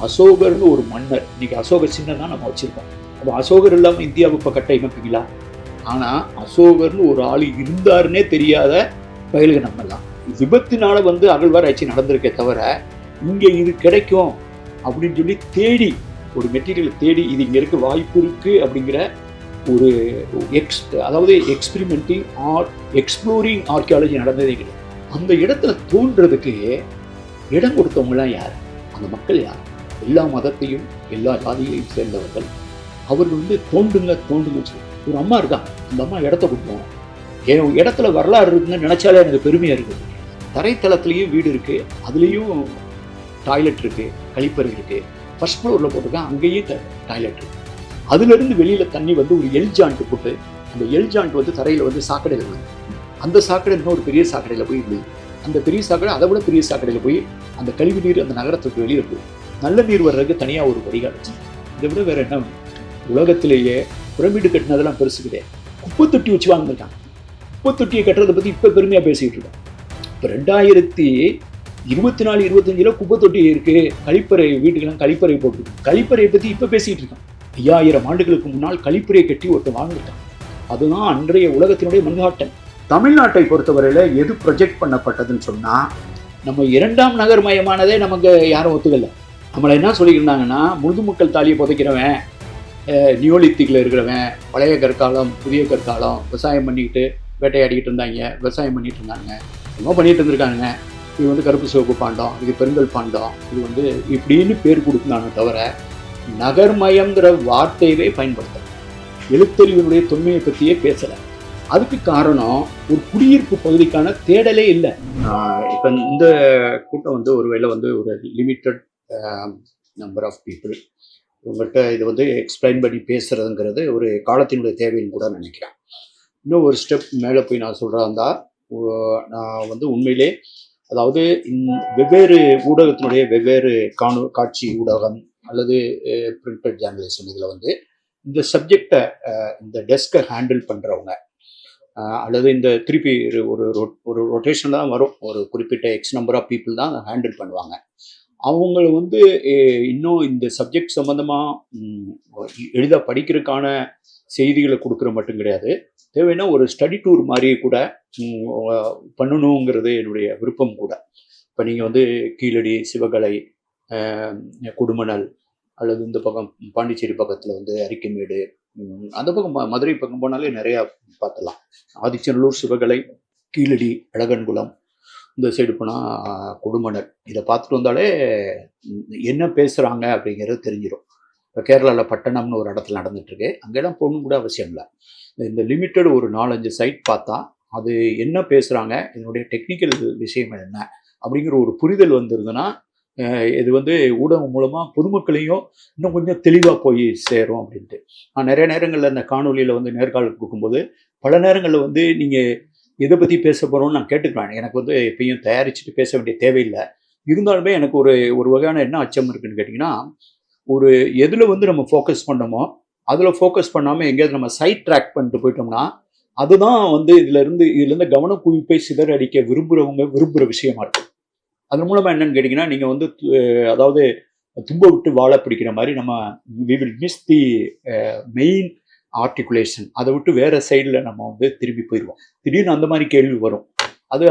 அசோகர்னு ஒரு மன்னர், இன்னைக்கு அசோக சின்னம் தான் நம்ம வச்சிருக்கோம். அப்போ அசோகர் இல்லாமல் இந்தியாவை இப்போ கட்டமைப்பீங்களா? ஆனால் அசோகர்னு ஒரு ஆள் இருந்தாருன்னே தெரியாத பயலுக நம்மலாம். விபத்தினால அகழ்வாராய்ச்சி நடந்திருக்கே தவிர இங்கே இது கிடைக்கும் அப்படின்னு சொல்லி தேடி ஒரு மெட்டீரியலை தேடி இது இங்கே இருக்க வாய்ப்பு இருக்கு அப்படிங்கிற ஒரு அதாவது எக்ஸ்பிரிமெண்டிங் எக்ஸ்ப்ளோரிங் ஆர்கியாலஜி நடந்ததே கிடையாது. அந்த இடத்துல தோன்றதுக்கு இடம் கொடுத்தவங்களாம் யார்? அந்த மக்கள் யார்? எல்லா மதத்தையும் எல்லா ஜாதியையும் சேர்ந்தவர்கள். அவர்கள் தோண்டுங்க சொல்லி ஒரு அம்மா இருக்கா, அந்த அம்மா இடத்த கொடுப்போம். என் இடத்துல வரலாறு இருக்குன்னு நினைச்சாலே எனக்கு பெருமையா இருக்குது. தரைத்தளத்துலேயும் வீடு இருக்கு, அதுலேயும் டாய்லெட் இருக்கு, கழிப்பறை இருக்கு. ஃபர்ஸ்ட் ஃப்ளோரில் போட்டிருக்கேன், அங்கேயும் டாய்லெட் இருக்கு. அதுலேருந்து வெளியில் தண்ணி ஒரு எல் ஜாண்ட் போட்டு, அந்த எல் ஜாண்ட் தரையில் சாக்கடையில் விழுது. அந்த சாக்கடை இன்னொரு பெரிய சாக்கடையில் போய் விழுது. அந்த பெரிய சாக்கடை அதை விட பெரிய சாக்கடையில் போய் அந்த கழிவு நீர் அந்த நகரத்துக்கு வெளியில் போய் நல்ல நீர் வர்றதுக்கு தனியாக ஒரு வடிகால். இதை விட வேற என்ன? உலகத்திலேயே பிரமிடு கட்டினதெல்லாம் பெருசு கிடையாது. குப்பை தொட்டி வச்சு வாங்கிருக்காங்க. குப்பை தொட்டியை கட்டுறதை பற்றி இப்போ பெருமையாக பேசிக்கிட்டு இருக்கோம். இப்போ 2024-25 குப்பை தொட்டி இருக்கு, கழிப்பறை வீட்டுக்கெல்லாம் கழிப்பறை போட்டு கழிப்பறையை பற்றி இப்போ பேசிக்கிட்டு இருக்கோம். 5000 ஆண்டுகளுக்கு முன்னால் கழிப்பறையை கட்டி ஒருத்தர் வாழ்ந்துட்டான். அதுதான் அன்றைய உலகத்தினுடைய மன்ஹாட்டன். தமிழ்நாட்டை பொறுத்தவரையில் எது ப்ரொஜெக்ட் பண்ணப்பட்டதுன்னு சொன்னால், நம்ம 2ஆம் நகர்மயமானதே நமக்கு யாரும் ஒத்துக்கலை. நம்மளை என்ன சொல்லியிருந்தாங்கன்னா, முதுமக்கள் தாலியை புதைக்கிறவன், நியோலித்திக்கில் இருக்கிறவன், பழைய கற்காலம் புதிய கற்காலம், விவசாயம் பண்ணிக்கிட்டு வேட்டையாடிக்கிட்டு இருந்தாங்க, விவசாயம் பண்ணிகிட்டு இருந்தாங்க, என்ன பண்ணிகிட்டு இருந்திருக்காங்க. இது கருப்பு சிவப்பு பாண்டம், இது பெருங்கல் பாண்டம், இது இப்படின்னு பேர் கொடுக்குறானே தவிர நகர்மயங்கிற வார்த்தையவே பயன்படுத்தலை. எழுத்தறிவினுடைய தொன்மையை பற்றியே பேசலை. அதுக்கு காரணம் ஒரு குடியிருப்பு பகுதிக்கான தேடலே இல்லை. இப்போ இந்த கூட்டம் ஒருவேளை ஒரு லிமிட்டட் நம்பர் ஆஃப் பீப்புள் உங்கள்கிட்ட இது எக்ஸ்பிளைன் பண்ணி பேசுறதுங்கிறது ஒரு காலத்தினுடைய தேவைன்னு கூட நினைக்கிறேன். இன்னும் ஒரு ஸ்டெப் மேலே போய் நான் சொல்கிறதா நான் உண்மையிலே, அதாவது வெவ்வேறு ஊடகத்தினுடைய வெவ்வேறு காட்சி ஊடகம் அல்லது பிரிண்டட் ஜேர்னலிசம் இதில் இந்த சப்ஜெக்டை இந்த டெஸ்கை ஹேண்டில் பண்ணுறவங்க அல்லது இந்த திருப்பி ஒரு ரொட்டேஷன் தான் வரும், ஒரு குறிப்பிட்ட எக்ஸ் நம்பர் ஆஃப் பீப்புள் தான் ஹேண்டில் பண்ணுவாங்க. அவங்கள இன்னும் இந்த சப்ஜெக்ட் சம்மந்தமாக எளிதாக படிக்கிறதுக்கான செய்திகளை கொடுக்குற மட்டும் கிடையாது, தேவைன்னா ஒரு ஸ்டடி டூர் மாதிரி கூட பண்ணணுங்கிறது என்னுடைய விருப்பம் கூட. இப்போ நீங்கள் கீழடி, சிவகலை, குடுமணல் அல்லது இந்த பக்கம் பாண்டிச்சேரி பக்கத்தில் அரிக்கமேடு, அந்த பக்கம் மதுரை பக்கம் போனாலே நிறையா பார்த்துலாம். ஆதிச்சநல்லூர், சிவகலை, கீழடி, அழகன்குளம், இந்த சைடு போனால் குடுமணல், இதை பார்த்துட்டு வந்தாலே என்ன பேசுகிறாங்க அப்படிங்கிறது தெரிஞ்சிடும். இப்போ கேரளாவில் பட்டணம்னு ஒரு இடத்துல நடந்துகிட்ருக்கு, அங்கெல்லாம் போகணும் கூட அவசியம் இல்லை. இந்த லிமிட்டட் ஒரு 4-5 சைட் பார்த்தா அது என்ன பேசுகிறாங்க, இதனுடைய டெக்னிக்கல் விஷயம் என்ன அப்படிங்கிற ஒரு புரிதல் இருந்ததுன்னா இது ஊடகம் மூலமாக பொதுமக்களையும் இன்னும் கொஞ்சம் தெளிவாக போய் சேரும் அப்படின்ட்டு. நான் நிறைய நேரங்களில் இந்த காணொலியில் நேர்காணல் கொடுக்கும்போது பல நேரங்களில் நீங்கள் எதை பற்றி பேச போகிறோன்னு நான் கேட்டுக்கிறேன். எனக்கு எப்பயும் தயாரிச்சுட்டு பேச வேண்டிய தேவையில்லை. இருந்தாலுமே எனக்கு ஒரு வகையான என்ன அச்சம் இருக்குன்னு கேட்டிங்கன்னா, ஒரு எதில் நம்ம ஃபோக்கஸ் பண்ணோமோ அதில் ஃபோக்கஸ் பண்ணாமல் எங்கேயாவது நம்ம சைட் ட்ராக் பண்ணிட்டு போயிட்டோம்னா அதுதான் இதுலேருந்து கவனம் குவிப்பை சிதறடிக்க விரும்புகிற விஷயமா இருக்கும். அதன் மூலமாக என்னன்னு கேட்டிங்கன்னா, நீங்கள் அதாவது தும்ப விட்டு வாழ பிடிக்கிற மாதிரி நம்ம we will miss the main articulation. அதை விட்டு வேறு சைடில் நம்ம திரும்பி போயிடுவோம். திடீர்னு அந்த மாதிரி கேள்வி வரும்.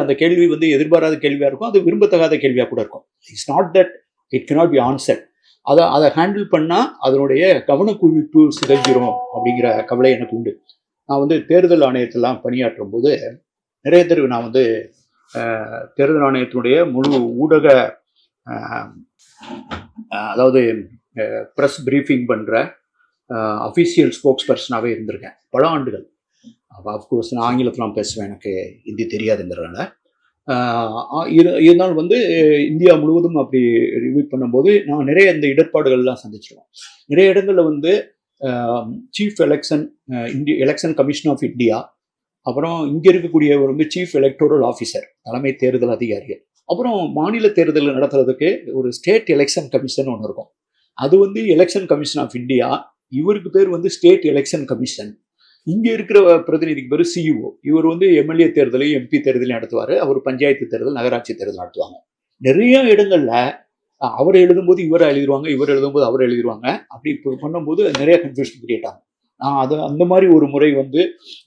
அந்த கேள்வி எதிர்பாராத கேள்வியாக இருக்கும், அது விரும்பத்தகாத கேள்வியாக கூட இருக்கும். It's not that it cannot be answered. அதை ஹேண்டில் பண்ணால் அதனுடைய கவனக்குவிப்பு சிதைஞ்சிரும் அப்படிங்கிற கவலை எனக்கு உண்டு. நான் தேர்தல் ஆணையத்தெல்லாம் பணியாற்றும் போது நிறைய தடவை நான் தேர்தல் ஆணையத்தினுடைய முழு ஊடக அதாவது ப்ரெஸ் ப்ரீஃபிங் பண்ணுற அஃபீஷியல் ஸ்போக்ஸ் பர்சனாகவே இருந்திருக்கேன் பல ஆண்டுகள். அஃப்கோர்ஸ் நான் ஆங்கிலத்தில் நான் பேசுவேன், எனக்கு ஹிந்தி தெரியாதுங்கிறதுனால. இருந்தாலும் இந்தியா முழுவதும் அப்படி ரிவ்யூ பண்ணும்போது நான் நிறைய இந்த இடர்பாடுகள்லாம் சந்திச்சிருவோம். நிறைய இடங்களில் chief election commission of India, அப்புறம் இங்கே இருக்கக்கூடிய சீஃப் எலக்டோரல் ஆஃபீஸர், தலைமை தேர்தல் அதிகாரிகள், அப்புறம் மாநில தேர்தல் நடத்துறதுக்கு ஒரு ஸ்டேட் எலெக்ஷன் கமிஷன் ஒன்று இருக்கும். அது எலெக்ஷன் கமிஷன் ஆஃப் இந்தியா, இவருக்கு பேர் ஸ்டேட் எலெக்ஷன் கமிஷன். இங்கே இருக்கிற பிரதிநிதிக்கு பேர் சிஇஓ. இவர் எம்எல்ஏ தேர்தலையும் எம்பி தேர்தலையும் நடத்துவார், அவர் பஞ்சாயத்து தேர்தல், நகராட்சி தேர்தல் நடத்துவாங்க. நிறைய இடங்களில் அவர் எழுதும்போது இவரை எழுதிடுவாங்க, இவர் எழுதும்போது அவர் எழுதிடுவாங்க. அப்படி இப்போ பண்ணும்போது நிறைய கன்ஃபியூஷன் கிரியேட் ஆகும். நான் அது அந்த மாதிரி ஒரு முறை வந்து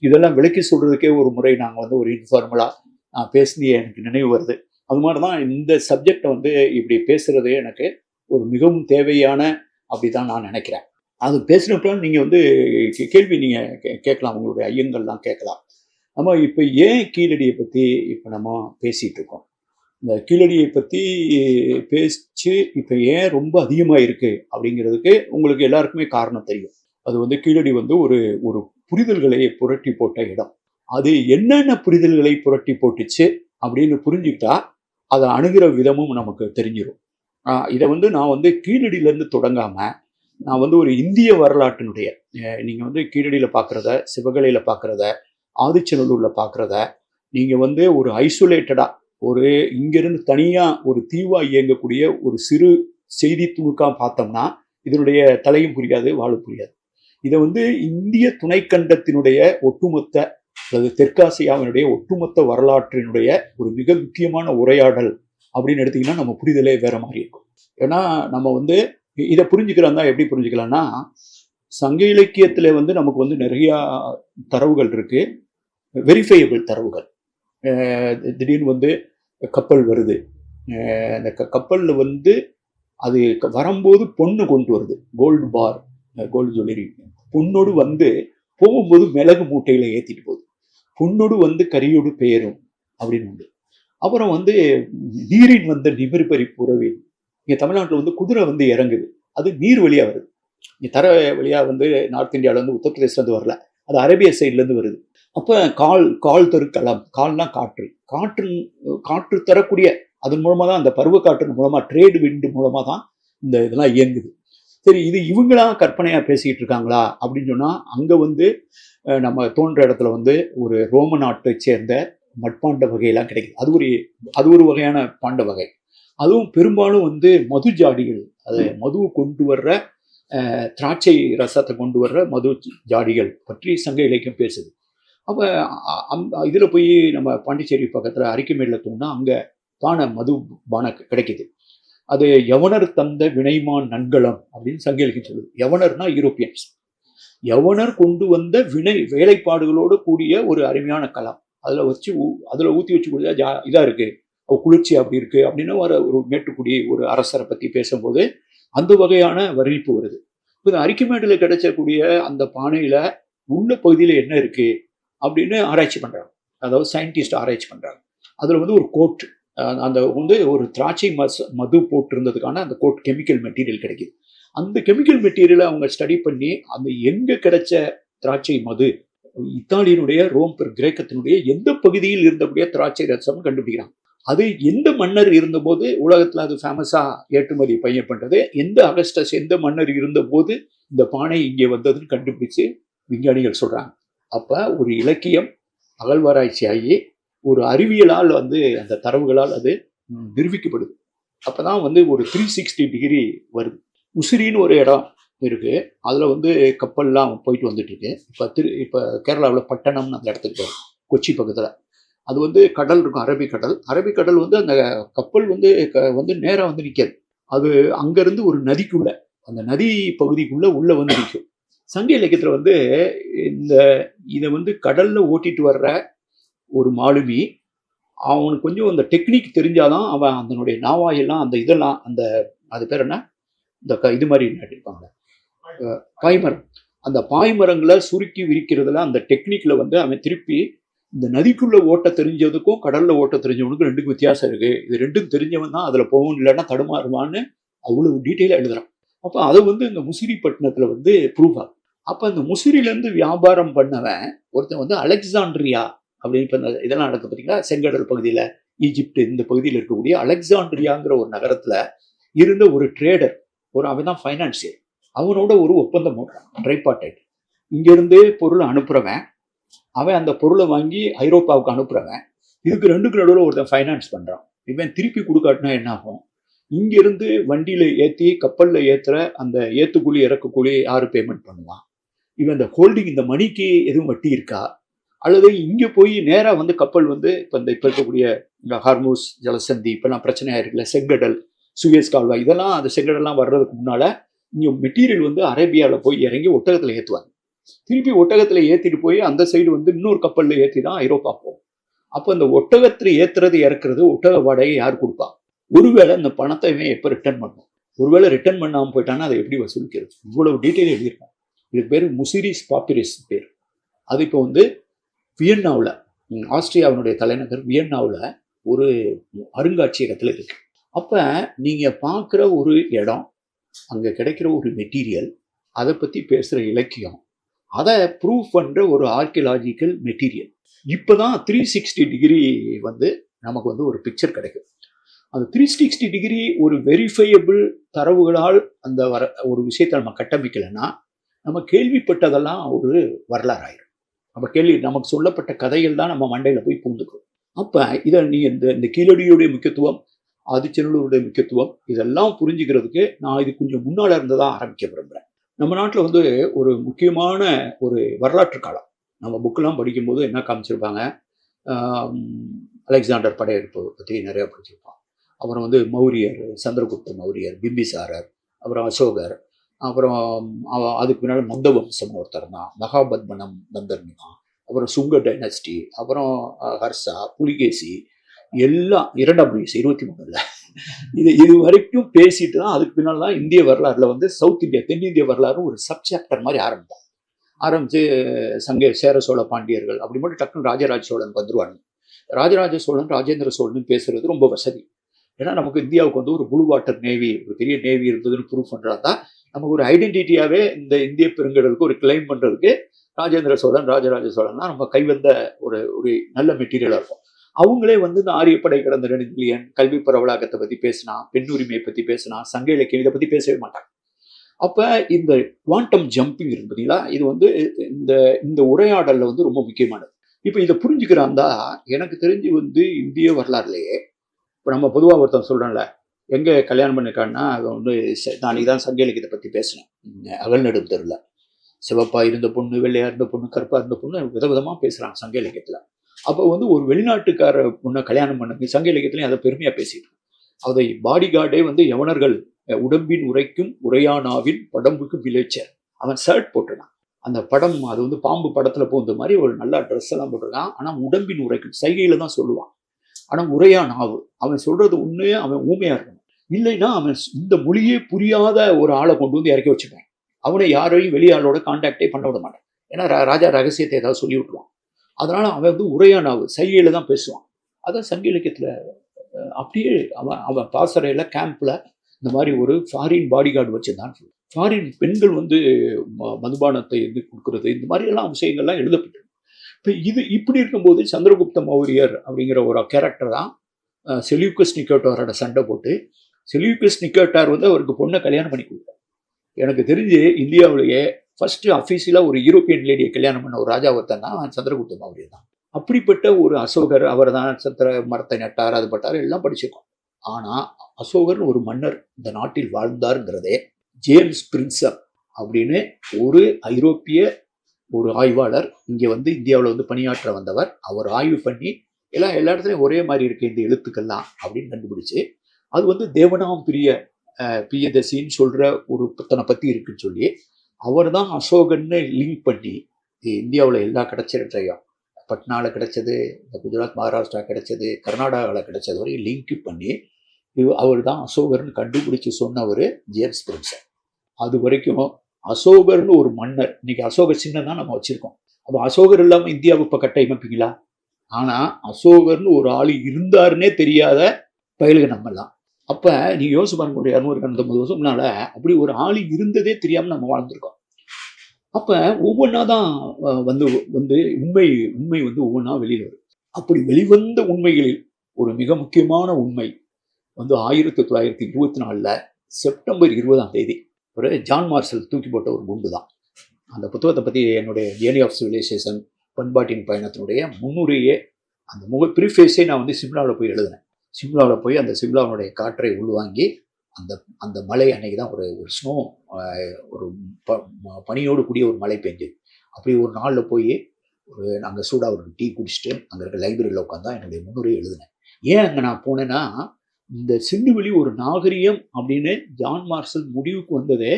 இதெல்லாம் விளக்கி சொல்றதுக்கே ஒரு முறை நாங்கள் வந்து ஒரு இன்ஃபார்மலாக பேசி எனக்கு நினைவு வருது. அது மாதிரி தான் இந்த சப்ஜெக்டை வந்து இப்படி பேசுறதே எனக்கு ஒரு மிகவும் தேவையான அப்படி தான் நான் நினைக்கிறேன். அது பேசுகிறப்ப நீங்கள் வந்து கேள்வி நீங்கள் கேட்கலாம், உங்களுடைய ஐயங்கள்லாம் கேட்கலாம். நம்ம இப்போ ஏன் கீழடியை பற்றி இப்போ நம்ம பேசிகிட்டு இருக்கோம்? இந்த கீழடியை பற்றி பேச்சு இப்போ ஏன் ரொம்ப அதிகமாக இருக்குது அப்படிங்கிறதுக்கு உங்களுக்கு எல்லாருக்குமே காரணம் தெரியும். அது வந்து கீழடி வந்து ஒரு ஒரு புரிதல்களை புரட்டி போட்ட இடம். அது என்னென்ன புரிதல்களை புரட்டி போட்டுச்சு அப்படின்னு புரிஞ்சுக்கிட்டா அதை அணுகிற விதமும் நமக்கு தெரிஞ்சிடும். இதை வந்து நான் வந்து கீழடியிலேருந்து தொடங்காமல் நான் வந்து ஒரு இந்திய வரலாற்றினுடைய நீங்கள் வந்து கீழடியில் பார்க்குறத, சிவகலையில் பார்க்குறத, ஆதிச்சநல்லூரில் பார்க்குறத நீங்கள் வந்து ஒரு ஐசோலேட்டடாக ஒரு இங்கிருந்து தனியாக ஒரு தீவாக இயங்கக்கூடிய ஒரு சிறு செய்தி துணுக்காக பார்த்தோம்னா இதனுடைய தலையும் புரியாது, வாழும் புரியாது. இதை வந்து இந்திய துணைக்கண்டத்தினுடைய ஒட்டுமொத்த அல்லது தெற்காசியாவினுடைய ஒட்டுமொத்த வரலாற்றினுடைய ஒரு மிக முக்கியமான உரையாடல் அப்படின்னு எடுத்தீங்கன்னா நம்ம புரிதலே வேற மாதிரி இருக்கும். ஏன்னா நம்ம வந்து இதை புரிஞ்சுக்கிறதா எப்படி புரிஞ்சுக்கலாம்னா, சங்க இலக்கியத்துல வந்து நமக்கு வந்து நிறைய தரவுகள் இருக்கு, வெரிஃபையபிள் தரவுகள். திடீர்னு வந்து கப்பல் வருது, அந்த கப்பல்ல வந்து அது வரும்போது பொண்ணு கொண்டு வருது, கோல்டு பார், கோல்டு ஜுவல்லரி. பொண்ணோடு வந்து போகும்போது மிளகு மூட்டையில ஏத்திட்டு போகுது, பொண்ணோடு வந்து கரியோடு பெயரும் அப்படின்னு உண்டு. அப்புறம் வந்து நீரின் வந்த நிமிர்பறி புறவே, இங்க தமிழ்நாட்டில் வந்து குதிரை வந்து இறங்குது, அது நீர் வழியா வருது. இங்க தர வழியா வந்து நார்த் இந்தியாவில இருந்து உத்தரப்பிரதேச இருந்து வரல, அது அரேபிய சைட்ல இருந்து வருது. அப்ப கால் தருக்களம், கால்னா காற்று, காற்று தரக்கூடிய அதன் மூலமா தான், அந்த பருவ காற்றின் மூலமா, ட்ரேடு விண்டு மூலமா தான் இந்த இதெல்லாம் இயங்குது. சரி, இது இவங்களா கற்பனையா பேசிக்கிட்டு இருக்காங்களா அப்படின்னு சொன்னா, அங்க வந்து நம்ம தோன்ற இடத்துல வந்து ஒரு ரோம நாட்டை சேர்ந்த மட்பாண்ட வகையெல்லாம் கிடைக்குது. அது ஒரு வகையான பாண்ட வகை. அதுவும் பெரும்பாலும் வந்து மது ஜாடிகள், அது மதுவை கொண்டு வர்ற திராட்சை ரசத்தை கொண்டு வர்ற மது ஜாடிகள் பற்றி சங்க இலக்கியம் பேசுது. அப்போ இதில் போய் நம்ம பாண்டிச்சேரி பக்கத்தில் அரிக்கமேடில் தோணுனா அங்கே மது பானை கிடைக்குது. அது யவனர் தந்த வினைமான் நன்கலம் அப்படின்னு சங்க இலக்கியம் சொல்லுது. யவனர்னா யூரோப்பியன்ஸ், யவனர் கொண்டு வந்த வேலைப்பாடுகளோடு கூடிய ஒரு அருமையான கலம், அதில் ஊற்றி வச்சு கொடுத்தா இதாக இருக்கு, குளிர்ச்சி அப்படி இருக்கு அப்படின்னு ஒரு மேட்டுக்குடி ஒரு அரசரை பற்றி பேசும்போது அந்த வகையான வர்ணிப்பு வருது. இப்போ அரிக்கமேடில் கிடைச்சக்கூடிய அந்த பானையில உள்ள பகுதியில் என்ன இருக்கு அப்படின்னு ஆராய்ச்சி பண்றாங்க, அதாவது சயின்டிஸ்ட் ஆராய்ச்சி பண்றாங்க. அதுல வந்து ஒரு கோட், அந்த வந்து ஒரு திராட்சை மது போட்டிருந்ததுக்கான அந்த கோட் கெமிக்கல் மெட்டீரியல் கிடைக்குது. அந்த கெமிக்கல் மெட்டீரியலை அவங்க ஸ்டடி பண்ணி அந்த எங்க கிடைச்ச திராட்சை மது, இத்தாலியினுடைய ரோம் கிரேக்கத்தினுடைய எந்த பகுதியில் இருந்தக்கூடிய திராட்சை ரசம் கண்டுபிடிக்கிறாங்க. அது எந்த மன்னர் இருந்தபோது உலகத்துல அது ஃபேமஸா ஏற்றுமதி பண்றது, எந்த அகஸ்டஸ் எந்த மன்னர் இருந்தபோது இந்த பானை இங்கே வந்ததுன்னு கண்டுபிடிச்சு விஞ்ஞானிகள் சொல்றாங்க. அப்ப ஒரு இலக்கியம் அகழ்வாராய்ச்சி ஆகி ஒரு அறிவியலால் வந்து அந்த தரவுகளால் அது நிரூபிக்கப்படுது. அப்பதான் வந்து ஒரு 360 டிகிரி வருது. உசிரின்னு ஒரு இடம் இருக்கு, அதுல வந்து கப்பல்லாம் போயிட்டு வந்துட்டு இருக்கு. இப்ப கேரளாவில் பட்டணம்னு அந்த இடத்துக்கு போகும், கொச்சி பக்கத்துல. அது வந்து கடல் இருக்கும், அரபிக்கடல் வந்து அந்த கப்பல் வந்து நேராக வந்து நிற்காது. அது அங்கிருந்து ஒரு நதிக்குள்ள, அந்த நதி பகுதிக்குள்ள உள்ள வந்து நிற்கும். சங்க இலக்கியத்துல வந்து இதை வந்து கடல்ல ஓட்டிட்டு வர்ற ஒரு மாலுமி, அவனுக்கு கொஞ்சம் அந்த டெக்னிக் தெரிஞ்சாதான் அவன் அதனுடைய நாவாயெல்லாம் அந்த இதெல்லாம் அந்த அது பேர் என்ன, இந்த இது மாதிரி நட்டிருப்பாங்க பாய்மரம், அந்த பாய்மரங்களை சுருக்கி விரிக்கிறதுல அந்த டெக்னிக்ல வந்து அவன் திருப்பி இந்த நதிக்குள்ள ஓட்ட தெரிஞ்சதுக்கும் கடல்ல ஓட்ட தெரிஞ்சவனுக்கும் ரெண்டுக்கும் வித்தியாசம் இருக்கு, இது ரெண்டும் தெரிஞ்சவன் தான் அதுல போகணும், இல்லைன்னா தடுமாறுவான்னு அவ்வளவு டீட்டெயிலா எழுதுறான். அப்ப அதை வந்து இந்த முசிறிப்பட்டினத்துல வந்து ப்ரூவ் ஆகும். அப்ப அந்த முசிறிலேருந்து வியாபாரம் பண்ணவன் ஒருத்தன் வந்து அலெக்சாண்ட்ரியா அப்படின்னு, இப்ப இதெல்லாம் நடக்கு பார்த்தீங்களா, செங்கடல் பகுதியில, ஈஜிப்ட் இந்த பகுதியில் இருக்கக்கூடிய அலெக்சாண்ட்ரியாங்கிற ஒரு நகரத்துல இருந்த ஒரு ட்ரேடர், அவன் தான் ஃபைனான்சியர், அவனோட ஒரு ஒப்பந்தம் போடுறான், ட்ரைபார்டைட். இங்கிருந்து பொருளை அனுப்புறவன், அவன் அந்த பொருளை வாங்கி ஐரோப்பாவுக்கு அனுப்புறவன், இதுக்கு ரெண்டுக்கு நடுவில் ஒருத்தன் ஃபைனான்ஸ் பண்றான். இவன் திருப்பி கொடுக்காட்டினா என்ன ஆகும், இங்கிருந்து வண்டியில ஏற்றி கப்பல்ல ஏற்றுற அந்த ஏத்துக்கூலி இறக்குக்கூலி யாரு பேமெண்ட் பண்ணுவான், இவன் இந்த ஹோல்டிங் இந்த மணிக்கு எதுவும் வட்டி இருக்கா, அல்லது இங்கே போய் நேராக வந்து கப்பல் வந்து இப்போ இருக்கக்கூடிய ஹார்மூஸ் ஜலசந்தி இப்பெல்லாம் பிரச்சனையாக இருக்குல்ல, செங்கடல், சுயஸ் கால்வாய் இதெல்லாம் அந்த செங்கடெல்லாம் வர்றதுக்கு முன்னால் இங்கே மெட்டீரியல் வந்து அரேபியாவில் போய் இறங்கி ஒட்டகத்தில் ஏற்றுவாங்க. திருப்பி ஒட்டகத்தில் ஏற்றிட்டு போய் அந்த சைடு வந்து இன்னொரு கப்பலில் ஏற்றி தான் ஐரோப்பா போகும். அப்போ அந்த ஒட்டகத்தில் ஏற்றுறது இறக்குறது ஒட்டக வாடகை யார் கொடுப்பா? ஒருவேளை இந்த பணத்தை இவன் எப்போ ரிட்டர்ன் பண்ணும்? ஒருவேளை ரிட்டர்ன் பண்ணாமல் போயிட்டான்னா அதை எப்படி வசூலிக்கிறது? இவ்வளவு டீட்டெயில் எழுதியிருக்கோம். இதுக்கு பேர் முசிரிஸ் பாப்பிரிஸ் பேர். அது இப்போ வந்து வியன்னாவில், ஆஸ்திரியாவினுடைய தலைநகர் வியன்னாவில் ஒரு அருங்காட்சியகத்தில் இருக்கு. அப்போ நீங்கள் பார்க்குற ஒரு இடம், அங்கே கிடைக்கிற ஒரு மெட்டீரியல், அதை பற்றி பேசுகிற இலக்கியம், அதை ப்ரூவ் பண்ணுற ஒரு ஆர்கியலாஜிக்கல் மெட்டீரியல். இப்போ தான் 360 டிகிரி வந்து நமக்கு வந்து ஒரு பிக்சர் கிடைக்கும். அந்த 360 டிகிரி ஒரு வெரிஃபையபிள் தரவுகளால் அந்த ஒரு விஷயத்தை நம்ம கட்டமைக்கலைன்னா நம்ம கேள்விப்பட்டதெல்லாம் ஒரு வரலாறு ஆயிரும். நமக்கு சொல்லப்பட்ட கதைகள் தான் நம்ம மண்டையில் போய் பூந்துக்கும். அப்போ இதை நீ இந்த கீழடியுடைய முக்கியத்துவம், ஆதிச்சநல்லூருடைய முக்கியத்துவம் இதெல்லாம் புரிஞ்சுக்கிறதுக்கு நான் இது கொஞ்சம் முன்னால் இருந்து தான் ஆரம்பிக்க விரும்புகிறேன். நம்ம நாட்டில் வந்து ஒரு முக்கியமான ஒரு வரலாற்று காலம் நம்ம புக்கெல்லாம் படிக்கும்போது என்ன காமிச்சிருப்பாங்க, அலெக்சாண்டர் படையெடுப்பு பற்றி நிறையா படிச்சிருப்பான். அப்புறம் வந்து மௌரியர், சந்திரகுப்த மௌரியர், பிம்பிசாரர், அப்புறம் அசோகர், அப்புறம் அதுக்கு பின்னால் மந்த வம்சம் ஒருத்தர் தான், மகாபத்மனம் பந்தர்மிதான், அப்புறம் சுங்க டைனஸ்டி, அப்புறம் ஹர்ஷா, புலிகேசி, எல்லாம் 2ஆம் நூற்றாண்டு 23 இது வரைக்கும் பேசிட்டு தான் அதுக்கு பின்னால் தான் இந்திய வரலாறுல வந்து சவுத் இந்தியா, தென்னிந்திய வரலாறு ஒரு சப்சாப்டர் மாதிரி ஆரம்பிச்சு சேர சோழ பாண்டியர்கள் அப்படி மட்டும் டக்குன்னு ராஜராஜ சோழன் வந்துருவாங்க. ராஜராஜ சோழன், ராஜேந்திர சோழன் பேசுறது ரொம்ப வசதி. ஏன்னா நமக்கு இந்தியாவுக்கு வந்து ஒரு ப்ளூ வாட்டர் நேவி, ஒரு பெரிய நேவி இருந்ததுன்னு ப்ரூவ் பண்ணுறதா நமக்கு ஒரு ஐடென்டிட்டியாகவே இந்த இந்திய பெருங்கடலுக்கு ஒரு கிளைம் பண்ணுறதுக்கு ராஜேந்திர சோழன், ராஜராஜ சோழன் தான் நம்ம கைவந்த ஒரு நல்ல மெட்டீரியலாக இருக்கும். அவங்களே வந்து இந்த ஆரியப்படை கடந்த 2 மில்லியன், கல்வி பரவலாக்கத்தை பற்றி பேசினா, பெண் உரிமையை பற்றி பேசினா, சங்க இலக்கியம் இதை பற்றி பேசவே மாட்டாங்க. அப்போ இந்த குவாண்டம் ஜம்பிங் இருக்கு பார்த்தீங்களா, இது வந்து இந்த உரையாடலில் வந்து ரொம்ப முக்கியமானது. இப்போ இதை புரிஞ்சுக்கிறாந்தா எனக்கு தெரிஞ்சு வந்து இந்திய வரலாறுலேயே இப்போ நம்ம பொதுவாக ஒருத்தன் சொல்கிறேன்ல, எங்கே கல்யாணம் பண்ணிருக்கான்னா அதை வந்து நாளைக்கு தான் சங்க இலக்கியத்தை பற்றி பேசினேன். அகழ்நெடும் தெருவில் சிவப்பாக இருந்த பொண்ணு, வெள்ளையாக இருந்த பொண்ணு, கருப்பாக இருந்த பொண்ணு விதவிதமாக பேசுகிறாங்க சங்க இலக்கியத்தில். அப்போ வந்து ஒரு வெளிநாட்டுக்கார பொண்ணை கல்யாணம் பண்ண சங்க இலக்கியத்துலையும் அதை பெருமையாக பேசிட்டு அதை பாடி கார்டே வந்து யவனர்கள் உடம்பின் உரைக்கும் உரையானாவின் படம்புக்கும் விளைச்சர், அவன் ஷர்ட் போட்டுனான். அந்த படம் அது வந்து பாம்பு படத்தில் போந்த மாதிரி ஒரு நல்ல ட்ரெஸ் எல்லாம் போட்டிருக்கான். ஆனால் உடம்பின் உரைக்கும் சைகையில தான் சொல்லுவான். ஆனால் உரையானாவு, அவன் சொல்றது ஒன்று, அவன் ஊமையாக இருக்கணும். இல்லைன்னா அவன் இந்த மொழியே புரியாத ஒரு ஆளை கொண்டு வந்து இறக்கி வச்சுப்பேன். அவனை யாரையும் வெளியாளோட கான்டாக்டே பண்ண விட மாட்டான். ஏன்னா ராஜா ரகசியத்தை ஏதாவது சொல்லி விட்டுருவான். அதனால அவன் வந்து உரையானாவு சைகையில தான் பேசுவான். அதான் சங்க இலக்கியத்தில் அப்படியே அவன் பாசறையில் கேம்பில் இந்த மாதிரி ஒரு ஃபாரின் பாடி கார்டு வச்சுதான், ஃபாரின் பெண்கள் வந்து மதுபானத்தை வந்து கொடுக்கறது, இந்த மாதிரி எல்லாம் விஷயங்கள்லாம் எழுதப்பட்டிருக்கு. இப்போ இப்படி இருக்கும்போது சந்திரகுப்த மௌரியர் அப்படிங்கிற ஒரு கேரக்டர் தான் செல்யூக்கஸ் நிக்கோட்டாரோட சண்டை போட்டு, செல்யூக்கஸ் நிக்கோட்டார் வந்து அவருக்கு பொண்ணை கல்யாணம் பண்ணி கொடுத்தார். எனக்கு தெரிஞ்சு இந்தியாவிலேயே ஃபர்ஸ்ட் அஃபீஷியலாக ஒரு யூரோப்பியன் லேடியை கல்யாணம் பண்ண ஒரு ராஜா ஒருத்தன் தான் சந்திரகுப்த மௌரியர் தான். அப்படிப்பட்ட ஒரு அசோகர், அவர் தான் சத்திர மரத்தை நட்டார், அது பட்டார், எல்லாம் படிச்சிருக்கோம். ஆனால் அசோகர்னு ஒரு மன்னர் இந்த நாட்டில் வாழ்ந்தாருங்கிறதே ஜேம்ஸ் பிரின்சப் அப்படின்னு ஒரு ஐரோப்பிய ஒரு ஆய்வாளர் இங்கே வந்து இந்தியாவில் வந்து பணியாற்ற வந்தவர். அவர் ஆய்வு பண்ணி எல்லா இடத்துலையும் ஒரே மாதிரி இருக்கு இந்த எழுத்துக்கள்லாம் அப்படின்னு கண்டுபிடிச்சு, அது வந்து தேவனாம் பிரியதசின்னு சொல்கிற ஒரு புத்தனை பற்றி இருக்குன்னு சொல்லி அவர் தான் அசோகன்னு லிங்க் பண்ணி இந்தியாவில் எல்லா கிடைச்சிட்டையும், பட்னாவில் கிடைச்சது, இந்த குஜராத் மகாராஷ்டிரா கிடைச்சது, கர்நாடகாவில் கிடைச்சது வரையும் லிங்க் பண்ணி அவர் தான் அசோகர்னு கண்டுபிடிச்சு சொன்னவர் ஜேம்ஸ் பிரின்சப். அது வரைக்கும் அசோகர்னு ஒரு மன்னர், இன்னைக்கு அசோகர் சின்னம் தான் நம்ம வச்சிருக்கோம். அப்போ அசோகர் இல்லாமல் இந்தியாவை இப்போ கட்டமைப்பீங்களா? ஆனால் அசோகர்னு ஒரு ஆள் இருந்தாருன்னே தெரியாத பயலுக நம்மலாம். அப்போ நீங்கள் யோசிச்சு பாருங்க, ஒரு 250 வருஷம் முன்னால் அப்படி ஒரு ஆள் இருந்ததே தெரியாமல் நம்ம வாழ்ந்துருக்கோம். அப்போ ஒவ்வொன்றா தான் வந்து உண்மை வந்து ஒவ்வொன்றா வெளியில் வரும். அப்படி வெளிவந்த உண்மைகளில் ஒரு மிக முக்கியமான உண்மை வந்து 1924 செப்டம்பர் 20 ஒரு ஜான் மார்ஷல் தூக்கி போட்ட ஒரு குண்டு தான். அந்த புத்தகத்தை பற்றி என்னுடைய ஜேர்னி ஆஃப் சிவிலைசேஷன், பண்பாட்டின் பயணத்தினுடைய முன்னுரையே, அந்த ப்ரீஃபேஸே நான் வந்து சிம்லாவில் போய் எழுதினேன். சிம்லாவில் போய் அந்த சிம்லாவுடைய காற்றை உள்வாங்கி அந்த மழை அன்னைக்கு தான் ஒரு ஸ்னோ, ஒரு பனியோடு கூடிய ஒரு மழை பெஞ்சது. அப்படி ஒரு நாளில் போய் நாங்கள் சூடாக ஒரு டீ குடிச்சிட்டு அங்கே இருக்க லைப்ரரியில் உட்காந்து தான் என்னுடைய முன்னுரையை எழுதினேன். ஏன் அங்கே நான் போனேன்னா, இந்த சிந்துவெளி ஒரு நாகரிகம் அப்படின்னு ஜான் மார்ஷல் முடிவுக்கு வந்ததே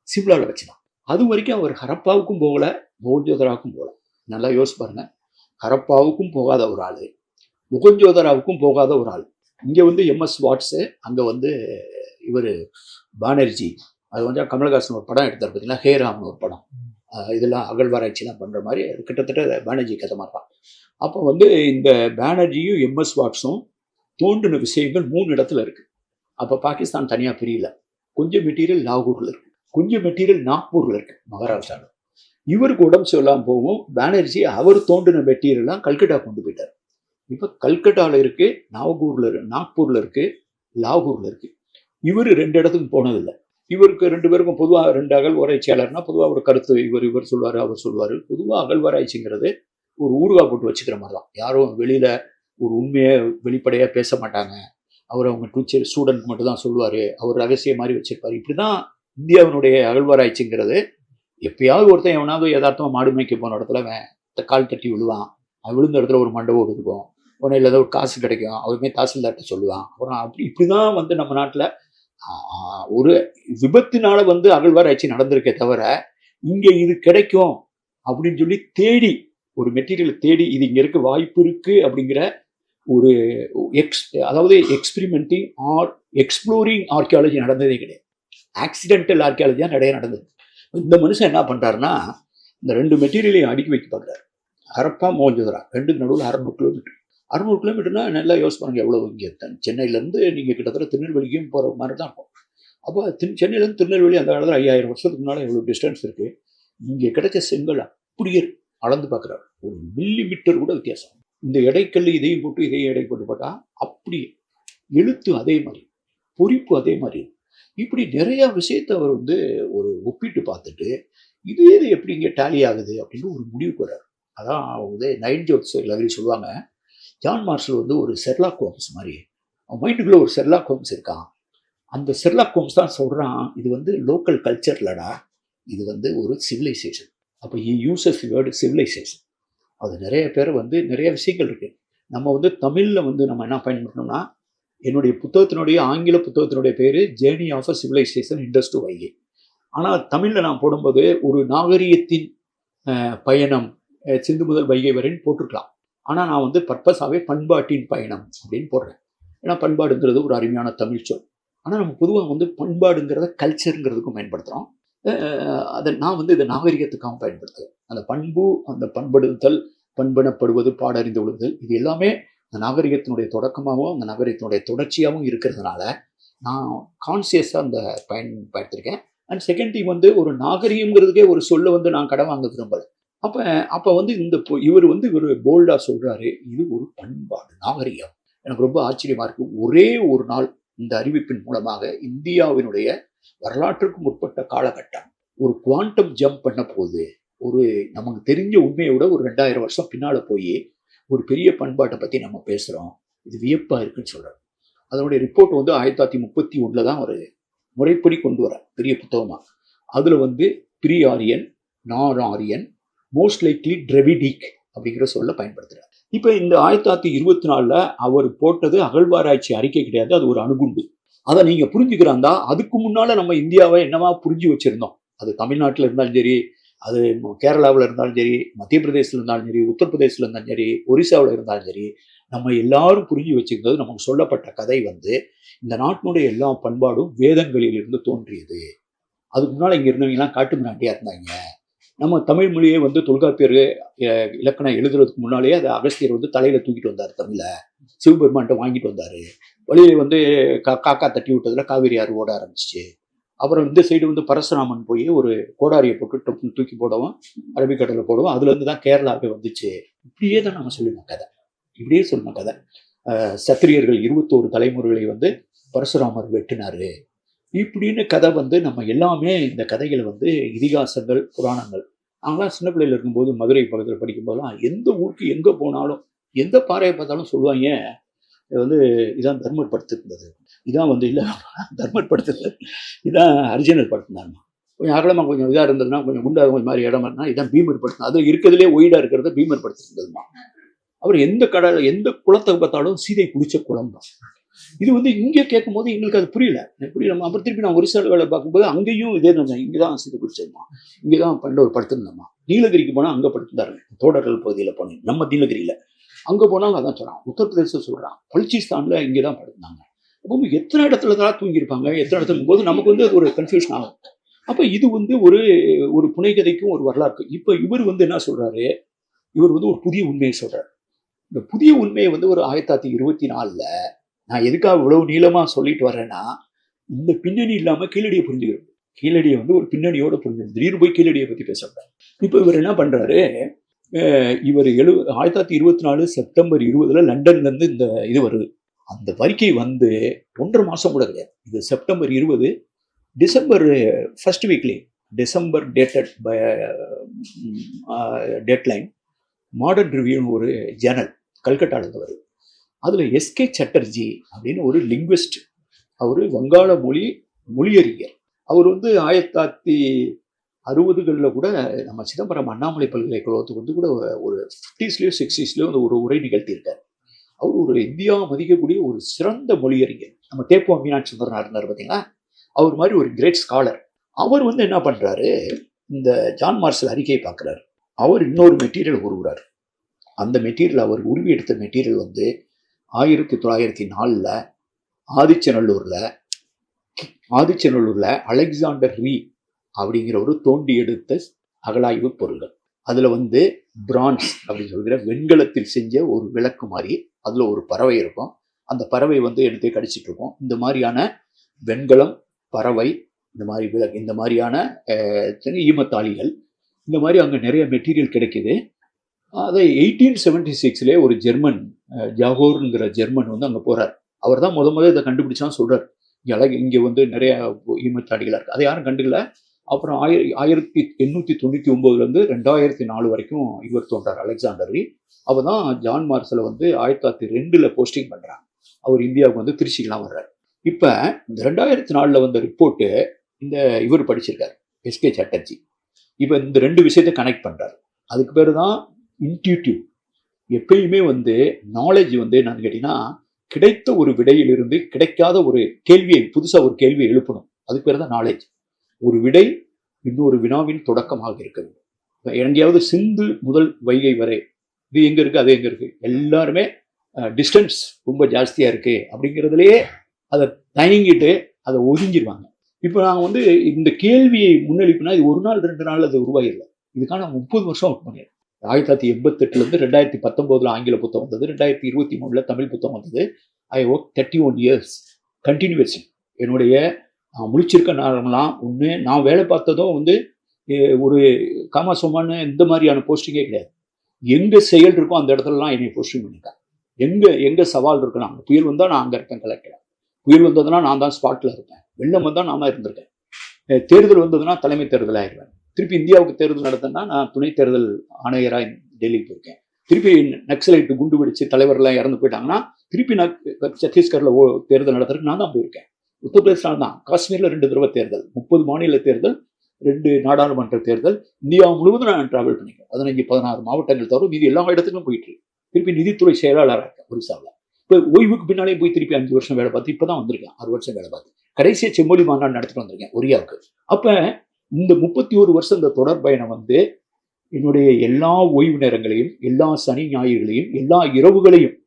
சிம்லாவில் வச்சுதான். அது வரைக்கும் அவர் ஹரப்பாவுக்கும் போகல, மொஹஞ்சதாரோவுக்கும் போகல. நல்லா யோசிச்சு பாருங்க. ஹரப்பாவுக்கும் போகாத ஒரு ஆள், மொஹஞ்சதாரோவுக்கும் போகாத ஒரு ஆள். இங்கே வந்து எம்எஸ் வாட்ஸு, அங்கே வந்து இவர் பானர்ஜி, அது வந்து கமலஹாசன் ஒரு படம் எடுத்தார் பார்த்தீங்கன்னா, ஹேராம்னு ஒரு படம். இதெல்லாம் அகழ்வாராய்ச்சிலாம் பண்ணுற மாதிரி கிட்டத்தட்ட பானர்ஜி கதை மாதிரி தான். அப்போ வந்து இந்த பானர்ஜியும் எம்எஸ் வாட்ஸும் தோன்றின விஷயங்கள் 3 இடத்துல இருக்கு. அப்போ பாகிஸ்தான் தனியாக பிரியல. கொஞ்சம் மெட்டீரியல் லாகூரில் இருக்கு, கொஞ்சம் மெட்டீரியல் நாக்பூரில் இருக்கு, மகாராஷ்டிராவில். இவருக்கு உடம்பு சொல்லாமல் போகும். பானர்ஜி அவர் தோன்றின மெட்டீரியல்லாம் கல்கட்டா கொண்டு போயிட்டார். இப்போ கல்கட்டாவில் இருக்கு, நாக்பூரில் இருக்கு, லாகூரில் இருக்கு. இவர் 2 இடத்துக்கும் போனதில்லை. இவருக்கு 2 பேருக்கும் பொதுவாக 2 அகழ்வாராய்ச்சியாளர்னா பொதுவாக ஒரு கருத்து இவர் சொல்வார், அவர் சொல்வார். பொதுவாக அகழ்வாராய்ச்சிங்கிறது ஒரு ஊறுகாய் போட்டு வச்சுக்கிற மாதிரி தான். யாரும் வெளியில் ஒரு உண்மையை வெளிப்படையாக பேச மாட்டாங்க. அவங்க டீச்சர் ஸ்டூடெண்ட் மட்டும் தான் சொல்லுவார், அவர் ரகசிய மாதிரி வச்சிருப்பார். இப்படி தான் இந்தியாவினுடைய அகழ்வாராய்ச்சிங்கிறது. எப்பயாவது ஒருத்தன் எவனாவது யதார்த்தமாக மாடு மேய்க்க போன இடத்துல கால் தட்டி விழுவான். அது விழுந்த இடத்துல ஒரு மண்டபம் இருக்கும், உடனே இல்லை ஒரு காசு கிடைக்கும், அவருமே தாசில்தார்ட்ட சொல்லுவான். அப்புறம் இப்படி தான் வந்து நம்ம நாட்டில் ஒரு விபத்தினால வந்து அகழ்வாராய்ச்சி நடந்திருக்கே தவிர இங்கே இது கிடைக்கும் அப்படின்னு சொல்லி தேடி ஒரு மெட்டீரியலை தேடி இது இங்கே இருக்க வாய்ப்பு இருக்கு அப்படிங்கிற ஒரு அதாவது எக்ஸ்பிரிமெண்டிங் ஆர் எக்ஸ்ப்ளோரிங் ஆர்கியாலஜி நடந்ததே கிடையாது. ஆக்சிடென்டல் ஆர்கியாலஜியாக நிறைய நடந்தது. இந்த மனுஷன் என்ன பண்ணுறாருன்னா, இந்த 2 மெட்டீரியலையும் அடுக்கி வைக்க பார்க்குறாரு. ஹரப்பா, மொஹஞ்சதாரோ 2க்கு நடுவில் 600 கிலோமீட்டர். 600 கிலோமீட்டர்னா நல்லா யோசிச்சு பாருங்க எவ்வளோ. இங்கே சென்னையிலேருந்து நீங்கள் கிட்டத்தட்ட திருநெல்வேலிக்கும் போகிற மாதிரி தான் இருக்கும். அப்போ சென்னையிலேருந்து திருநெல்வேலி அந்த காலத்தில் 5000 வருஷத்துக்கு முன்னால் எவ்வளோ டிஸ்டன்ஸ் இருக்குது. இங்கே கிடைச்ச செங்கல் அப்படியே அளந்து பார்க்குறாரு. ஒரு மில்லிமீட்டர் கூட வித்தியாசம். இந்த எடைக்கல் இதையும் போட்டு இதையும் எடை போட்டு போட்டால் அப்படியே எழுத்து அதே மாதிரி, பொறிப்பு அதே மாதிரி. இப்படி நிறைய விஷயத்தை அவர் வந்து ஒரு ஒப்பிட்டு பார்த்துட்டு இது எப்படி இங்கே டேலி ஆகுது அப்படின்னு ஒரு முடிவுக்கு வர்றாரு. அதான் வந்து 9 ஜோத்ஸ் லகரி சொல்லுவாங்க, ஜான் மார்ஷல் வந்து ஒரு ஷெர்லாக் ஹோம்ஸ் மாதிரி. அவன் மைண்டுக்குள்ளே ஒரு ஷெர்லாக் ஹோம்ஸ் இருக்கான். அந்த ஷெர்லாக் ஹோம்ஸ் தான் சொல்கிறான், இது வந்து லோக்கல் கல்ச்சர்லடா, இது வந்து ஒரு சிவிலைசேஷன். அப்போ யூசஸ் வேர்டு சிவிலைசேஷன். அது நிறைய பேர் வந்து நிறைய விஷயங்கள் இருக்குது. நம்ம வந்து தமிழில் வந்து நம்ம என்ன பயன்படுத்தணும்னா, என்னுடைய புத்தகத்தினுடைய ஆங்கில புத்தகத்தினுடைய பேர் journey of a civilisation Indus to Vaigai. ஆனால் தமிழில் நான் போடும்போது ஒரு நாகரிகத்தின் பயணம் சிந்து முதல் வைகை வரைன்னு போட்டிருக்கலாம். ஆனால் நான் வந்து பர்பஸாகவே பண்பாட்டின் பயணம் அப்படின்னு போடுறேன். ஏன்னா பண்பாடுங்கிறது ஒரு அருமையான தமிழ் சொல். ஆனால் நம்ம பொதுவாக வந்து பண்பாடுங்கிறத கல்ச்சருங்கிறதுக்கும் பயன்படுத்துகிறோம். அதை நான் வந்து இதை நாகரிகத்துக்காக பயன்படுத்துகிறேன். அந்த பண்பு, அந்த பண்படுத்தல், பண்பனப்படுவது, பாடறிந்து விழுதல், இது எல்லாமே அந்த நாகரிகத்தினுடைய தொடக்கமாகவும் அந்த நாகரிகத்தினுடைய தொடர்ச்சியாகவும் இருக்கிறதுனால நான் கான்சியஸாக அந்த பயன்படுத்திருக்கேன். அண்ட் செகண்ட் திங் வந்து ஒரு நாகரிகங்கிறதுக்கே ஒரு சொல்ல வந்து நான் கடன் வாங்க விரும்பலை. அப்போ வந்து இவர் வந்து ஒரு போல்டாக சொல்கிறாரு, இது ஒரு பண்பாடு நாகரிகம். எனக்கு ரொம்ப ஆச்சரியமாக இருக்குது. ஒரே ஒரு நாள் இந்த அறிவிப்பின் மூலமாக இந்தியாவினுடைய வரலாற்றுக்கு முற்பட்ட காலகட்டம் ஒரு குவாண்டம் ஜம்ப் பண்ண போது, ஒரு நமக்கு தெரிஞ்ச உண்மையை விட ஒரு 2000 வருஷம் பின்னால் போய் ஒரு பெரிய பண்பாட்டை பற்றி நம்ம பேசுகிறோம். இது வியப்பாக இருக்குன்னு சொல்கிறார். அதனுடைய ரிப்போர்ட் வந்து 1931 தான் ஒரு முறைப்படி கொண்டு வர பெரிய புத்தகமாக. அதில் வந்து ப்ரீ ஆரியன், நான் ஆரியன், மோஸ்ட் லைக்லி டிரெவிடிக் அப்படிங்கிற சொல்ல பயன்படுத்துகிறார். இப்போ இந்த 1924 அவர் போட்டது அகழ்வாராய்ச்சி அறிக்கை கிடையாது, அது ஒரு அணுகுண்டு. அதை நீங்கள் புரிஞ்சுக்கிறாந்தா அதுக்கு முன்னால் நம்ம இந்தியாவை என்னவா புரிஞ்சு வச்சுருந்தோம். அது தமிழ்நாட்டில் இருந்தாலும் சரி, அது கேரளாவில் இருந்தாலும் சரி, மத்திய பிரதேசத்தில் இருந்தாலும் சரி, உத்தரப்பிரதேசத்தில் இருந்தாலும் சரி, ஒரிசாவில் இருந்தாலும் சரி, நம்ம எல்லாரும் புரிஞ்சு வச்சுருந்தது. நமக்கு சொல்லப்பட்ட கதை வந்து இந்த நாட்டினுடைய எல்லா பண்பாடும் வேதங்களில் இருந்து தோன்றியது. அதுக்கு முன்னால் இங்கே இருந்தவங்கலாம் காட்டு மிராண்டியாக இருந்தாங்க. நம்ம தமிழ் மொழியை வந்து தொல்காப்பியர் இலக்கணம் எழுதுறதுக்கு முன்னாலேயே அதை அகஸ்தியர் வந்து தலையில் தூக்கிட்டு வந்தார். தமிழை சிவபெருமான்கிட்ட வாங்கிட்டு வந்தார். வழியில் வந்து காக்கா தட்டி விட்டதில் காவிரி ஆறு ஓட ஆரம்பிச்சிச்சு. அப்புறம் இந்த சைடு வந்து பரசுராமன் போய் ஒரு கோடாரியை போட்டு தூக்கி போடவும், அரபிக்கடலை போடவும், அதுலேருந்து தான் கேரளாவே வந்துச்சு. இப்படியே தான் நம்ம சொல்லணும் கதை. இப்படியே சொல்லணும் கதை. சத்திரியர்கள் 21 தலைமுறைகளை வந்து பரசுராமர் வெட்டினார் இப்படின்னு கதை வந்து நம்ம எல்லாமே இந்த கதைகளை வந்து இதிகாசங்கள், புராணங்கள். நாங்களாம் சின்ன பிள்ளையில் இருக்கும்போது மதுரை பக்கத்தில் படிக்கும்போதெல்லாம் எந்த ஊருக்கு எங்கே போனாலும் எந்த பாறையை பார்த்தாலும் சொல்லுவாங்க, இது வந்து இதான் தர்மர் படுத்திருந்தது, இதான் வந்து இல்லை தர்மர் படுத்திருந்தது, இதான் அர்ஜுனர் படுத்தினாங்க. கொஞ்சம் அகலமாக கொஞ்சம் இதாக இருந்ததுன்னா, கொஞ்சம் குண்டாக கொஞ்சம் மாதிரி இடமா இருந்தால் இதான் பீமர் படுத்தினா. அது இருக்கிறதுலே ஒய்டாக இருக்கிறத பீமர் படுத்திருந்ததுமா. அவர் எந்த கடல் எந்த குளத்தை பார்த்தாலும் சீதை குடிச்ச குளம் தான். இது வந்து இங்கே கேட்கும்போது எங்களுக்கு அது புரியல. அப்புறம் திருப்பி நான் ஒரிசால வேலை பார்க்கும்போது அங்கேயும் இதே தான். இங்கே தான் சித குடிச்சதுமா, இங்கே தான் பண்டவர் படுத்திருந்தோம்மா. நீலகிரிக்கு போனால் அங்கே படுத்துட்டாரு, தோடர்கள் பகுதியில் போனேன். நம்ம நீலகிரியில் அங்கே போனாலும் அதான் சொல்கிறான். உத்தரப்பிரதேசம் சொல்கிறான், பலுச்சிஸ்தானில் இங்கே தான் படுத்தாங்க. அப்போ எத்தனை இடத்துல தான் தூங்கியிருப்பாங்க, எத்தனை இடத்துல போது நமக்கு வந்து ஒரு கன்ஃபியூஷன் ஆகும். அப்போ இது வந்து ஒரு புனைகதைக்கும் ஒரு வரலாறு. இப்போ இவர் வந்து என்ன சொல்கிறாரு, இவர் வந்து ஒரு புதிய உண்மையை சொல்கிறார். இந்த புதிய உண்மையை வந்து ஒரு 1924 நான் எதுக்காக இவ்வளவு நீளமா சொல்லிட்டு வரேன்னா, இந்த பின்னணி இல்லாம கீழடியை புரிஞ்சுக்கிறோம். கீழடியை வந்து ஒரு பின்னணியோட புரிஞ்சுக்கணும். திடீர்னு போய் கீழடியை பத்தி பேசக்கூடாது. இப்போ இவர் என்ன பண்றாரு, இவர் 1924 செப்டம்பர் 20 லண்டன்ல இருந்து இந்த இது வருது. அந்த அறிக்கை வந்து 1.5 மாசம் கூட கிடையாது. இது September 20, December first weekly, December dated by dateline modern ரிவ்யூன்னு ஒரு ஜேர்னல் கல்கட்டாவில் வருது. அதில் எஸ்கே சட்டர்ஜி அப்படின்னு ஒரு லிங்குவிஸ்ட், அவர் வங்காள மொழியறிஞர். அவர் வந்து 1960களில் கூட நம்ம சிதம்பரம் அண்ணாமலை பல்கலைக்கழகத்துக்கு வந்து கூட ஒரு 50ஸ்லேயோ 60ஸ்லேயோ வந்து ஒரு உரை நிகழ்த்தியிருக்கார். அவர் ஒரு இந்தியா மதிக்கக்கூடிய ஒரு சிறந்த மொழியறிஞர். நம்ம தேப்போ மீனாட்சி சுந்தரனார் இருந்தார் பார்த்தீங்களா, அவர் மாதிரி ஒரு கிரேட் ஸ்காலர். அவர் வந்து என்ன பண்ணுறாரு, இந்த ஜான் மார்ஷல் அறிக்கையை பார்க்குறாரு. அவர் இன்னொரு மெட்டீரியல் உருவுறார். அந்த மெட்டீரியல் அவர் உருவி எடுத்த மெட்டீரியல் வந்து 1904 ஆதிச்சநல்லூர்ல அலெக்சாண்டர் ரீ அப்படிங்கிற ஒரு தோண்டி எடுத்த அகழாய்வு பொருள்கள். அதுல வந்து பிரான்ஸ் அப்படின்னு சொல்கிற வெண்கலத்தில் செஞ்ச ஒரு விளக்கு மாதிரி, அதுல ஒரு பறவை இருக்கும். அந்த பறவை வந்து எடுத்து கடிச்சிட்டு இருக்கும். இந்த மாதிரியான வெண்கலம், பறவை, இந்த மாதிரி விளக்கு, இந்த மாதிரியான ஈமத்தாளிகள், இந்த மாதிரி அங்கே நிறைய மெட்டீரியல் கிடைக்குது. அதை 1876 ஒரு ஜெர்மன், ஜாகோர்ங்கிற ஜெர்மன் வந்து அங்கே போறார். அவர் தான் முத இதை கண்டுபிடிச்சான்னு சொல்றார். இங்கே வந்து நிறைய ஈமத்தாடிகளாக இருக்கு. அதை யாரும் கண்டுக்கல. அப்புறம் 1899 2004 வரைக்கும் இவர் தோன்றார், அலெக்சாண்டர் ரீ. அவர் தான் ஜான் மார்ஷலை வந்து 1902 போஸ்டிங் பண்றாங்க. அவர் இந்தியாவுக்கு வந்து திருச்சிக்கெல்லாம் வர்றார். இப்போ இந்த 2004 வந்த ரிப்போர்ட்டு இந்த இவர் படிச்சிருக்காரு, எஸ்கே சட்டர்ஜி. இப்போ இந்த ரெண்டு விஷயத்தை கனெக்ட் பண்றாரு. அதுக்கு பேர் தான் இன்ட்யூட்டிவ். எப்பயுமே வந்து நாலேஜ் வந்து என்னன்னு கேட்டீங்கன்னா, கிடைத்த ஒரு விடையிலிருந்து கிடைக்காத ஒரு கேள்வியை, புதுசாக ஒரு கேள்வியை எழுப்பணும். அதுக்கு பேர் தான் நாலேஜ். ஒரு விடை இன்னொரு வினாவின் தொடக்கமாக இருக்கிறது. எங்கேயாவது சிந்து முதல் வைகை வரை இது எங்க இருக்கு, அது எங்க இருக்கு, எல்லாருமே டிஸ்டன்ஸ் ரொம்ப ஜாஸ்தியா இருக்கு அப்படிங்கிறதுலயே அதை தயங்கிட்டு அதை ஒதுங்கிடுவாங்க. இப்போ நாங்கள் வந்து இந்த கேள்வியை முன்னெடுப்பினா இது ஒரு நாள் 2 நாள் அது உருவாயிடல. இதுக்கான 30 வருஷம் ஒர்க் பண்ணிடுறேன். 1988 2019 ஆங்கில புத்தகம் வந்தது, 2023 தமிழ் புத்தகம் வந்தது. I work 31 years continuation. என்னுடைய முழிச்சிருக்க நேரம்லாம் ஒன்று, நான் வேலை பார்த்ததும் வந்து ஒரு காமாசோமான இந்த மாதிரியான போஸ்டிங்கே கிடையாது. எங்கே செயல் இருக்கோ அந்த இடத்துலலாம் என்னை போஸ்டிங் பண்ணிட்டேன். எங்கே சவால் இருக்குன்னா, புயல் வந்தால் நான் அங்கே இருப்பேன் கலெக்டர், புயல் வந்ததுன்னா நான் தான் ஸ்பாட்டில் இருப்பேன், வெள்ளம் வந்தால் நான் தான் இருந்திருக்கேன், தேர்தல் வந்ததுன்னா தலைமை தேர்தல் ஆகிடுவேன், திருப்பி இந்தியாவுக்கு தேர்தல் நடத்தினா நான் துணை தேர்தல் ஆணையராக டெல்லிக்கு போயிருக்கேன், திருப்பி நக்சலைட்டு குண்டு வெடிச்சு தலைவர்லாம் இறந்து போயிட்டாங்கன்னா திருப்பி நான் சத்தீஸ்கரில் தேர்தல் நடத்துறதுக்கு நான் தான் போயிருக்கேன். உத்தரப்பிரதேசம் தான், காஷ்மீரில் 2 தடவை தேர்தல், 30 மாநில தேர்தல், 2 நாடாளுமன்ற தேர்தல், இந்தியா முழுவதும் நான் டிராவல் பண்ணிக்கிறேன். 15-16 மாவட்டங்கள் தவிர மீதி எல்லா இடத்துக்கும் போயிட்டு திருப்பி நிதித்துறை செயலாளராக இருக்கேன் ஒரிசாவில். இப்போ ஓய்வுக்கு பின்னாலே போய் திருப்பி 5 வருஷம் வேலை பார்த்து இப்போ தான் வந்திருக்கேன். 6 வருஷம் வேலை பார்த்து கடைசியாக செம்மொழி மாநாடு நடத்திட்டு வந்திருக்கேன் ஒரியாவுக்கு. அப்போ இந்த 31 வருஷம் இந்த தொடர் பயணம் வந்து என்னுடைய எல்லா ஓய்வு நேரங்களையும், எல்லா சனி ஞாயிறுகளையும், எல்லா இரவுகளையும்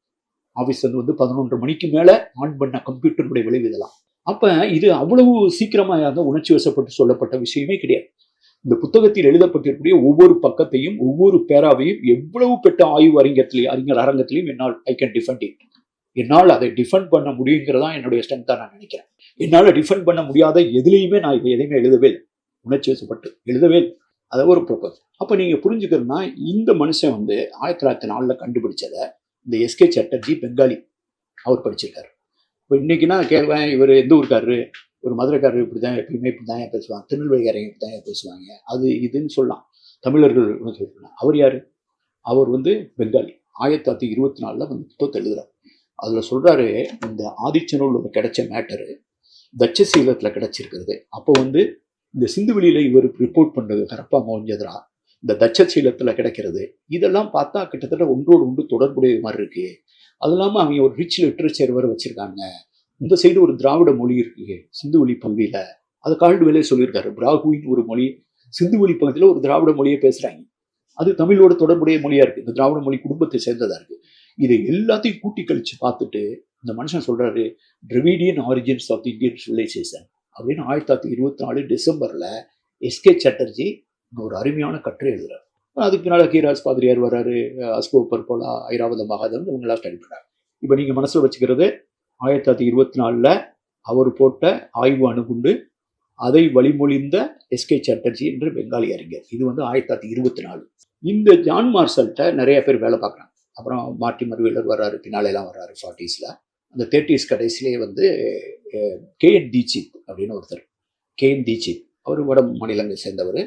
ஆஃபீஸ் வந்து 11 மணிக்கு மேலே ஆன் பண்ண கம்ப்யூட்டருடைய விளைவு இதெல்லாம். அப்போ இது அவ்வளவு சீக்கிரமாக உணர்ச்சி வசப்பட்டு சொல்லப்பட்ட விஷயமே கிடையாது. இந்த புத்தகத்தில் எழுதப்பட்டிருக்கக்கூடிய ஒவ்வொரு பக்கத்தையும், ஒவ்வொரு பேராவையும் எவ்வளவு பெற்ற ஆய்வு அறிஞர் அரங்கத்திலையும் என்னால் ஐ கேன் டிஃபெண்ட் இட். என்னால் அதை டிஃபெண்ட் பண்ண முடியுங்கிறதா என்னுடைய ஸ்ட்ரென்த்தாக நான் நினைக்கிறேன். என்னால் டிஃபெண்ட் பண்ண முடியாத எதுலையுமே நான் இதை எதையுமே எழுதவே இல்லை, உணர்ச்சி வசப்பட்டு எழுதவே இல்லை. அதை ஒரு ப்ரொபோஸ். அப்போ நீங்கள் புரிஞ்சுக்கிறதுனா, இந்த மனுஷன் வந்து 1904 கண்டுபிடிச்சதை இந்த எஸ்கே சட்டர்ஜி பெங்காலி அவர் படிச்சிருக்காரு. இப்போ இன்னைக்கு நான் கேட்குவேன், இவர் எந்த ஊருக்காரரு, ஒரு மதுரைக்காரர் இப்படி தான் எப்பயுமே இப்படி தான் பேசுவாங்க, திருநெல்வேலிக்காரங்க இப்படி தான் பேசுவாங்க, அது இதுன்னு சொல்லலாம், தமிழர்கள் சொல்லலாம். அவர் யார்? அவர் வந்து பெங்காலி. 1924 வந்து புத்தகத்தை எழுதுறாரு. அதில் சொல்கிறாரு, இந்த ஆதிச்சநல்லூரில் கிடைச்ச மேட்டரு தட்சசீலத்தில் கிடைச்சிருக்கிறது. அப்போ வந்து இந்த சிந்துவெளியில் இவர் ரிப்போர்ட் பண்ணுறது ஹரப்பா மொஹஞ்சதாரோ, இந்த தட்சசீலத்தில் கிடைக்கிறது, இதெல்லாம் பார்த்தா கிட்டத்தட்ட ஒன்றோடு ஒன்று தொடர்புடைய மாதிரி இருக்கு. அது இல்லாமல் அவங்க ஒரு ரிச் லிட்ரேச்சர் வர வச்சுருக்காங்க. இந்த சைடு ஒரு திராவிட மொழி இருக்கு சிந்துவெளி பகுதியில். அது கால்டுவெலே சொல்லியிருக்காரு, பிராகுவின் ஒரு மொழி சிந்துவெளி பகுதியில் ஒரு திராவிட மொழியை பேசுகிறாங்க. அது தமிழோட தொடர்புடைய மொழியாக இருக்குது. இந்த திராவிட மொழி குடும்பத்தை சேர்ந்ததாக இருக்குது. இதை எல்லாத்தையும் கூட்டி கழிச்சு பார்த்துட்டு இந்த மனுஷன் சொல்கிறாரு, Dravidian origins of the Indian civilisation அப்படின்னு 1924 டிசம்பரில் எஸ்கே சாட்டர்ஜி ஒரு அருமையான கட்டுரை எழுதுறாரு. அதுக்கு பின்னால் கீராஸ் பாதிரியார் வர்றாரு, அஸ்கோ பர்போலா, ஐராவத மகாதேவன் இவங்கெல்லாம் ஸ்டடி பண்ணுறாங்க. இப்போ நீங்கள் மனசில் வச்சுக்கிறது 1924 அவர் போட்ட ஆய்வு அணுகுண்டு அதை வழிமொழிந்த எஸ்கே சாட்டர்ஜி என்ற பெங்காலி அறிஞர். இது 1924. இந்த ஜான் மார்ஷல்கிட்ட நிறைய பேர் வேலை பார்க்குறாங்க. அப்புறம் மார்ட்டின் வீலர் வர்றாரு, பின்னாலெல்லாம் வர்றாரு 40s. அந்த 30s கடைசியிலே கேஎன் தீட்சித் அப்படின்னு ஒருத்தர், கேஎன் தீட்சித், அவர் வட மாநிலங்களை சேர்ந்தவர்.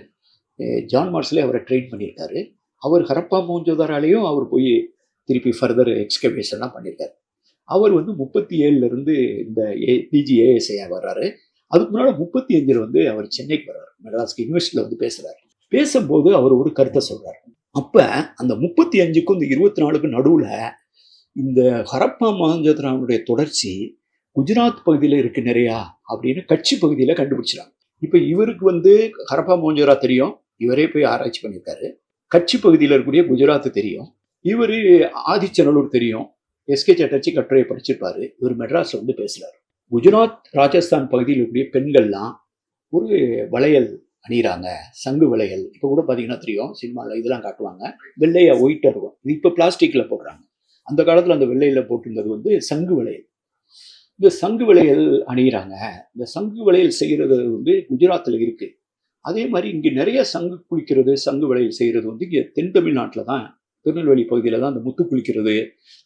ஜான் மார்ஷலே அவரை ட்ரெயின் பண்ணியிருக்காரு. அவர் ஹரப்பா மோஞ்சோதாராலையும் அவர் போய் திருப்பி ஃபர்தர் எக்ஸ்கவேஷன்லாம் பண்ணியிருக்காரு. அவர் 37 இந்த பிஜிஏஎஸ்ஐ வர்றாரு. அதுக்கு முன்னால் 35 அவர் சென்னைக்கு வர்றாரு, மெட்ராஸ்க்கு யூனிவர்சிட்டியில் பேசுகிறார். பேசும்போது அவர் ஒரு கருத்தை சொல்கிறார். அப்போ அந்த 35க்கும் இந்த 24க்கும் நடுவில் இந்த ஹரப்பா மோஹஞ்சதாரோனுடைய தொடர்ச்சி குஜராத் பகுதியில் இருக்கு நிறையா அப்படின்னு கட்சி பகுதியில் கண்டுபிடிச்சிடாங்க. இப்போ இவருக்கு ஹரப்பா மோஹஞ்சதாரோ தெரியும், இவரே போய் ஆராய்ச்சி பண்ணியிருக்காரு. கட்சி பகுதியில் இருக்கக்கூடிய குஜராத் தெரியும், இவர் ஆதிச்சநல்லூர் தெரியும். எஸ்கே சாட்டர்ஜி கட்டுரையை படிச்சிருப்பாரு. இவர் மெட்ராஸில் பேசுகிறார். குஜராத் ராஜஸ்தான் பகுதியில் இருக்கக்கூடிய பெண்கள்லாம் ஒரு வளையல் அணிகிறாங்க, சங்கு வளையல். இப்போ கூட பார்த்தீங்கன்னா தெரியும், சினிமாவில் இதெல்லாம் காட்டுவாங்க, வெள்ளையாக ஒயிட்டாக இருக்கும். இது இப்போ பிளாஸ்டிக்கில் போடுறாங்க. அந்த காலத்தில் அந்த வெள்ளையில் போட்டிருந்தது சங்கு வளையல். இந்த சங்கு வளையல் அணிகிறாங்க. இந்த சங்கு வளையல் செய்கிறது குஜராத்தில் இருக்குது. அதே மாதிரி இங்கே நிறைய சங்கு குளிக்கிறது, சங்கு வளையல் செய்கிறது இங்கே தென் தமிழ்நாட்டில் தான், திருநெல்வேலி பகுதியில் தான் அந்த முத்து குளிக்கிறது,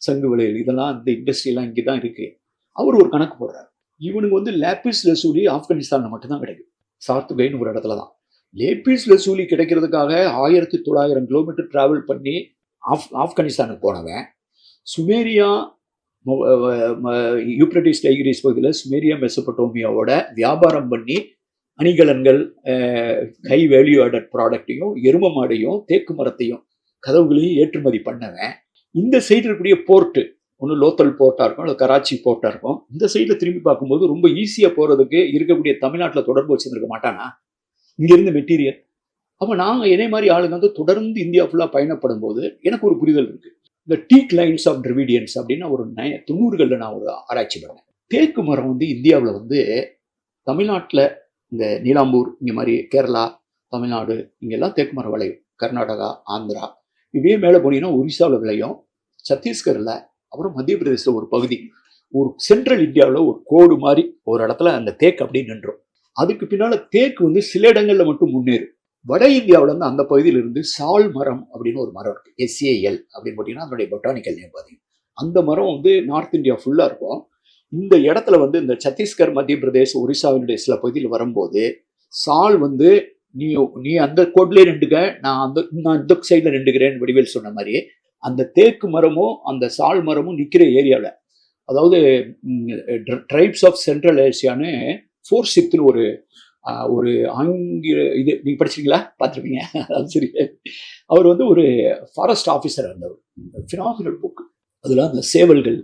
சங்கு வளையல் இதெல்லாம், இந்த இண்டஸ்ட்ரியெல்லாம் இங்கே தான் இருக்குது. அவர் ஒரு கணக்கு போடுறார். இவனுக்கு லேப்பிஸ் லசூலி ஆப்கானிஸ்தானில் மட்டும்தான் கிடைக்கும், சார்த்துகைன்னு ஒரு இடத்துல தான். லேப்பிஸ் லசூலி கிடைக்கிறதுக்காக 1900 கிலோமீட்டர் ட்ராவல் பண்ணி ஆப்கானிஸ்தானுக்கு போனவன் சுமேரியா, யூப்ரட்டிஸ் டைகிரிஸ் பகுதியில் சுமேரியா மெசபடோமியாவோட வியாபாரம் பண்ணி அணிகலன்கள், ஹை வேல்யூ ஆடட் ப்ராடக்டையும், எரும மாடையும், தேக்கு மரத்தையும், கதவுகளையும் ஏற்றுமதி பண்ணவன் இந்த சைடு இருக்கக்கூடிய போர்ட்டு, ஒன்று லோக்கல் போர்ட்டாக இருக்கும், அல்லது கராச்சி போர்ட்டாக இருக்கும். இந்த சைடில் திரும்பி பார்க்கும்போது ரொம்ப ஈஸியாக போகிறதுக்கு இருக்கக்கூடிய தமிழ்நாட்டில் தொடர்பு வச்சுருக்க மாட்டானா இங்கேருந்து மெட்டீரியல். அப்போ நாங்கள் இதே மாதிரி ஆளுங்க தொடர்ந்து இந்தியா ஃபுல்லாக பயணப்படும் போது எனக்கு ஒரு புரிதல் இருக்குது. இந்த டீக் லைன்ஸ் ஆஃப் டிராவிடியன்ஸ் அப்படின்னு ஒரு 90களில் நான் ஒரு ஆராய்ச்சி பண்ணேன். தேக்கு மரம் இந்தியாவில் தமிழ்நாட்டில் இந்த நீலாம்பூர், இங்கே மாதிரி கேரளா, தமிழ்நாடு, இங்கெல்லாம் தேக்கு மரம் விளையும். கர்நாடகா, ஆந்திரா, இப்படியே மேலே போனீங்கன்னா ஒரிசாவில் விளையும், சத்தீஸ்கரில், அப்புறம் மத்திய பிரதேசத்தில் ஒரு பகுதி, ஒரு சென்ட்ரல் இந்தியாவில் ஒரு கோடு மாதிரி ஒரு இடத்துல அந்த தேக்கு அப்படி நின்றும். அதுக்கு பின்னால் தேக்கு சில இடங்களில் மட்டும் முன்னேறும். வட இந்தியாவில் அந்த பகுதியிலிருந்து சால் மரம் அப்படின்னு ஒரு மரம் இருக்குது, SAL அப்படின்னு போட்டிங்கன்னா அதனுடைய பொட்டானிக்கல் நேம் பார்த்தீங்கன்னா. அந்த மரம் நார்த் இந்தியா ஃபுல்லாக இருக்கும். இந்த இடத்துல இந்த சத்தீஸ்கர், மத்திய பிரதேஷ், ஒரிசாவினுடைய சில பகுதியில் வரும்போது சால் நீ அந்த கோட்லேயே நின்றுக்க, நான் இந்த சைடில் நின்றுக்கிறேன்னு வடிவேல் சொன்ன மாதிரி அந்த தேக்கு மரமும் அந்த சால் மரமும் நிற்கிற ஏரியாவில், அதாவது ட்ரைப்ஸ் ஆஃப் சென்ட்ரல் ஏசியான்னு 4th ஒரு ஆங்கில இது நீங்கள் படிச்சிருக்கீங்களா, பார்த்துருப்பீங்க. அது சரி, அவர் ஒரு ஃபாரஸ்ட் ஆஃபீஸர் இருந்தவர். Phenomenal book. அதில் அந்த சேவல்கள்,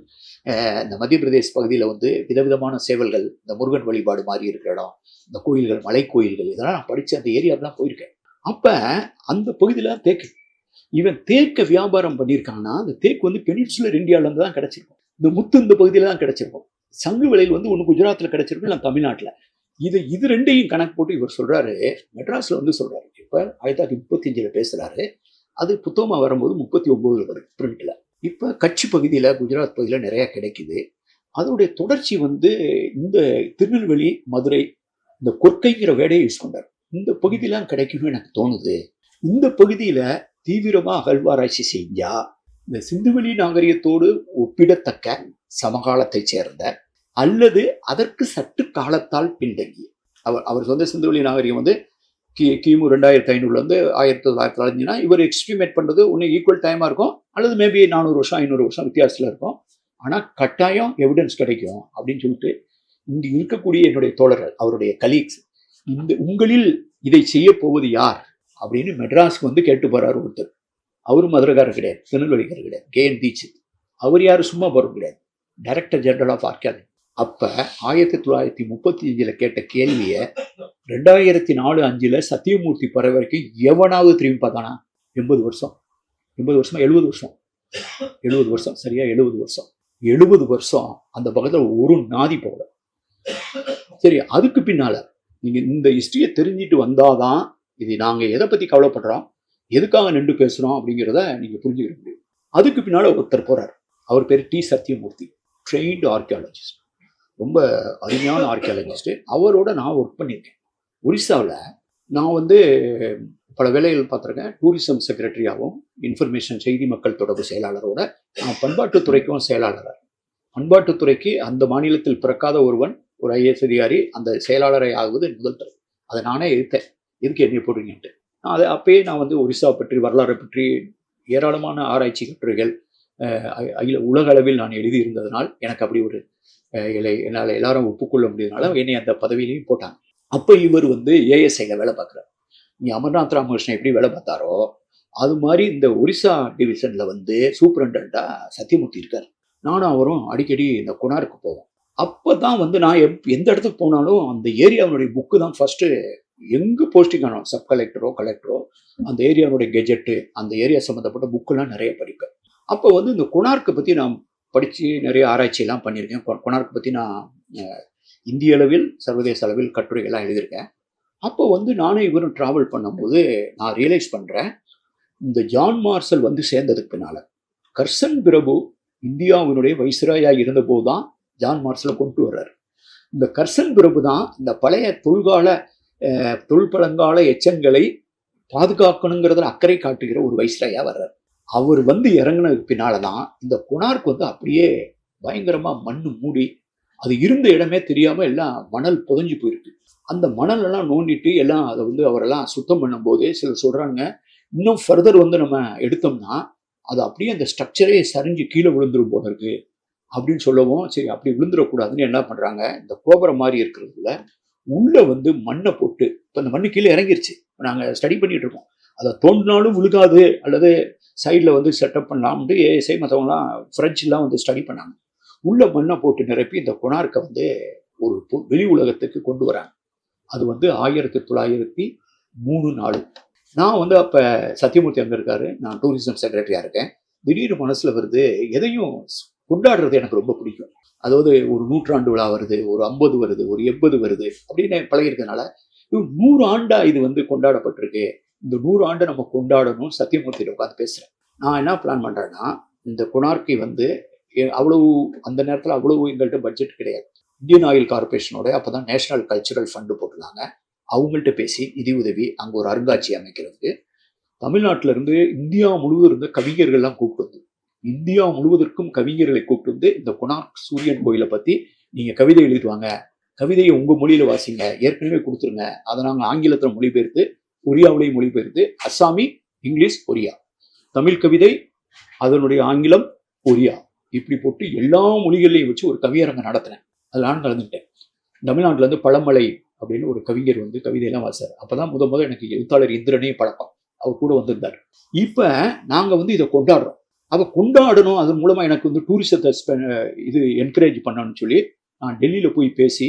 இந்த மத்திய பிரதேஷ் பகுதியில் விதவிதமான சேவல்கள், இந்த முருகன் வழிபாடு மாதிரி இருக்கிற இடம், இந்த கோயில்கள், மலை கோயில்கள், இதெல்லாம் நான் படித்து அந்த ஏரியாவுக்கு போயிருக்கேன். அப்போ அந்த பகுதியில் தேக்கு, இவன் தேக்க வியாபாரம் பண்ணியிருக்காங்கன்னா அந்த தேக்கு பெனின்சுலர் இந்தியாவிலேருந்து தான் கிடச்சிருக்கும். இந்த முத்து இந்த பகுதியில் தான் கிடச்சிருக்கும். சங்கு வளையல் ஒன்று குஜராத்தில் கிடச்சிருக்கும், இல்லை தமிழ்நாட்டில். இது ரெண்டையும் கணக்கு போட்டு இவர் சொல்கிறாரு, மெட்ராஸில் சொல்கிறாரு. இப்போ 1935 பேசுகிறாரு. அது புத்தகமாக வரும்போது 39 வருது பிரிண்டில். இப்போ கட்சி பகுதியில், குஜராத் பகுதியில் நிறையா கிடைக்குது. அதனுடைய தொடர்ச்சி இந்த திருநெல்வேலி, மதுரை, இந்த கொற்கைங்கிற வேடையை யூஸ் பண்ணுறாரு. இந்த பகுதியெலாம் கிடைக்கணும்னு எனக்கு தோணுது. இந்த பகுதியில் தீவிரமாக அகழ்வாராய்ச்சி செஞ்சால் இந்த சிந்துவெளி நாகரிகத்தோடு ஒப்பிடத்தக்க சமகாலத்தை சேர்ந்த அல்லது அதற்கு சற்று காலத்தால் பின்தங்கி, அவர் சொந்த சிந்துவெளி நாகரிகம் கிமு 2500 1905 இவர் எக்ஸ்ட்ரீமேட் பண்ணுறது ஒன்று ஈக்குவல் டைமாக இருக்கும், அல்லது மேபி 400 வருஷம் 500 வருஷம் வித்தியாசத்தில் இருக்கும். ஆனால் கட்டாயம் எவிடன்ஸ் கிடைக்கும் அப்படின்னு சொல்லிட்டு இங்கே இருக்கக்கூடிய என்னுடைய தோழர்கள், அவருடைய கலீக்ஸ், உங்களில் இதை செய்ய போவது யார் அப்படின்னு மெட்ராஸ்க்கு கேட்டு போறாரு ஒருத்தர். அவரும் மதுரைக்காரர் கிடையாது, திருநெல்வேலிக்காரர் கிடையாது, கேஎன் தீட்சித். அவர் யாரும் சும்மா போட முடியாது, டைரக்டர் ஜெனரல் ஆஃப் ஆர்கியாலஜி. அப்போ 1935 கேட்ட கேள்வியை 2004-5 சத்தியமூர்த்தி பறவை வரைக்கும் எவனாவது திரும்பி பார்த்தானா? 80 வருஷம் 70 வருஷம் 70 வருஷம் சரியா 70 வருஷம் அந்த பக்கத்தில் ஒரு நாதி போகல. சரி, அதுக்கு பின்னால நீங்க இந்த ஹிஸ்டரியை தெரிஞ்சிட்டு வந்தாதான் இது நாங்கள் எதை பற்றி கவலைப்படுறோம், எதுக்காக நின்று பேசுகிறோம் அப்படிங்கிறத நீங்கள் புரிஞ்சுக்க முடியும். அதுக்கு பின்னால் ஒருத்தர் போகிறார், அவர் பேர் டி சத்தியமூர்த்தி, ட்ரெயின்டு ஆர்கியாலஜிஸ்ட், ரொம்ப அருமையான ஆர்கியாலஜிஸ்ட்டு. அவரோட நான் ஒர்க் பண்ணியிருக்கேன் ஒரிசாவில். நான் பல வேலைகள் பார்த்துருக்கேன். டூரிசம் செக்ரட்டரியாகவும், இன்ஃபர்மேஷன் செய்தி மக்கள் தொடர்பு செயலாளரோட, நான் பண்பாட்டுத்துறைக்கும் செயலாளராக. பண்பாட்டுத்துறைக்கு அந்த மாநிலத்தில் பிறக்காத ஒருவன், ஒரு ஐஏஎஸ் அதிகாரி அந்த செயலாளரை ஆகுவது முதல் தடவை. அதை நானே எடுத்தேன், எதுக்கு என்னை போடுறீங்கன்ட்டு. அதை அப்பயே நான் ஒரிசா பற்றி, வரலாறு பற்றி ஏராளமான ஆராய்ச்சி கட்டுரைகள் உலக அளவில் நான் எழுதியிருந்ததுனால் எனக்கு அப்படி ஒரு என்னால் எல்லாரும் ஒப்புக்கொள்ள முடியாதனால என்னை அந்த பதவியிலையும் போட்டாங்க. அப்போ இவர் ஏஎஸ்ஐயில் வேலை பார்க்குறாரு. நீ அமர்நாத் ராமகிருஷ்ணன் எப்படி வேலை பார்த்தாரோ அது மாதிரி இந்த ஒரிசா டிவிஷனில் சூப்பரண்டா சத்தியமூர்த்தி இருக்கார். நானும் அவரும் அடிக்கடி இந்த கொனார்க்கு போவோம். அப்போ தான் நான் எந்த இடத்துக்கு போனாலும் அந்த ஏரியாவுடைய புக்கு தான் ஃபஸ்ட்டு எங்கே போஸ்டிங் ஆனோம், சப் கலெக்டரோ கலெக்டரோ அந்த ஏரியாவுடைய கெஜெட்டு, அந்த ஏரியா சம்மந்தப்பட்ட புக்கெல்லாம் நிறைய படிப்பேன். அப்போ இந்த கொனார்க்கை பற்றி நான் படித்து நிறைய ஆராய்ச்சியெல்லாம் பண்ணியிருக்கேன். கொனார்க்கை பற்றி நான் இந்திய அளவில் சர்வதேச அளவில் கட்டுரைகள்லாம் எழுதியிருக்கேன். அப்போ நானே இவரும் ட்ராவல் பண்ணும்போது நான் ரியலைஸ் பண்ணுறேன், இந்த ஜான் மார்ஷல் சேர்ந்ததுக்கு பின்னால் கர்சன் பிரபு இந்தியாவினுடைய வைஸ்ராயாக இருந்தபோது தான் ஜான் மார்ஷலை கொண்டு வர்றார். இந்த கர்சன் பிரபு தான் இந்த பழைய தொல்பழங்கால எச்சங்களை பாதுகாக்கணுங்கிறதுல அக்கறை காட்டுகிற ஒரு வைஸ்ராயா வர்றார். அவர் இறங்கினதுக்கு பின்னால தான் இந்த கொனார்க் அப்படியே பயங்கரமாக மண்ணு மூடி அது இருந்த இடமே தெரியாமல் எல்லாம் மணல் புதஞ்சு போயிருக்கு. அந்த மணலெல்லாம் நோண்டிட்டு எல்லாம் அதை அவரெல்லாம் சுத்தம் பண்ணும்போது சிலர் சொல்கிறாங்க, இன்னும் ஃபர்தர் நம்ம எடுத்தோம்னா அது அப்படியே அந்த ஸ்ட்ரக்சரே சரிஞ்சு கீழே விழுந்துரும் போல இருக்கு அப்படின்னு சொல்லவும், சரி அப்படி விழுந்துடக்கூடாதுன்னு என்ன பண்ணுறாங்க, இந்த கோபுரம் மாதிரி இருக்கிறதுல உள்ளே மண்ணை போட்டு, இப்போ அந்த மண்ணு கீழே இறங்கிருச்சு, நாங்கள் ஸ்டடி பண்ணிட்டு இருக்கோம், அதை தோண்டினாலும் விழுகாது அல்லது சைடில் செட்டப் பண்ணலாம்ட்டு ஏஎஸ்ஐ மற்றவங்களாம் ஃப்ரெஞ்செலாம் ஸ்டடி பண்ணாங்க. உள்ள மண்ணை போட்டு நிரப்பி இந்த கொனார்க்கை ஒரு வெளி உலகத்துக்கு கொண்டு வராங்க. அது 1903 நான் அப்போ சத்தியமூர்த்தி அங்கே இருக்காரு, நான் டூரிசம் செக்ரட்டரியாக இருக்கேன். திடீர்னு மனசில் வருது, எதையும் கொண்டாடுறது எனக்கு ரொம்ப பிடிக்கும். அதாவது ஒரு 100 விழா வருது, ஒரு 50 வருது, ஒரு 80 வருது அப்படின்னு பழகிருக்கனால 100 ஆண்டா இது கொண்டாடப்பட்டிருக்கு, இந்த 100 ஆண்டை நம்ம கொண்டாடணும். சத்தியமூர்த்தியில் உட்காந்து பேசுகிறேன். நான் என்ன பிளான் பண்ணுறேன்னா, இந்த கொனார்க்கை அவ்வளவு அந்த நேரத்தில் அவ்வளவு எங்கள்கிட்ட பட்ஜெட் கிடையாது. இந்தியன் ஆயில் கார்பரேஷனோட அப்போ தான் நேஷனல் கல்ச்சுரல் ஃபண்டு போட்டிருந்தாங்க. அவங்கள்ட்ட பேசி நிதி உதவி அங்கே ஒரு அருங்காட்சியகம் அமைக்கிறதுக்கு தமிழ்நாட்டிலேருந்து இந்தியா முழுவதும் இருந்த கவிஞர்கள்லாம் கூப்பிட்டு இந்தியா முழுவதற்கும் கவிஞர்களை கூப்பிட்டு இந்த கொனார்க் சூரியன் கோயிலை பற்றி நீங்கள் கவிதை எழுதிட்டு வாங்க, கவிதையை உங்கள் மொழியில் வாசிங்க, ஏற்கனவே கொடுத்துருங்க, அதை நாங்கள் ஆங்கிலத்தில் மொழிபெயர்த்து ஒரியாவிலையும் மொழிபெயர்த்து அஸ்ஸாமி, இங்கிலீஷ், ஒரியா, தமிழ் கவிதை அதனுடைய ஆங்கிலம், ஒரியா, இப்படி போட்டு எல்லா மொழிகளையும் வச்சு ஒரு கவியரங்க நடத்தினேன். அதில் நான் கலந்துக்கிட்டேன். தமிழ்நாட்டிலேருந்து பழமலை அப்படின்னு ஒரு கவிஞர் கவிதையெல்லாம் வாசார். அப்போ தான் முத எனக்கு எழுத்தாளர் இந்திரனே பழக்கம், அவர் கூட வந்திருந்தார். இப்போ நாங்கள் இதை கொண்டாடுறோம். அப்போ கொண்டாடணும், அதன் மூலமாக எனக்கு டூரிசத்தை என்கரேஜ் பண்ணணும்னு சொல்லி நான் டெல்லியில் போய் பேசி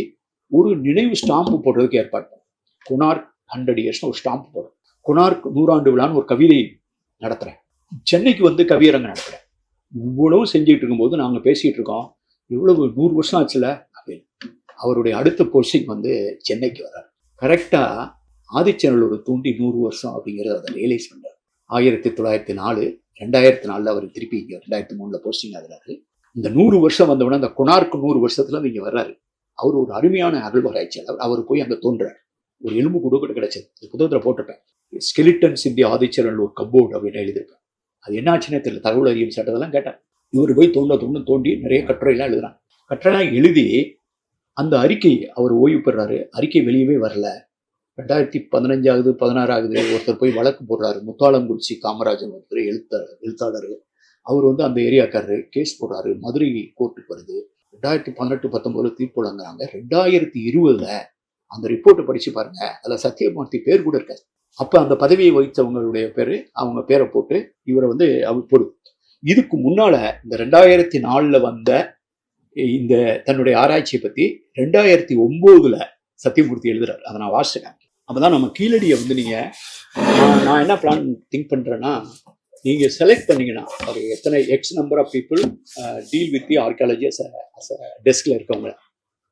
ஒரு நினைவு ஸ்டாம்பு போடுறதுக்கு ஏற்பாடு பண்ணேன். கொனார்க் 100 இயர்ஸ்னு ஒரு ஸ்டாம்பு போடுறேன். கொனார்க் 100 ஆண்டு விழான்னு ஒரு கவிதை நடத்துகிறேன். சென்னைக்கு கவியரங்கு நடத்துகிறேன். இவ்வளவு செஞ்சுட்டு இருக்கும்போது நாங்கள் பேசிகிட்டு இருக்கோம், இவ்வளவு 100 வருஷம் ஆச்சுல அப்படின்னு. அவருடைய அடுத்த போஸ்டிங் சென்னைக்கு வர்றார். கரெக்டாக ஆதிச்சநல்லூர் தூண்டி 100 வருஷம் அப்படிங்கிறத அதை ரியலைஸ் பண்ணுறார். 1904 2004 அவர் திருப்பி இங்கே 2003 போஸ்டிங் ஆகிறாரு. இந்த 100 வருஷம் வந்தவுடனே அந்த கொனார்க் 100 வருஷத்துல இங்கே வர்றாரு. அவர் ஒரு அருமையான அகழ்வாராய்ச்சியாளர். அவர் போய் அங்கே தோன்றார். ஒரு எலும்பு கூட கிடைச்சது, புத்தகத்தில் போட்டிருப்பேன், ஸ்கெலிட்டன்ஸ் இன் தி ஆதிச்சநல்லூர் கப்போர்ட் அப்படின்னு எழுதியிருப்பேன். அது என்ன ஆச்சுன்னே தெரியல, தகவல் அறியும் சட்டத்தெல்லாம் கேட்டேன். இவர் போய் தோண்டி நிறைய கட்டுரையெல்லாம் எழுதுறாங்க. கட்டுரைலாம் எழுதி அந்த அறிக்கை, அவர் ஓய்வு பெறாரு, அறிக்கை வெளியவே வரல. 2015 ஆகுது, 16 ஆகுது, ஒருத்தர் போய் வழக்கு போடுறாரு. முத்தாளங்குறிச்சி காமராஜன் ஒருத்தர் எழுத்தாளர், அவர் அந்த ஏரியாக்காரரு கேஸ் போடுறாரு. மதுரை கோர்ட்டுக்கு வருது. 2018-19 தீர்ப்பு வழங்குறாங்க. 2020 அந்த ரிப்போர்ட்டை படிச்சு பாருங்க, அதில் சத்தியமூர்த்தி பேர் கூட இருக்காது. அப்போ அந்த பதவியை வகித்தவங்களுடைய பேர், அவங்க பேரை போட்டு இவரை அவர் போடு. இதுக்கு முன்னால இந்த 2004 வந்த இந்த தன்னுடைய ஆராய்ச்சியை பத்தி 2009 சத்தியமூர்த்தி எழுதுறாரு. அதை நான் வாசிச்சேன். அப்பதான் நம்ம கீழடியை வந்து நீங்க நான் என்ன பிளான் திங்க் பண்றேன்னா, நீங்க செலக்ட் பண்ணீங்கன்னா ஒரு எத்தனை X number of people deal with the archaeology as டெஸ்க்ல இருக்கவங்க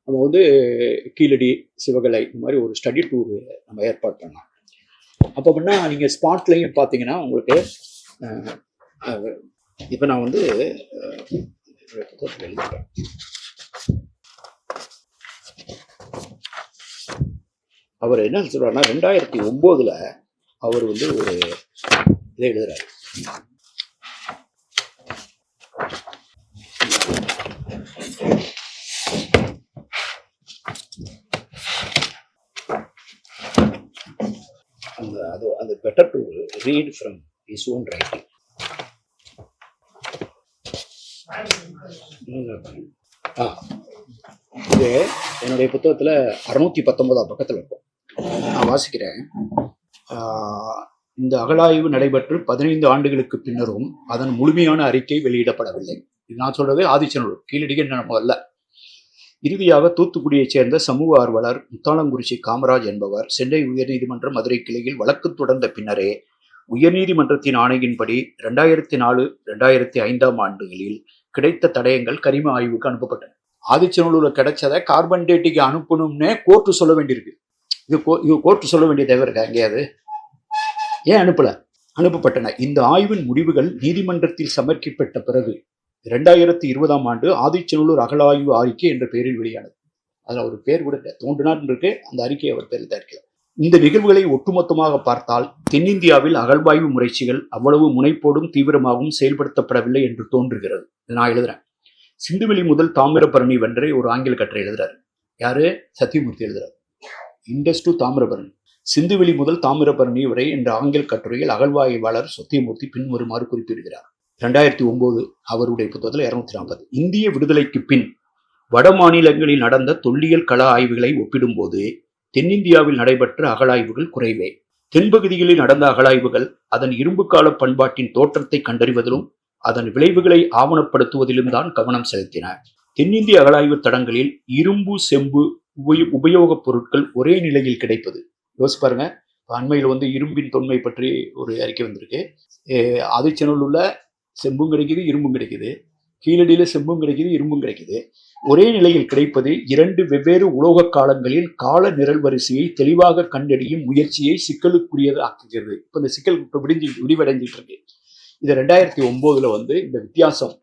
நம்ம வந்து கீழடி, சிவகலை இந்த மாதிரி ஒரு ஸ்டடி டூர் நம்ம ஏற்பாடு பண்ணலாம். அப்போ அப்படின்னா நீங்கள் ஸ்பாட்லையும் பார்த்தீங்கன்னா உங்களுக்கு இப்போ நான் வந்து எழுதுறேன். அவர் என்ன சொல்றாருன்னா 2009 அவர் வந்து ஒரு இதை எழுதுறாரு. அது better to read from his own writing. இது என்னுடைய புத்தகத்தில் 619 பக்கத்தில் இருக்கும். நான் வாசிக்கிறேன். இந்த அகழாய்வு நடைபெற்று 15 ஆண்டுகளுக்கு பின்னரும் அதன் முழுமையான அறிக்கை வெளியிடப்படவில்லை. இது நான் சொல்றது ஆதிச்சநல்லூர், கீழடிக்கு நம்ம அல்ல. இறுதியாக தூத்துக்குடியைச் சேர்ந்த சமூக ஆர்வலர் முத்தாளங்குறிச்சி காமராஜ் என்பவர் சென்னை உயர்நீதிமன்ற மதுரை கிளையில் வழக்கு தொடர்ந்த பின்னரே உயர்நீதிமன்றத்தின் ஆணையின்படி 2004, 2005 ஆண்டுகளில் கிடைத்த தடயங்கள் கரிம ஆய்வுக்கு அனுப்பப்பட்டன. ஆதிச்சநல்லூர்ல கிடைச்சதை கார்பன் டேட்டிக்கு அனுப்பணும்னே கோர்ட்டு சொல்ல வேண்டியிருக்கு. இது கோர்ட்டு சொல்ல வேண்டிய தேவை இருக்கா எங்கேயாவது? ஏன் அனுப்பப்பட்டன. இந்த ஆய்வின் முடிவுகள் நீதிமன்றத்தில் சமர்ப்பிக்கப்பட்ட பிறகு 2020 ஆண்டு ஆதிச்சநல்லூர் அகழாய்வு அறிக்கை என்ற பெயரில் வெளியானது. அதில் ஒரு பேர் கூட தோன்றினார் இருக்கு, அந்த அறிக்கையை அவர் பேரில் தயாரிக்கிறார். இந்த நிகழ்வுகளை ஒட்டுமொத்தமாக பார்த்தால் தென்னிந்தியாவில் அகழ்வாய்வு முயற்சிகள் அவ்வளவு முனைப்போடும் தீவிரமாகவும் செயல்படுத்தப்படவில்லை என்று தோன்றுகிறது. நான் எழுதுறேன். சிந்துவெளி முதல் தாமிரபரணி வென்றே ஒரு ஆங்கில கட்டுரை எழுதுறாரு. யாரு? சத்தியமூர்த்தி எழுதுறாரு. இண்டஸ் டு தாமிரபரணி, சிந்துவெளி முதல் தாமிரபரணி வரை என்ற ஆங்கில கட்டுரையில் அகழ்வாய்வாளர் சத்தியமூர்த்தி பின்வருமாறு குறிப்பிடுகிறார். 2009 அவருடைய புத்தகத்தில் 240. இந்திய விடுதலைக்கு பின் வட மாநிலங்களில் நடந்த தொல்லியல் கள ஆய்வுகளை ஒப்பிடும்போது தென்னிந்தியாவில் நடைபெற்ற அகழாய்வுகள் குறைவே. தென்பகுதிகளில் நடந்த அகழாய்வுகள் அதன் இரும்பு கால பண்பாட்டின் தோற்றத்தை கண்டறிவதிலும் அதன் விளைவுகளை ஆவணப்படுத்துவதிலும் தான் கவனம் செலுத்தின. தென்னிந்திய அகழாய்வு தடங்களில் இரும்பு, செம்பு உபயோகப் பொருட்கள் ஒரே நிலையில் கிடைப்பது. யோசிச்சு பாருங்க. அண்மையில் வந்து இரும்பின் தொன்மை பற்றி ஒரு அறிக்கை வந்திருக்கு. ஆதிச்சநல்லூர்ல செம்பும் கிடைக்குது, இரும்பும் கிடைக்குது. கீழடியில செம்பும் கிடைக்குது, இரும்பும் கிடைக்குது. ஒரே நிலையில் கிடைப்பது 2 வெவ்வேறு உலோக காலங்களில் கால நிரல் வரிசையை தெளிவாக கண்டறியும் முயற்சியை சிக்கலுக்குரியது ஆக்குகிறது. இப்ப இந்த சிக்கல் விரிவடைஞ்சிட்டு இருக்கு. இது 2009 வந்து இந்த வித்தியாசம்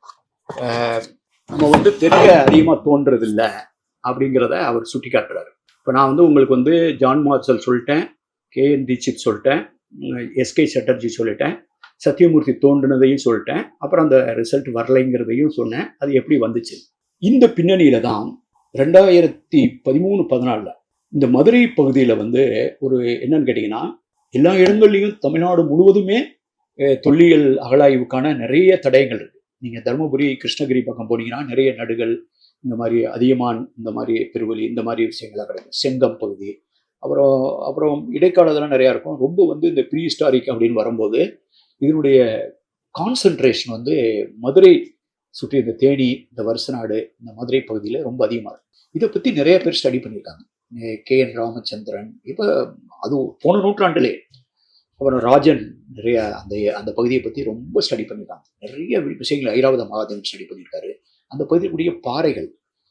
நம்ம வந்து தெரிய அதிகமா தோன்றதில்லை அப்படிங்கிறத அவர் சுட்டி காட்டுறாரு. இப்போ நான் வந்து உங்களுக்கு வந்து ஜான் மார்ஷல் சொல்லிட்டேன், KN தீட்சித் சொல்லிட்டேன், SK சட்டர்ஜி சொல்லிட்டேன், சத்தியமூர்த்தி தோன்றினதையும் சொல்லிட்டேன், அப்புறம் அந்த ரிசல்ட் வரலைங்கிறதையும் சொன்னேன். அது எப்படி வந்துச்சு? இந்த பின்னணியில தான் 2013-14 இந்த மதுரை பகுதியில் வந்து ஒரு என்னன்னு கேட்டிங்கன்னா, எல்லா இடங்கள்லையும் தமிழ்நாடு முழுவதுமே தொல்லியல் அகழாய்வுக்கான நிறைய தடயங்கள் இருக்கு. நீங்கள் தருமபுரி, கிருஷ்ணகிரி பக்கம் போனீங்கன்னா நிறைய நடுகள், இந்த மாதிரி அதியமான், இந்த மாதிரி பெருவெளி, இந்த மாதிரி விஷயங்கள்லாம் கிடைக்கும். செங்கம் பகுதி, அப்புறம் இடைக்காலதெல்லாம் நிறையா இருக்கும். ரொம்ப வந்து இந்த ப்ரீ ஹிஸ்டாரிக் அப்படின்னு வரும்போது இதனுடைய கான்சன்ட்ரேஷன் வந்து மதுரை சுற்றி இந்த தேனி, இந்த வருசநாடு, இந்த மதுரை பகுதியில் ரொம்ப அதிகமாக இருக்கும். இதை பற்றி நிறைய பேர் ஸ்டடி பண்ணியிருக்காங்க. KN ராமச்சந்திரன், இப்போ அது போன நூற்றாண்டிலே. அப்புறம் ராஜன் நிறைய அந்த பகுதியை பற்றி ரொம்ப ஸ்டடி பண்ணியிருக்காங்க. நிறைய விஷயங்கள் ஐராவத மகாதேவன் ஸ்டடி பண்ணியிருக்காரு. அந்த பகுதியுடைய பாறைகள்,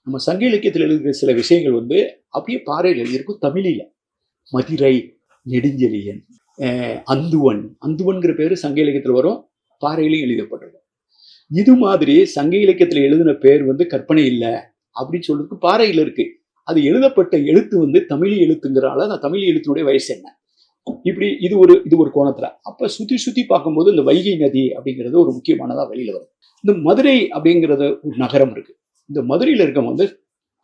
நம்ம சங்க இலக்கியத்தில் எழுதுகிற சில விஷயங்கள் வந்து அப்படியே பாறையில் எழுதியிருக்கும் தமிழில். மதிரை, நெடுஞ்செழியன், அந்துவன்கிற பேர் சங்க இலக்கியத்தில் வரும், பாறையிலையும் எழுதப்பட்டிருக்கும். இது மாதிரி சங்க இலக்கியத்தில் எழுதின பேர் வந்து கற்பனை இல்லை அப்படின்னு சொல்றதுக்கு பாறையில் இருக்கு. அது எழுதப்பட்ட எழுத்து வந்து தமிழ் எழுத்துங்கிறனால அந்த தமிழ் எழுத்தினுடைய வயசு என்ன, இப்படி இது ஒரு கோணத்துல. அப்ப சுத்தி பார்க்கும்போது இந்த வைகை நதி அப்படிங்கிறது ஒரு முக்கியமானதா வெளியில வரும். இந்த மதுரை அப்படிங்கிறது ஒரு நகரம் இருக்கு. இந்த மதுரையில் இருக்கவங்க வந்து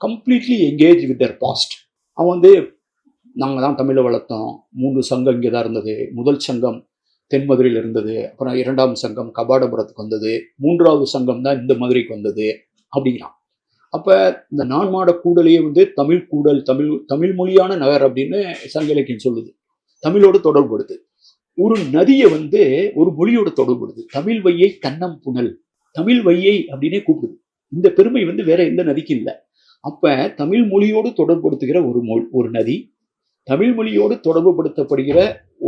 completely engage with their past. அவன் வந்து நாங்கள் தான் தமிழை வளர்த்தோம், 3 சங்கம் இங்கே தான் இருந்தது, முதல் சங்கம் தென்மதுரையில் இருந்தது, அப்புறம் 2ஆம் சங்கம் கபாடபுரத்துக்கு வந்தது, 3ஆவது சங்கம் தான் இந்த மதுரைக்கு வந்தது அப்படிங்கிறான். அப்போ இந்த நான்மாட கூடலையே வந்து தமிழ் கூடல், தமிழ் மொழியான நகர் அப்படின்னு சங்க இலக்கியம் சொல்லுது. தமிழோடு தொடர்புபடுது. ஒரு நதியை வந்து ஒரு மொழியோட தொடர்புபடுது. தமிழ் வையை கண்ணம் புனல் தமிழ் வையை அப்படின்னே கூப்பிடுது. இந்த பெருமை வந்து வேற எந்த நதிக்கும் இல்லை. அப்ப தமிழ் மொழியோடு தொடர்புபடுத்துகிற ஒரு நதி, தமிழ் மொழியோடு தொடர்புபடுத்தப்படுகிற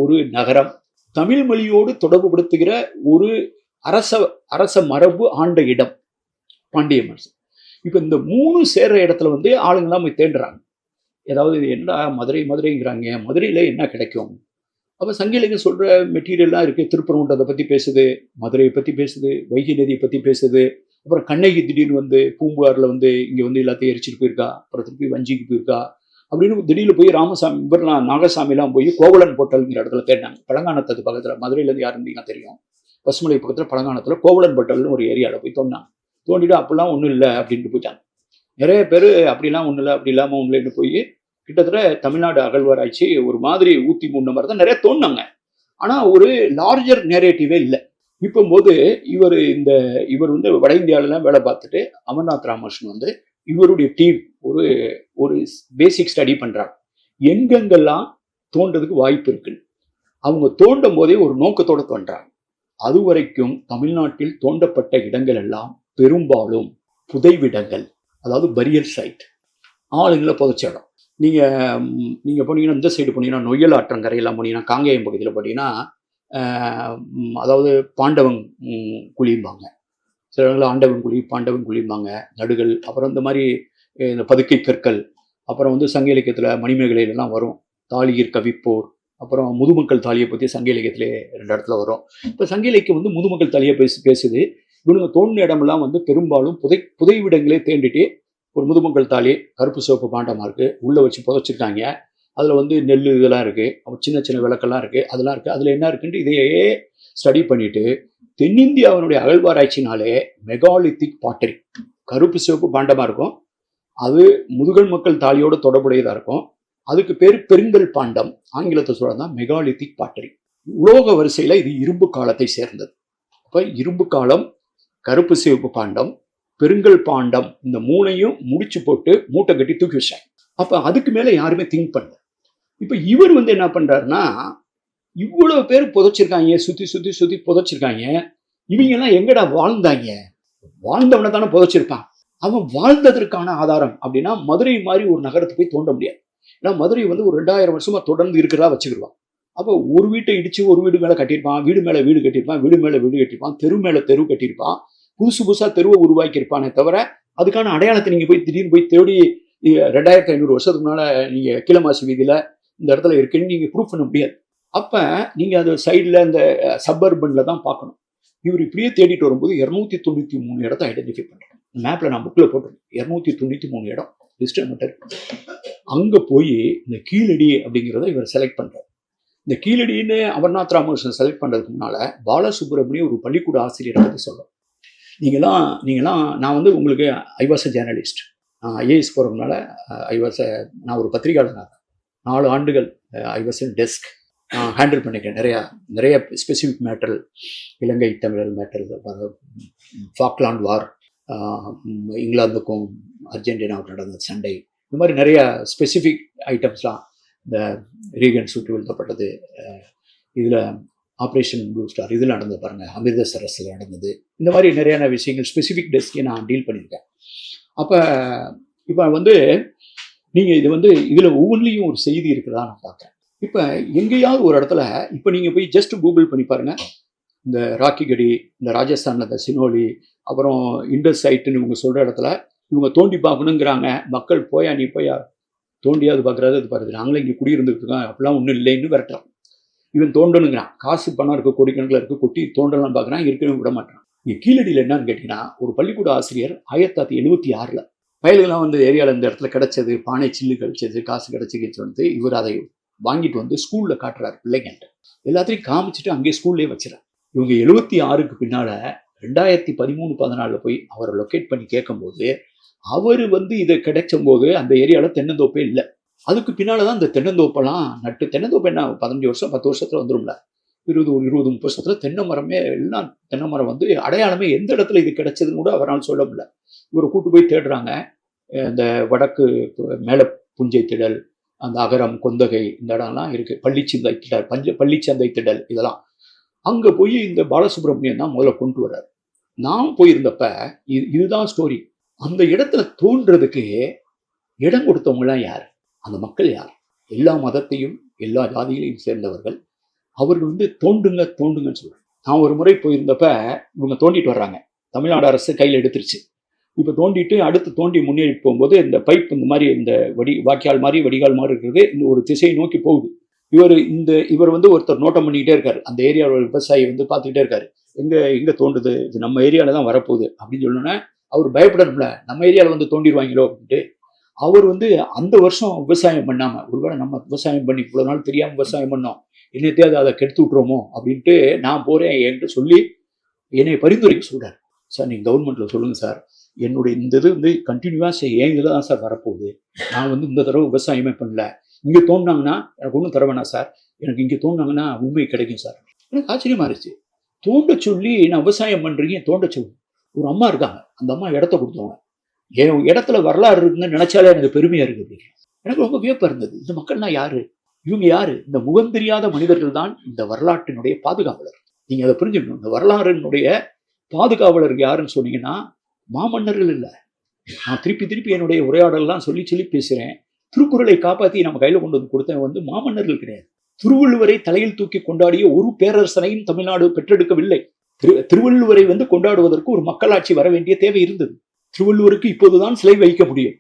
ஒரு நகரம், தமிழ் மொழியோடு தொடர்புபடுத்துகிற ஒரு அரச அரச மரபு ஆண்ட இடம் பாண்டிய மனுஷன். இப்ப இந்த 3 சேர்ற இடத்துல வந்து ஆளுங்கெல்லாம் போய் தேடுறாங்க. ஏதாவது என்னடா மதுரைங்கிறாங்க, மதுரையில என்ன கிடைக்கும்? அப்ப சங்க இலக்கியம் சொல்ற மெட்டீரியல்லாம் இருக்கு. திருப்பரங்குன்றத்தை பத்தி பேசுது, மதுரையை பத்தி பேசுது, வைகை நதியை பத்தி பேசுது. அப்புறம் கண்ணகி திடீர்னு வந்து பூம்புகார்ல வந்து இங்க வந்து எல்லாத்தையும் எரிச்சிட்டு போயிருக்கா, அப்புறம் திருப்பி வஞ்சிக்கு போயிருக்கா அப்படின்னு திடீர்னு போய் ராமசாமி இவரெல்லாம் நாகசாமிலாம் போய் கோவலன் போட்டல்ங்கிற இடத்துல தேடினாங்க. பழங்கானத்துக்கு பக்கத்துல, மதுரையிலேருந்து யாருன்னு தெரியும், பசுமலை பக்கத்துல பழங்கானத்துல கோவலன் போட்டல்னு ஒரு ஏரியாவில் போய் தோண்டிட்டு அப்படிலாம் ஒன்றும் இல்லை அப்படின்ட்டு போயிட்டாங்க. நிறைய பேர் அப்படிலாம் ஒன்றும் இல்லை, அப்படி இல்லாமல் ஒன்றும் இல்லைன்னு போய் கிட்டத்தட்ட தமிழ்நாடு அகழ்வாராய்ச்சி ஒரு மாதிரி ஊத்தி மூணு மாதிரி தான் நிறைய தோணுனாங்க. ஆனால் ஒரு லார்ஜர் நேரேட்டிவே இல்லை. இப்போது இவர் வந்து வட இந்தியாவிலாம் வேலை பார்த்துட்டு அமர்நாத் ராமகிருஷ்ணன் வந்து இவருடைய டீம் ஒரு பேசிக் ஸ்டடி பண்றாங்க. எங்கெங்கெல்லாம் தோன்றதுக்கு வாய்ப்பு இருக்குன்னு அவங்க தோண்டும் போதே ஒரு நோக்கத்தோட தோன்றாங்க. அது வரைக்கும் தமிழ்நாட்டில் தோண்டப்பட்ட இடங்கள் எல்லாம் பெரும்பாலும் புதைவிடங்கள், அதாவது பரியல் சைட், ஆளுங்களை புதைச்ச இடம். நீங்க போனீங்கன்னா இந்த சைடு போனீங்கன்னா நொய்யல் ஆற்றங்கரையெல்லாம் போனீங்கன்னா காங்கேயம் பகுதியில் போனீங்கன்னா அதாவது பாண்டவன் குழிம்பாங்க, சில இடங்களில் ஆண்டவன் குழி, பாண்டவன் குழிம்பாங்க, நடுகள், அப்புறம் இந்த மாதிரி இந்த பதுக்கை கற்கள், அப்புறம் வந்து சங்க இலக்கியத்தில் மணிமேகலையிலலாம் வரும் தாளியர் கவிப்போர், அப்புறம் முதுமக்கள் தாலியை பற்றி சங்க இலக்கியத்திலே 2 இடத்துல வரும். இப்போ சங்க இலக்கியம் வந்து முதுமக்கள் தாலியை பேசுது. இவனுங்க தோண்டின இடமெல்லாம் வந்து பெரும்பாலும் புதைவிடங்களே தேண்டிட்டு ஒரு முதுமக்கள் தாலி கருப்பு சிவப்பு பாண்டமாக இருக்குது, உள்ளே வச்சு புதைச்சிருக்காங்க. அதில் வந்து நெல் இதெல்லாம் இருக்குது, அப்புறம் சின்ன சின்ன விளக்கெல்லாம் இருக்குது, அதெல்லாம் இருக்குது. அதில் என்ன இருக்குன்ட்டு இதையே ஸ்டடி பண்ணிட்டு தென்னிந்தியாவினுடைய அகழ்வாராய்ச்சினாலே மெகாலித்திக் பாட்டரி, கருப்பு சிவப்பு பாண்டமாக இருக்கும், அது முதுகல் மக்கள் தாலியோட தொடர்புடையதாக இருக்கும். அதுக்கு பேர் பெருங்கல் பாண்டம், ஆங்கிலத்தை சொல்லதான் மெகாலித்திக் பாட்டரி. உலோக வரிசையில் இது இரும்பு காலத்தை சேர்ந்தது. அப்போ இரும்பு காலம், கருப்பு சிவப்பு பாண்டம், பெருங்கல் பாண்டம், இந்த 3ஐயும் முடிச்சு போட்டு மூட்டை கட்டி தூக்கி வச்சாங்க. அப்போ அதுக்கு மேலே யாருமே திங்க் பண்ணல. இப்போ இவர் வந்து என்ன பண்றாருன்னா, இவ்வளவு பேர் புதைச்சிருக்காங்க, சுத்தி புதைச்சிருக்காங்க, இவங்க எல்லாம் எங்கடா வாழ்ந்தாங்க? வாழ்ந்தவனை தானே புதைச்சிருப்பான். அவன் வாழ்ந்ததற்கான ஆதாரம் அப்படின்னா மதுரை மாதிரி ஒரு நகரத்தை போய் தோண்ட முடியாது. ஏன்னா மதுரை வந்து ஒரு 2000 வருஷமா தொடர்ந்து இருக்கிறதா வச்சுக்கிடுவான். அப்போ ஒரு வீட்டை இடிச்சு ஒரு வீடு மேலே கட்டியிருப்பான், வீடு மேலே வீடு கட்டியிருப்பான், வீடு மேலே வீடு கட்டியிருப்பான், தெரு மேலே தெரு கட்டியிருப்பான், புதுசா தெருவை உருவாக்கி இருப்பானே தவிர அதுக்கான அடையாளத்தை நீங்க போய் திடீர்னு போய் தேடி 2500 வருஷத்துக்கு முன்னால நீங்க கீழமாசி வீதியில இந்த இடத்துல இருக்குன்னு நீங்க ப்ரூவ் பண்ண முடியாது. அப்ப நீங்க அது சைட்ல இந்த சப்பர்பன்ல தான் பார்க்கணும். இவர் இப்படியே தேடிட்டு வரும்போது 293 இடத்தை ஐடென்டிஃபை பண்றாங்க. மேப்ல நான் புக்ல போட்டிருக்கேன். 293 இடம் லிஸ்ட் மட்டும். அங்க போய் இந்த கீழடி அப்படிங்கிறத இவர் செலக்ட் பண்றாரு. இந்த கீழடின்னு அமர்நாத் ராமகிருஷ்ணன் செலக்ட் பண்றதுக்கு முன்னால பாலசுப்ரமணியம் ஒரு பள்ளிக்கூட ஆசிரியரை பற்றி சொல்றேன். நீங்களாம் நான் வந்து உங்களுக்கு ஐ வாஸ் அ ஜேர்னலிஸ்ட், நான் ஐஏஎஸ் போகிறதுனால நான் ஒரு பத்திரிகையாளர். 4 ஆண்டுகள் ஐ வாஸ் இன் டெஸ்க், நான் ஹேண்டில் பண்ணிக்கிறேன் நிறைய ஸ்பெசிஃபிக் மேட்டர், இலங்கை தமிழர் மேட்டர், ஃபாக்லாண்ட் வார், இங்கிலாந்துக்கும் அர்ஜென்டினாவுக்கு நடந்த சண்டை, இந்த மாதிரி நிறைய ஸ்பெசிஃபிக் ஐட்டம்ஸ்லாம், இந்த ரீகன் சுட்டு வீழ்த்தப்பட்டது, இதில் ஆப்ரேஷன் ப்ளூ ஸ்டார் இதில் நடந்தது பாருங்கள், அமிர்தசரஸில் நடந்தது, இந்த மாதிரி நிறையான விஷயங்கள் ஸ்பெசிஃபிக் டெஸ்க்கே நான் டீல் பண்ணியிருக்கேன். அப்போ இப்போ வந்து நீங்கள் இது வந்து இதில் ஒவ்வொன்றிலையும் ஒரு செய்தி இருக்குதா நான் பார்க்குறேன். இப்போ எங்கேயாவது ஒரு இடத்துல இப்போ நீங்கள் போய் ஜஸ்ட் கூகுள் பண்ணி பாருங்கள், இந்த ராக்கிகடி, இந்த ராஜஸ்தானில் இந்த சினோலி, அப்புறம் இண்டஸ் சைட்டுன்னு இவங்க சொல்கிற இடத்துல இவங்க தோண்டி பார்க்கணுங்கிறாங்க. மக்கள் போயா நீ போயா தோண்டியாவது பார்க்குறாது, அது பாருது, நாங்களே இங்கே குடியிருந்துட்டு இருக்கோம், அப்படிலாம் ஒன்றும் இல்லைன்னு விரட்டுறான். இவன் தோண்டணுங்கிறான், காசு பணம் இருக்குது, கோடிக்கணக்கில் இருக்குது, கொட்டி தோண்டலாம் பார்க்குறான், இருக்கவே விட மாட்டான். இங்கே கீழடியில் என்னன்னு கேட்டிங்கன்னா, ஒரு பள்ளிக்கூட ஆசிரியர் 1976 வயலுகள்லாம் வந்து ஏரியாவில் இந்த இடத்துல கிடச்சது, பானை சில்லு கழிச்சது, காசு கிடச்சிக்கிச்சு வந்து இவர் அதை வாங்கிட்டு வந்து ஸ்கூலில் காட்டுறாரு பிள்ளைங்கன்ட்டு. எல்லாத்தையும் காமிச்சிட்டு அங்கேயே ஸ்கூல்லேயே வச்சுறாரு. இவங்க 76க்கு பின்னால் 2013-14 போய் அவரை லொக்கேட் பண்ணி கேட்கும்போது அவர் வந்து இதை கிடைச்சும் போது அந்த ஏரியாவில் தென்னந்தோப்பே இல்லை. அதுக்கு பின்னால் தான் இந்த தென்னந்தோப்பெல்லாம் நட்டு, தென்னந்தோப்பு என்ன 15 வருஷம் 10 வருஷத்துல வந்துடும்ல, 20-30 வருஷத்துல தென்னை மரமே எல்லாம், தென்னை மரம் வந்து அடையாளமே எந்த இடத்துல இது கிடைச்சதுன்னு கூட அவரால் சொல்ல முடியல. இவரை கூட்டு போய் தேடுறாங்க. இந்த வடக்கு மேல புஞ்சை திடல், அந்த அகரம் கொந்தகை, இந்த இடம்லாம் இருக்கு, பள்ளிச்சந்தை திடல், பள்ளிச்சந்தை திடல், இதெல்லாம் அங்கே போய் இந்த பாலசுப்ரமணியன் தான் முதல்ல கொண்டு வர்றாரு. நான் போயிருந்தப்ப இதுதான் ஸ்டோரி. அந்த இடத்துல தோன்றதுக்கு இடம் கொடுத்தவங்களாம் யார்? அந்த மக்கள் யார்? எல்லா மதத்தையும் எல்லா ஜாதிகளையும் சேர்ந்தவர்கள். அவர்கள் வந்து தோண்டுங்க தோண்டுங்கன்னு சொல்றாங்க. நான் ஒரு முறை போயிருந்தப்ப இவங்க தோண்டிட்டு வர்றாங்க. தமிழ்நாடு அரசு கையில் எடுத்துருச்சு. இப்போ தோண்டிட்டு அடுத்து தோண்டி முன்னேறி போகும்போது இந்த பைப் இந்த மாதிரி இந்த வாய்க்கால் மாதிரி வடிகால் மாதிரி இருக்கிறது இந்த ஒரு திசையை நோக்கி போகுது. இவர் வந்து ஒருத்தர் நோட்டம் பண்ணிக்கிட்டே இருக்காரு. அந்த ஏரியாவோட விவசாயி வந்து பார்த்துக்கிட்டே இருக்காரு. எங்க தோண்டுது, இது நம்ம ஏரியாவில் தான் வரப்போகுது அப்படின்னு சொன்னோன்னே அவர் பயப்படணும்ல, நம்ம ஏரியாவில் வந்து தோண்டிடுவாங்களோ அப்படின்ட்டு. அவர் வந்து அந்த வருஷம் விவசாயம் பண்ணாமல், ஒருவேளை நம்ம விவசாயம் பண்ணி இவ்வளோ நாள் தெரியாமல் விவசாயம் பண்ணோம், என்னத்தையாவது அதை கெடுத்து விட்ருவோமோ அப்படின்ட்டு நான் போகிறேன் என்று சொல்லி என்னை பரிந்துரைக்க சொல்கிறார். சார் நீங்கள் கவர்மெண்ட்டில் சொல்லுங்கள் சார், என்னுடைய இந்த இது வந்து கண்டினியூவாக என் இதில் தான் சார் வரப்போகுது. நான் வந்து இந்த தடவை விவசாயமே பண்ணல. இங்கே தோண்டினாங்கன்னா எனக்கு ஒன்றும் தர வேணாம் சார், எனக்கு இங்கே தோண்டினாங்கன்னா உண்மை கிடைக்கும் சார். எனக்கு ஆச்சரியமா இருந்துச்சு. தோண்ட சொல்லி நான் விவசாயம் பண்ணுறீங்க, தோண்ட சொல்லி. ஒரு அம்மா இருக்காங்க, அந்த அம்மா இடத்த கொடுத்தவங்க. என் இடத்துல வரலாறு இருக்குன்னு நினைச்சாலே எனக்கு பெருமையா இருக்குது. எனக்கு ரொம்ப வியப்பா இருந்தது. இந்த மக்கள்லாம் யாரு? இவங்க யாரு? இந்த முகம் தெரியாத மனிதர்கள் தான் இந்த வரலாற்றினுடைய பாதுகாவலர். நீங்க அதை புரிஞ்சுக்கணும். இந்த வரலாறினுடைய பாதுகாவலர் யாருன்னு சொன்னீங்கன்னா மாமன்னர்கள் இல்லை. நான் திருப்பி என்னுடைய உரையாடலாம் சொல்லி பேசுறேன். திருக்குறளை காப்பாற்றி நம்ம கையில கொண்டு வந்து கொடுத்தவன் வந்து மாமன்னர்கள் கிடையாது. திருவள்ளுவரை தலையில் தூக்கி கொண்டாடிய ஒரு பேரரசனையும் தமிழ்நாடு பெற்றெடுக்கவில்லை. திருவள்ளுவரை வந்து கொண்டாடுவதற்கு ஒரு மக்களாட்சி வர வேண்டிய தேவை இருந்தது. திருவள்ளுவருக்கு இப்போதுதான் சிலை வைக்க முடியும்.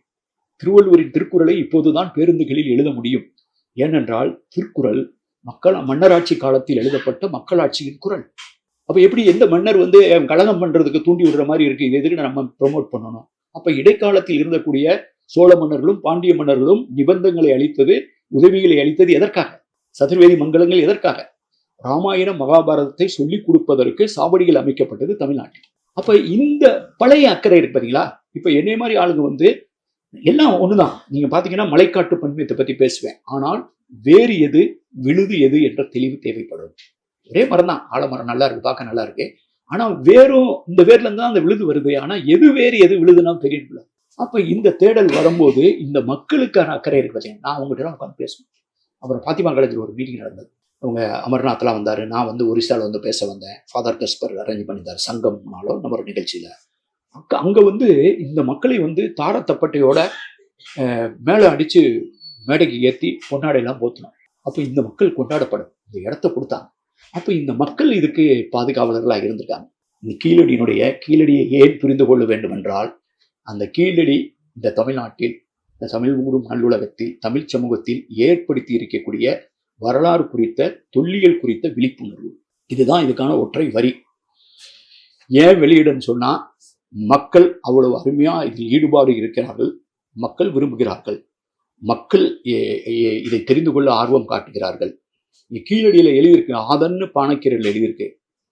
திருவள்ளுவரின் திருக்குறளை இப்போதுதான் பேருந்துகளில் எழுத முடியும். ஏனென்றால் திருக்குறள் மன்னராட்சி காலத்தில் எழுதப்பட்ட மக்களாட்சியின் குறள். அப்ப எப்படி எந்த மன்னர் வந்து கலகம் பண்றதுக்கு தூண்டி விடுற மாதிரி இருக்கு, இது எதுக்கு நம்ம ப்ரொமோட் பண்ணணும்? அப்ப இடைக்காலத்தில் இருந்தக்கூடிய சோழ மன்னர்களும் பாண்டிய மன்னர்களும் நிபந்தங்களை அளித்தது, உதவிகளை அளித்தது எதற்காக? சதுர்வேதி மங்கலங்கள் எதற்காக? ராமாயணம் மகாபாரதத்தை சொல்லிக் கொடுப்பதற்கு சாவடிகள் அமைக்கப்பட்டது தமிழ்நாட்டில். அப்ப இந்த பழைய அக்கறை இருக்கு பாத்தீங்களா? இப்ப என்னை மாதிரி ஆளுங்க வந்து எல்லாம் ஒண்ணுதான். நீங்க பாத்தீங்கன்னா மலைக்காட்டு பன்மையத்தை பத்தி பேசுவேன். ஆனால் வேறு எது விழுது எது என்ற தெளிவு தேவைப்படும். ஒரே மரம் தான், ஆலமரம் நல்லா இருக்கு, பார்க்க நல்லா இருக்கு. ஆனா வேரும் இந்த வேர்ல இருந்து தான் அந்த விழுது வருது. ஆனா எது வேறு எது விழுதுன்னா தெரியல. அப்ப இந்த தேடல் வரும்போது இந்த மக்களுக்கான அக்கறை இருக்கு பார்த்தீங்கன்னா, நான் உங்ககிட்ட உட்காந்து பேசுவேன். அப்புறம் பாத்திமா காலேஜில் ஒரு மீட்டிங் நடந்தது. அவங்க அமர்நாத்லாம் வந்தாரு, நான் வந்து ஒரிசால வந்து பேச வந்தேன். ஃபாதர் கஸ்பர் அரேஞ்ச் பண்ணியிருந்தார் சங்கம்னாலும் நம்ம ஒரு நிகழ்ச்சியில. அங்க வந்து இந்த மக்களை வந்து தார தப்பட்டையோட மேலே அடிச்சு மேடைக்கு ஏற்றி கொண்டாடையெல்லாம் போத்தணும். அப்ப இந்த மக்கள் கொண்டாடப்படும், இந்த இடத்த கொடுத்தாங்க. அப்ப இந்த மக்கள் இதுக்கு பாதுகாவலர்களாக இருந்திருக்காங்க. இந்த கீழடியை ஏன் புரிந்து கொள்ள வேண்டும் என்றால், அந்த கீழடி இந்த தமிழ்நாட்டில், இந்த தமிழ் ஊரும் நல்லுலகத்தில், தமிழ் சமூகத்தில் ஏற்படுத்தி இருக்கக்கூடிய வரலாறு குறித்த, தொல்லியல் குறித்த விழிப்புணர்வு. இதுதான் இதுக்கான ஒற்றை வரி. ஏன் வெளியிடன்னு சொன்னா, மக்கள் அவ்வளவு அருமையா இதில் ஈடுபாடு இருக்கிறார்கள், மக்கள் விரும்புகிறார்கள், மக்கள் இதை தெரிந்து கொள்ள ஆர்வம் காட்டுகிறார்கள். கீழடியில எழுதியிருக்கு, ஆதன்னு பானைக்கீரையில் எழுதியிருக்கு.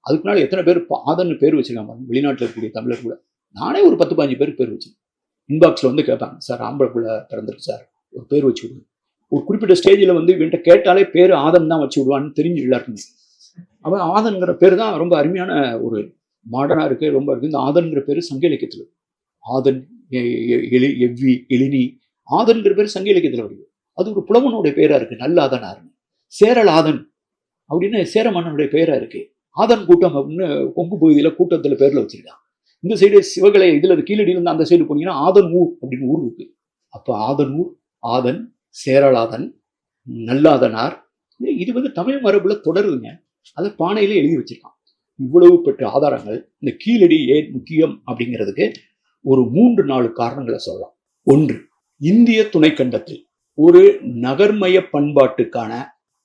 அதுக்குனால எத்தனை பேர் ஆதன்னு பேர் வச்சிருக்காங்க வெளிநாட்டில் இருக்கக்கூடிய தமிழர் கூட. நானே ஒரு 10-15 பேருக்கு பேர் வச்சிருக்கேன். இன்பாக்ஸ்ல வந்து கேட்பாங்க, சார் ஆம்பளை பிள்ளை பிறந்திருக்கு சார், ஒரு பேர் வச்சு விடுங்க. ஒரு குறிப்பிட்ட ஸ்டேஜில் வந்து இவன்ட்ட கேட்டாலே பேர் ஆதன் தான் வச்சு விடுவான்னு தெரிஞ்சு எல்லாருக்குமே. அவன் ஆதன்கிற பேர் தான் ரொம்ப அருமையான ஒரு மாடர்னா இருக்கு, ரொம்ப இருக்கு. இந்த ஆதன்கிற பேர் சங்க இலக்கியத்தில், ஆதன், எவ்வி, எழினி, ஆதன்கிற பேர் சங்க இலக்கியத்தில் வருது. அது ஒரு புலவனுடைய பேரா இருக்கு, நல்ல ஆதனார். சேரல் ஆதன் அப்படின்னு சேர மன்னனுடைய பேரா இருக்கு. ஆதன் கூட்டம் அப்படின்னு கொங்கு பகுதியில கூட்டத்துல பேர்ல வச்சிருக்கான். இந்த சைடு சிவகலை இதுல கீழடியில இருந்து அந்த சைடு போனீங்கன்னா ஆதன் ஊர் அப்படின்னு ஊர் இருக்கு. அப்ப ஆதன் ஊர், ஆதன், சேரலாதன், நல்லாதனார், இது வந்து தமிழ் மரபுல தொடருதுங்க. அதை பானையில எழுதி வச்சிருக்கான். இவ்வளவு பெற்ற ஆதாரங்கள். இந்த கீழடி ஏன் முக்கியம் அப்படிங்கிறதுக்கு ஒரு 3-4 காரணங்களை சொல்லலாம். ஒன்று, இந்திய துணைக்கண்டத்தில் ஒரு நகர்மய பண்பாட்டுக்கான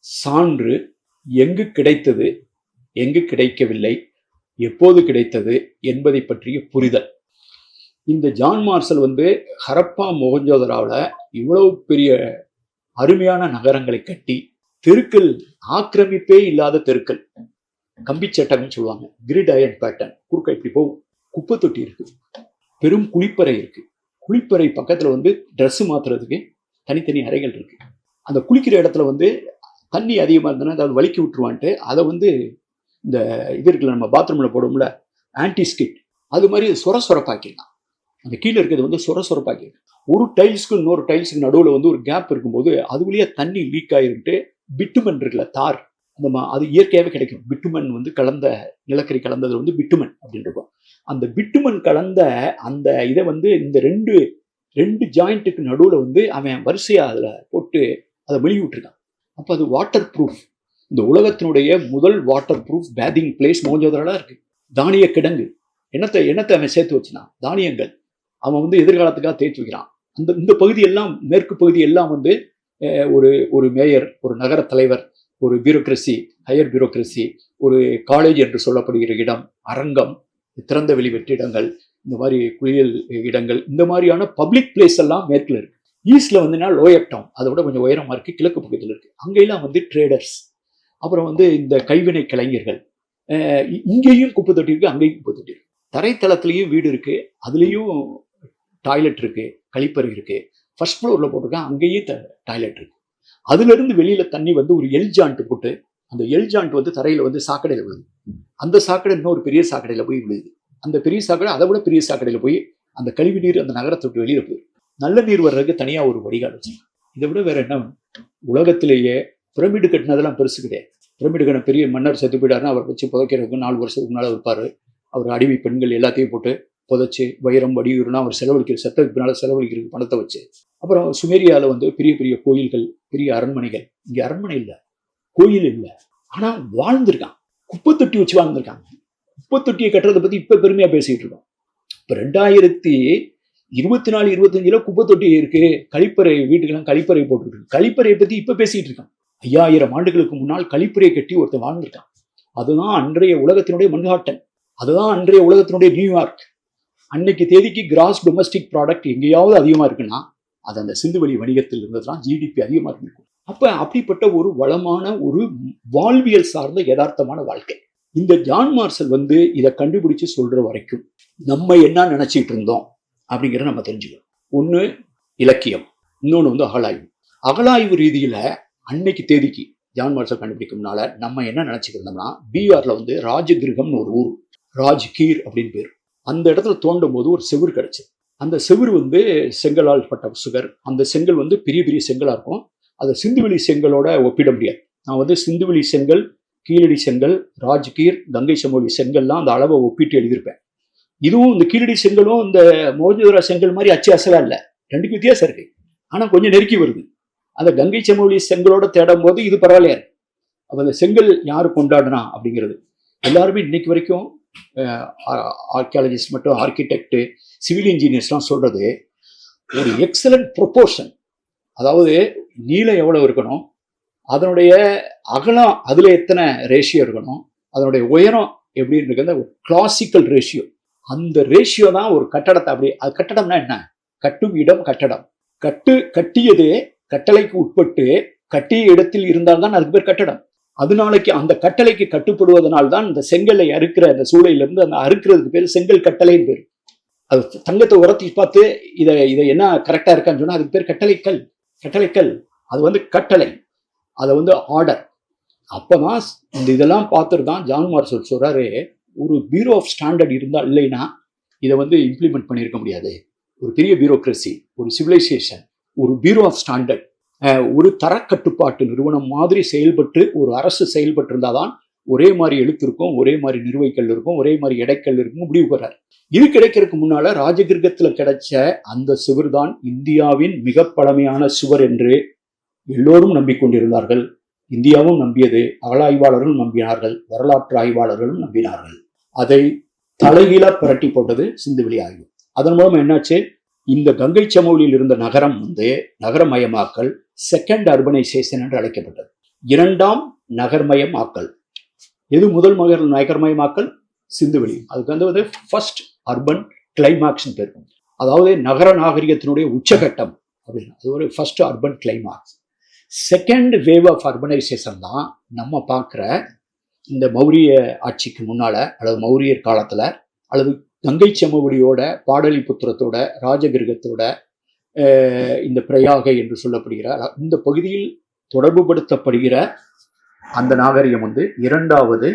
சான்று எங்கு கிடைத்தது, எங்கு கிடைக்கவில்லை, எப்போது கிடைத்தது என்பதை பற்றிய புரிதல். இந்த ஜான் மார்ஷல் வந்து ஹரப்பா மொஹஞ்சதாரோவில் இவ்வளவு பெரிய அருமையான நகரங்களை கட்டி, தெருக்கள் ஆக்கிரமிப்பே இல்லாத தெருக்கள், கம்பி சட்டம்னு சொல்லுவாங்க, கிரிட் அயர்ன் பேட்டர்ன், குறுக்க இப்படி போகும், குப்பை தொட்டி இருக்கு, பெரும் குளிப்பறை இருக்கு, குளிப்பறை பக்கத்துல வந்து ட்ரெஸ் மாத்துறதுக்கு தனித்தனி அறைகள் இருக்கு. அந்த குளிக்கிற இடத்துல வந்து தண்ணி அதிகமாக இருந்ததுன்னா அதாவது வலிக்கி விட்டுருவான்ட்டு அதை வந்து இந்த இது இருக்குல்ல, நம்ம பாத்ரூம்ல போடுவோம்ல ஆன்டி ஸ்கிட், அது மாதிரி சொரப்பாக்கிடலாம். அந்த கீழே இருக்கிறது வந்து சொரப்பாக்கிடும். ஒரு டைல்ஸுக்கு இன்னொரு டைல்ஸுக்கு நடுவில் வந்து ஒரு கேப் இருக்கும்போது அது வழியா தண்ணி லீக் ஆகிருட்டு பிட்டுமன் இருக்குல்ல, தார், அது இயற்கையாகவே கிடைக்கும். பிட்டுமன் வந்து கலந்த நிலக்கரி கலந்தது வந்து பிட்டுமன் அப்படின்னு இருக்கும். அந்த பிட்டுமன் கலந்த அந்த இதை வந்து இந்த ரெண்டு ஜாயிண்ட்டுக்கு நடுவில் வந்து அவன் வரிசையாக அதில் போட்டு அதை வெளியிட்டிருக்கான். அப்போ அது வாட்டர் ப்ரூஃப். இந்த உலகத்தினுடைய முதல் வாட்டர் ப்ரூஃப் பேத்திங் பிளேஸ் மோஞ்சோதரா இருக்கு. தானிய கிடங்கு என்னத்தை அவன் சேர்த்து வச்சுனான், தானியங்கள் அவன் வந்து எதிர்காலத்துக்காக தேய்ச்சி வைக்கிறான். இந்த பகுதியெல்லாம் மேற்கு பகுதி எல்லாம் வந்து ஒரு மேயர், ஒரு நகர தலைவர், ஒரு பியூரோக்ரசி, ஹையர் பியூரோக்ரசி, ஒரு காலேஜ் என்று சொல்லப்படுகிற இடம், அரங்கம், திறந்த வெளி வெற்றிடங்கள், இந்த மாதிரி குளியல் இடங்கள், இந்த மாதிரியான பப்ளிக் பிளேஸ் எல்லாம் மேற்குல இருக்கு. ஈஸ்ட்ல வந்துன்னா லோயர் டவுன், அதை விட கொஞ்சம் உயரமா இருக்கு, கிழக்கு பக்கத்தில் இருக்கு. அங்கெல்லாம் வந்து ட்ரேடர்ஸ், அப்புறம் வந்து இந்த கைவினை கலைஞர்கள். இங்கேயும் குப்பை தொட்டி இருக்கு, அங்கேயும் குப்பை தொட்டி இருக்கு. தரைத்தளத்திலையும் வீடு இருக்கு, அதுலேயும் டாய்லெட் இருக்கு, கழிப்பறை இருக்கு. ஃபர்ஸ்ட் ஃப்ளோர்ல போட்டிருக்கேன், அங்கேயும் டாய்லெட் இருக்கு. அதுல இருந்து வெளியில தண்ணி வந்து ஒரு எல் ஜாண்ட் போட்டு, அந்த எல் ஜாண்ட் வந்து தரையில வந்து சாக்கடையில் விழுது. அந்த சாக்கடை இன்னொரு பெரிய சாக்கடையில போய் விழுது. அந்த பெரிய சாக்கடை அதை விட பெரிய சாக்கடையில போய் அந்த கழிவு நீர் அந்த நகரத்தை விட்டு வெளியில போயிடும். நல்ல நீர் வர்றதுக்கு தனியா ஒரு வடிகால் வச்சிருக்காங்க. இதை விட வேற என்ன? உலகத்திலேயே பிரமிடு கட்டினதெல்லாம் பெருசு கிடையாது. பிரமிடு கட்டின பெரிய மன்னர் செத்து போயிட்டாருன்னா அவர் வச்சு புதைக்கிறதுக்கு 4 வருஷத்துக்கு முன்னால இருப்பாரு. அவர் அடிமை பெண்கள் எல்லாத்தையும் போட்டு புதைச்சு வைரம் வடிவுனா அவர் செத்ததுக்கு பின்னால செலவழிக்கிறதுக்கு பணத்தை வச்சு. அப்புறம் சுமேரியாவில் வந்து பெரிய பெரிய கோயில்கள், பெரிய அரண்மனைகள். இங்க அரண்மனை இல்லை, கோயில் இல்லை, ஆனா வாழ்ந்திருக்கான். குப்பை தொட்டி வச்சு வாழ்ந்திருக்காங்க. குப்பை தொட்டியை கட்டுறதை பத்தி இப்ப பெருமையா பேசிட்டு இருக்கோம். இப்ப 2024-25 குப்பை தொட்டி இருக்கு, கழிப்பறை, வீட்டுக்கெல்லாம் கழிப்பறை போட்டுருக்கு. கழிப்பறையை பத்தி இப்ப பேசிட்டு இருக்கான். 5000 ஆண்டுகளுக்கு முன்னால் கழிப்பறையை கட்டி ஒருத்தர் வாழ்ந்திருக்கான். அதுதான் அன்றைய உலகத்தினுடைய மன்ஹாட்டன், அதுதான் அன்றைய உலகத்தினுடைய நியூயார்க். அன்னைக்கு தேதிக்கு கிராஸ் டொமஸ்டிக் ப்ராடக்ட் எங்கேயாவது அதிகமா இருக்குன்னா அது அந்த சிந்துவெளி வணிகத்தில் இருந்ததுதான் ஜிடிபி அதிகமா இருக்கும். அப்ப அப்படிப்பட்ட ஒரு வளமான ஒரு வாழ்வியல் சார்ந்த யதார்த்தமான வாழ்க்கை. இந்த ஜான் மார்ஷல் வந்து இதை கண்டுபிடிச்சு சொல்ற வரைக்கும் நம்ம என்ன நினைச்சிட்டு இருந்தோம் அப்படிங்கிறத நம்ம தெரிஞ்சுக்கணும். ஒண்ணு இலக்கியம், இன்னொன்று வந்து அகழாய்வு. அகழாய்வு ரீதியில அன்னைக்கு தேதிக்கு ஜான் மார்ஷல் கண்டுபிடிக்கும்னால நம்ம என்ன நினைச்சிட்டு இருந்தோம்னா, பீகார்ல வந்து ராஜகிருகம்னு ஒரு ஊர், ராஜ்கீர் அப்படின்னு பேர். அந்த இடத்துல தோண்டும் போது ஒரு செவுரு கிடைச்சு. அந்த செவுரு வந்து செங்கலால் பட்ட சுகர். அந்த செங்கல் வந்து பெரிய பெரிய செங்கலா இருக்கும். அதை சிந்துவெளி செங்கலோட ஒப்பிட முடியாது. நான் வந்து சிந்துவெளி செங்கல், கீழடி செங்கல், ராஜ்கீர், கங்கை சமவெளி செங்கல்லாம் அந்த அளவை ஒப்பிட்டு எழுதியிருப்பேன். இதுவும் இந்த கீழடி செங்கலும் இந்த மோஜோதரா செங்கல் மாதிரி அச்சு அசலா இல்லை, ரெண்டுக்கு வித்தியாசம் இருக்கு. ஆனா கொஞ்சம் நெருக்கி வருது. அந்த கங்கை சமவெளி செங்கலோட தேடும் போது இது பரவாயில்லையா இருக்கு. அப்ப அந்த செங்கல் யாரு கொண்டாடுனா அப்படிங்கிறது எல்லாருமே இன்னைக்கு வரைக்கும் ஆர்கியாலஜிஸ்ட் மட்டும், ஆர்கிடெக்ட், சிவில் இன்ஜினியர்ஸ்லாம் சொல்றது ஒரு எக்ஸலண்ட் ப்ரொபோர்ஷன். அதாவது நீளம் எவ்வளவு இருக்கணும், அதனுடைய அகலம் அதுல எத்தனை ரேஷியோ இருக்கணும், அதனுடைய உயரம் எப்படின்னு இருக்கிற ஒரு கிளாசிக்கல் ரேஷியோ. அந்த ரேஷியோ தான் ஒரு கட்டடத்தை அப்படி. அது கட்டடம்னா என்ன? கட்டும் இடம் கட்டடம். கட்டியது கட்டளைக்கு உட்பட்டு கட்டிய இடத்தில் இருந்தால்தான் அதுக்கு பேர் கட்டடம். அதனாலைக்கு அந்த கட்டளைக்கு கட்டுப்படுவதனால்தான் இந்த செங்கலை அறுக்கிற அந்த சூளையிலிருந்து அந்த அறுக்கிறதுக்கு பேர் செங்கல் கட்டளைன்னு பேர். அது தங்கத்தை உரத்தி பார்த்து இதை என்ன கரெக்டா இருக்கான்னு சொன்னா அதுக்கு பேர் கட்டளைக்கல். அது வந்து கட்டளை, அதை வந்து ஆர்டர். அப்பதான் இந்த இதெல்லாம் பார்த்துட்டு தான் ஜான் மார்ஷல் சொல்றாரு, ஒரு பியூரோ ஆஃப் ஸ்டாண்டர்ட் இருந்தால் இல்லைன்னா இதை வந்து இம்ப்ளிமெண்ட் பண்ணியிருக்க முடியாது. ஒரு பெரிய பியூரோக்ரசி, ஒரு சிவிலைசேஷன், ஒரு பியூரோ ஆஃப் ஸ்டாண்டர்ட், ஒரு தரக்கட்டுப்பாட்டு நிறுவனம் மாதிரி செயல்பட்டு ஒரு அரசு செயல்பட்டு இருந்தாதான் ஒரே மாதிரி எழுத்து இருக்கும், ஒரே மாதிரி நிர்வகிக்கல் இருக்கும், ஒரே மாதிரி எடைக்கல் இருக்கும், முடிவு பெறார். இது கிடைக்கிறதுக்கு முன்னால ராஜகிருகத்துல கிடைச்ச அந்த சுவர் தான் இந்தியாவின் மிக பழமையான சுவர் என்று எல்லோரும் நம்பிக்கொண்டிருந்தார்கள். இந்தியாவும் நம்பியது, அகழாய்வாளர்களும் நம்பினார்கள், வரலாற்று ஆய்வாளர்களும் நம்பினார்கள். அதை தலைகீழா புரட்டி போட்டது சிந்துவெளி ஆய்வு. அதன் மூலம் என்னாச்சு, இந்த கங்கை சமவெளியில் இருந்த நகரம் வந்து நகரமயமாக்கல், செகண்ட் அர்பனைசேஷன் என்று அழைக்கப்பட்டது. 2ஆம் நகர்மயமாக்கல். எது முதல் நகர்மயமாக்கல்? சிந்துவெளி. அதுக்கு வந்து ஃபர்ஸ்ட் அர்பன் கிளைமாக்ஸ் பேர். அதாவது நகர நாகரிகத்தினுடைய உச்சகட்டம் அப்படின்னு. அது ஒரு first urban climax. Second wave of urbanisation தான் நம்ம பார்க்குற இந்த மௌரிய ஆட்சிக்கு முன்னால, அல்லது மௌரியர் காலத்துல, அல்லது கங்கை சமவெளியோட, பாடலிபுத்திரத்தோட, ராஜகிருகத்தோட, இந்த பிரயாகை என்று சொல்லப்படுகிற இந்த பகுதியில் தொடர்புபடுத்தப்படுகிற அந்த நாகரிகம் வந்து 2வது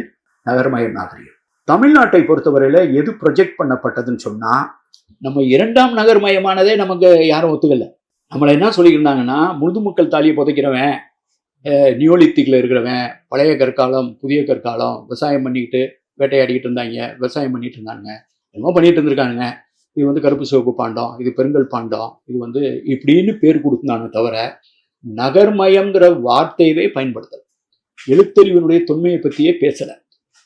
நகர்மய நாகரிகம். தமிழ்நாட்டை பொறுத்தவரையில எது ப்ரொஜெக்ட் பண்ணப்பட்டதுன்னு சொன்னா, நம்ம 2ஆம் நகர்மயமானதே நமக்கு யாரும் ஒத்துக்கல. நம்மளை என்ன சொல்லியிருந்தாங்கன்னா, முதுமக்கள் தாலியை புதைக்கிறவன், நியோலித்திக்கில் இருக்கிறவன் பழைய கற்காலம் புதிய கற்காலம் விவசாயம் பண்ணிக்கிட்டு வேட்டையாடிக்கிட்டு இருந்தாங்க, விவசாயம் பண்ணிட்டு இருந்தாங்க, என்னமோ பண்ணிட்டு இருந்திருக்கானுங்க. இது வந்து கருப்பு சிவப்பு பாண்டம், இது பெருங்கல் பாண்டம், இது வந்து இப்படின்னு பேர் கொடுத்தானே தவிர நகர்மயங்கிற வார்த்தையவே பயன்படுத்தல. எழுத்தறிவினுடைய தொன்மையை பற்றியே பேசலை.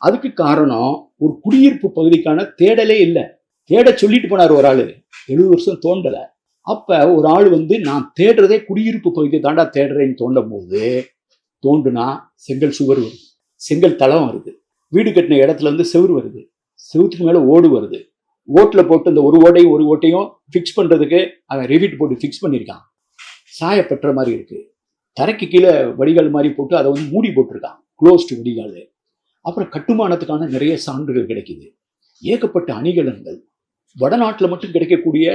அதுக்கு காரணம் ஒரு குடியிருப்பு பகுதிக்கான தேடலே இல்லை. தேட சொல்லிட்டு போனார் ஒரு ஆள், 70 வருஷம் தோண்டலை. அப்போ ஒரு ஆள் வந்து நான் தேடுறதே குடியிருப்பு பகுதியை தாண்டா தேடுறேன்னு தோண்டும் போது தோண்டுனா செங்கல் சுவர் வருது, செங்கல் தளம் வருது, வீடு கட்டின இடத்துல இருந்து செவுறு வருது, செவுத்துக்கு மேலே ஓடு வருது. ஓட்டில் போட்டு இந்த ஒரு ஓட்டையும் ஃபிக்ஸ் பண்ணுறதுக்கு அவன் ரிவிட் போட்டு ஃபிக்ஸ் பண்ணியிருக்கான். சாயப்பற்ற மாதிரி இருக்குது. தரைக்கு கீழே வடிகால் மாதிரி போட்டு அதை வந்து மூடி போட்டிருக்கான், க்ளோஸ்டு வடிகால். அப்புறம் கட்டுமானத்துக்கான நிறைய சான்றுகள் கிடைக்குது. ஏகப்பட்ட அணிகலன்கள். வடநாட்டில் மட்டும் கிடைக்கக்கூடிய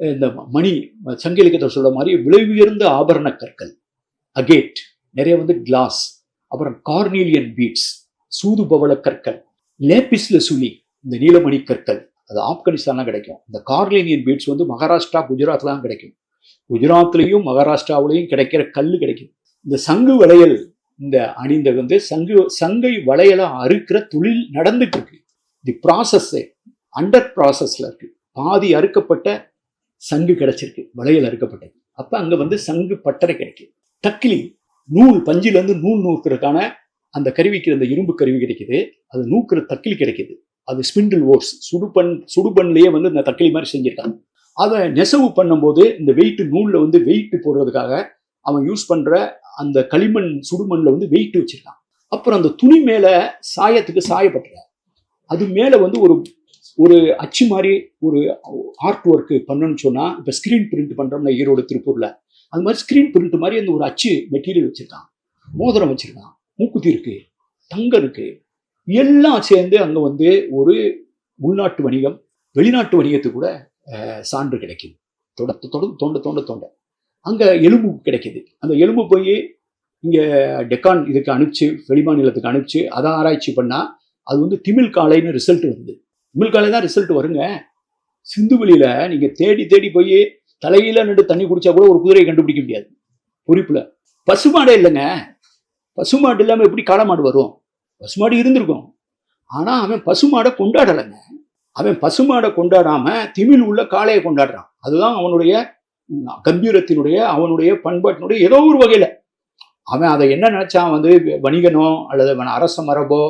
இந்த மணி சங்கிலிக்கத்தை சொல்ற மாதிரி விலை உயர்ந்த ஆபரண கற்கள், அகேட், நிறைய வந்து கிளாஸ், அப்புறம் கார்னீலியன் பீட்ஸ், சூது பவள கற்கள், லேபிஸ்ல சுலி, இந்த நீலமணி கற்கள், அது ஆப்கானிஸ்தான்லாம் கிடைக்கும். இந்த கார்னீலியன் பீட்ஸ் வந்து மகாராஷ்டிரா குஜராத்லாம் கிடைக்கும். குஜராத்லையும் மகாராஷ்டிராவிலையும் கிடைக்கிற கல் கிடைக்கும். இந்த சங்கு வளையல், இந்த அணிந்த வந்து சங்கை வளையலை அறுக்கிற தொழில் நடந்துட்டு இருக்கு. தி ப்ராசஸ் அண்டர் ப்ராசஸ்ல இருக்கு. பாதி அறுக்கப்பட்ட சங்கு கிடைச்சிருக்கு, வளையல் அறுக்கப்பட்டது. அப்ப அங்க வந்து சங்கு பட்டறை கிடைக்குது. தக்கிலி, நூல், பஞ்சிலேருந்து நூல் நூக்கிறதுக்கான அந்த கருவிக்கு அந்த இரும்பு கருவி கிடைக்குது. அது நூக்கிற தக்கிலி கிடைக்குது. அது ஸ்பிண்டில் ஓர்ஸ், சுடுபன்லேயே வந்து இந்த தக்கிலி மாதிரி செஞ்சிருக்காங்க. அதை நெசவு பண்ணும்போது இந்த வெயிட், நூலில் வந்து வெயிட் போடுறதுக்காக அவன் யூஸ் பண்ற அந்த களிமண் சுடுமண்ணில் வந்து வெயிட் வச்சிருக்கான். அப்புறம் அந்த துணி மேல சாயத்துக்கு சாயப்பட்டுற, அது மேல வந்து ஒரு அச்சு மாதிரி ஒரு ஆர்ட் ஒர்க் பண்ணணும்னு சொன்னா, இப்போ ஸ்கிரீன் பிரிண்ட் பண்றோம்னா ஈரோடு திருப்பூர்ல, அது மாதிரி ஸ்கிரீன் பிரிண்ட் மாதிரி அந்த ஒரு அச்சு மெட்டீரியல் வச்சிருக்கான், மோதிரம் வச்சிருக்கான், மூக்குத்தி இருக்கு, தங்கம் இருக்கு. எல்லாம் சேர்ந்து அங்க வந்து ஒரு உள்நாட்டு வணிகம், வெளிநாட்டு வணிகத்துக்கு கூட சான்று கிடைக்குது. தோண்ட அங்க எலும்பு கிடைக்குது. அந்த எலும்பு போய் இங்க டெக்கான் இதுக்கு அனுப்பிச்சு, வெளிமாநிலத்துக்கு அனுப்பிச்சு அதை ஆராய்ச்சி பண்ணா அது வந்து திமிழ் காளைன்னு ரிசல்ட் வருது. திமிழ் காளை தான் ரிசல்ட் வருங்க. சிந்துவெளியில நீங்க தேடி தேடி போய் தலையில நின்று தண்ணி குடிச்சா கூட ஒரு குதிரையை கண்டுபிடிக்க முடியாது. பொறிப்புல பசுமாடே இல்லைங்க. பசுமாடு இல்லாம எப்படி காளமாடு வரும்? பசுமாடு இருந்திருக்கும். ஆனா அவன் பசுமாடை கொண்டாடலைங்க. அவன் பசுமாடை கொண்டாடாம திமிழ் உள்ள காளையை கொண்டாடுறான். அதுதான் அவனுடைய கம்பீரத்தினுடைய, அவனுடைய பண்பாட்டினுடைய ஏதோ ஒரு வகையில அவன் அதை என்ன நினைச்சான், வந்து வணிகனோ அல்லது அரச மரபோ